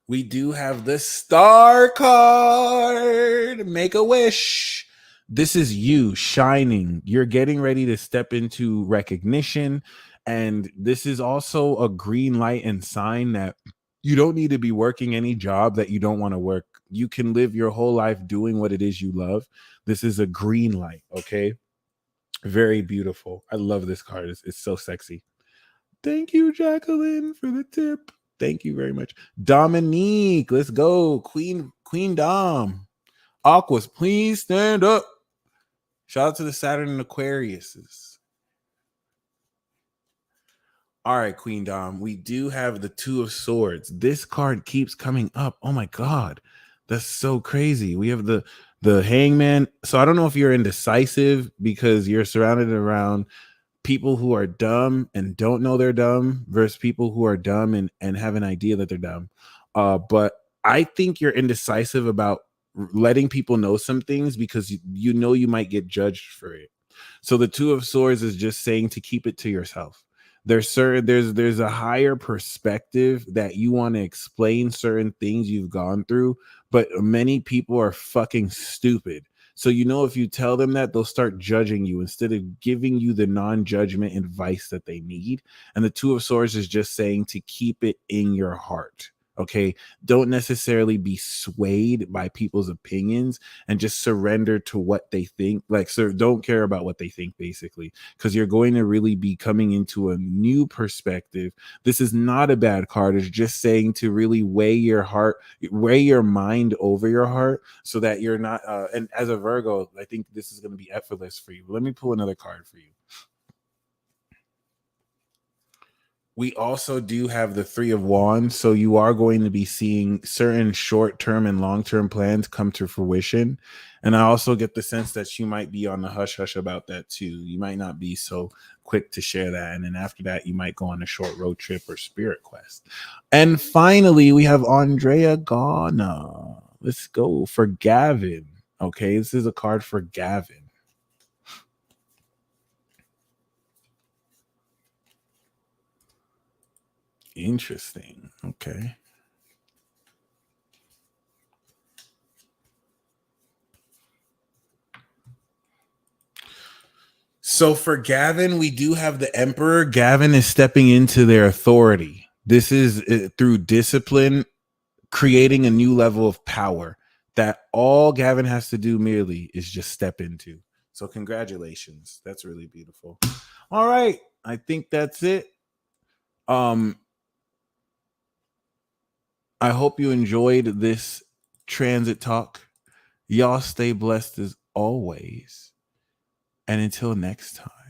Speaker 2: We do have the Star card. Make a wish. This is you shining. You're getting ready to step into recognition. And this is also a green light and sign that you don't need to be working any job that you don't want to work. You can live your whole life doing what it is you love. This is a green light. Okay. Very beautiful. I love this card. It's so sexy. Thank you, Jacqueline, for the tip. Thank you very much. Dominique, let's go. Queen Dom. Aquas, please stand up. Shout out to the Saturn and Aquariuses. All right, Queen Dom. We do have the Two of Swords. This card keeps coming up. Oh my God. That's so crazy. We have the Hangman. So I don't know if you're indecisive because you're surrounded around people who are dumb and don't know they're dumb versus people who are dumb and have an idea that they're dumb. But I think you're indecisive about letting people know some things because you know you might get judged for it. So the Two of Swords is just saying to keep it to yourself. There's a higher perspective that you want to explain certain things you've gone through, but many people are fucking stupid. So you know, if you tell them that, they'll start judging you instead of giving you the non-judgment advice that they need. And the Two of Swords is just saying to keep it in your heart. Okay, don't necessarily be swayed by people's opinions and just surrender to what they think. Like, so don't care about what they think, basically, because you're going to really be coming into a new perspective. This is not a bad card. It's just saying to really weigh your heart, weigh your mind over your heart, so that you're not. And as a Virgo, I think this is going to be effortless for you. Let me pull another card for you. We also do have the Three of Wands, so you are going to be seeing certain short-term and long-term plans come to fruition. And I also get the sense that you might be on the hush-hush about that too. You might not be so quick to share that. And then after that, you might go on a short road trip or spirit quest. And finally, we have Andrea Ghana. Let's go for Gavin. Okay, this is a card for Gavin. Interesting. Okay. So for Gavin, we do have the Emperor. Gavin is stepping into their authority. This is through discipline, creating a new level of power that all Gavin has to do merely is just step into. So congratulations. That's really beautiful. All right. I think that's it. I hope you enjoyed this transit talk. Y'all stay blessed as always. And until next time.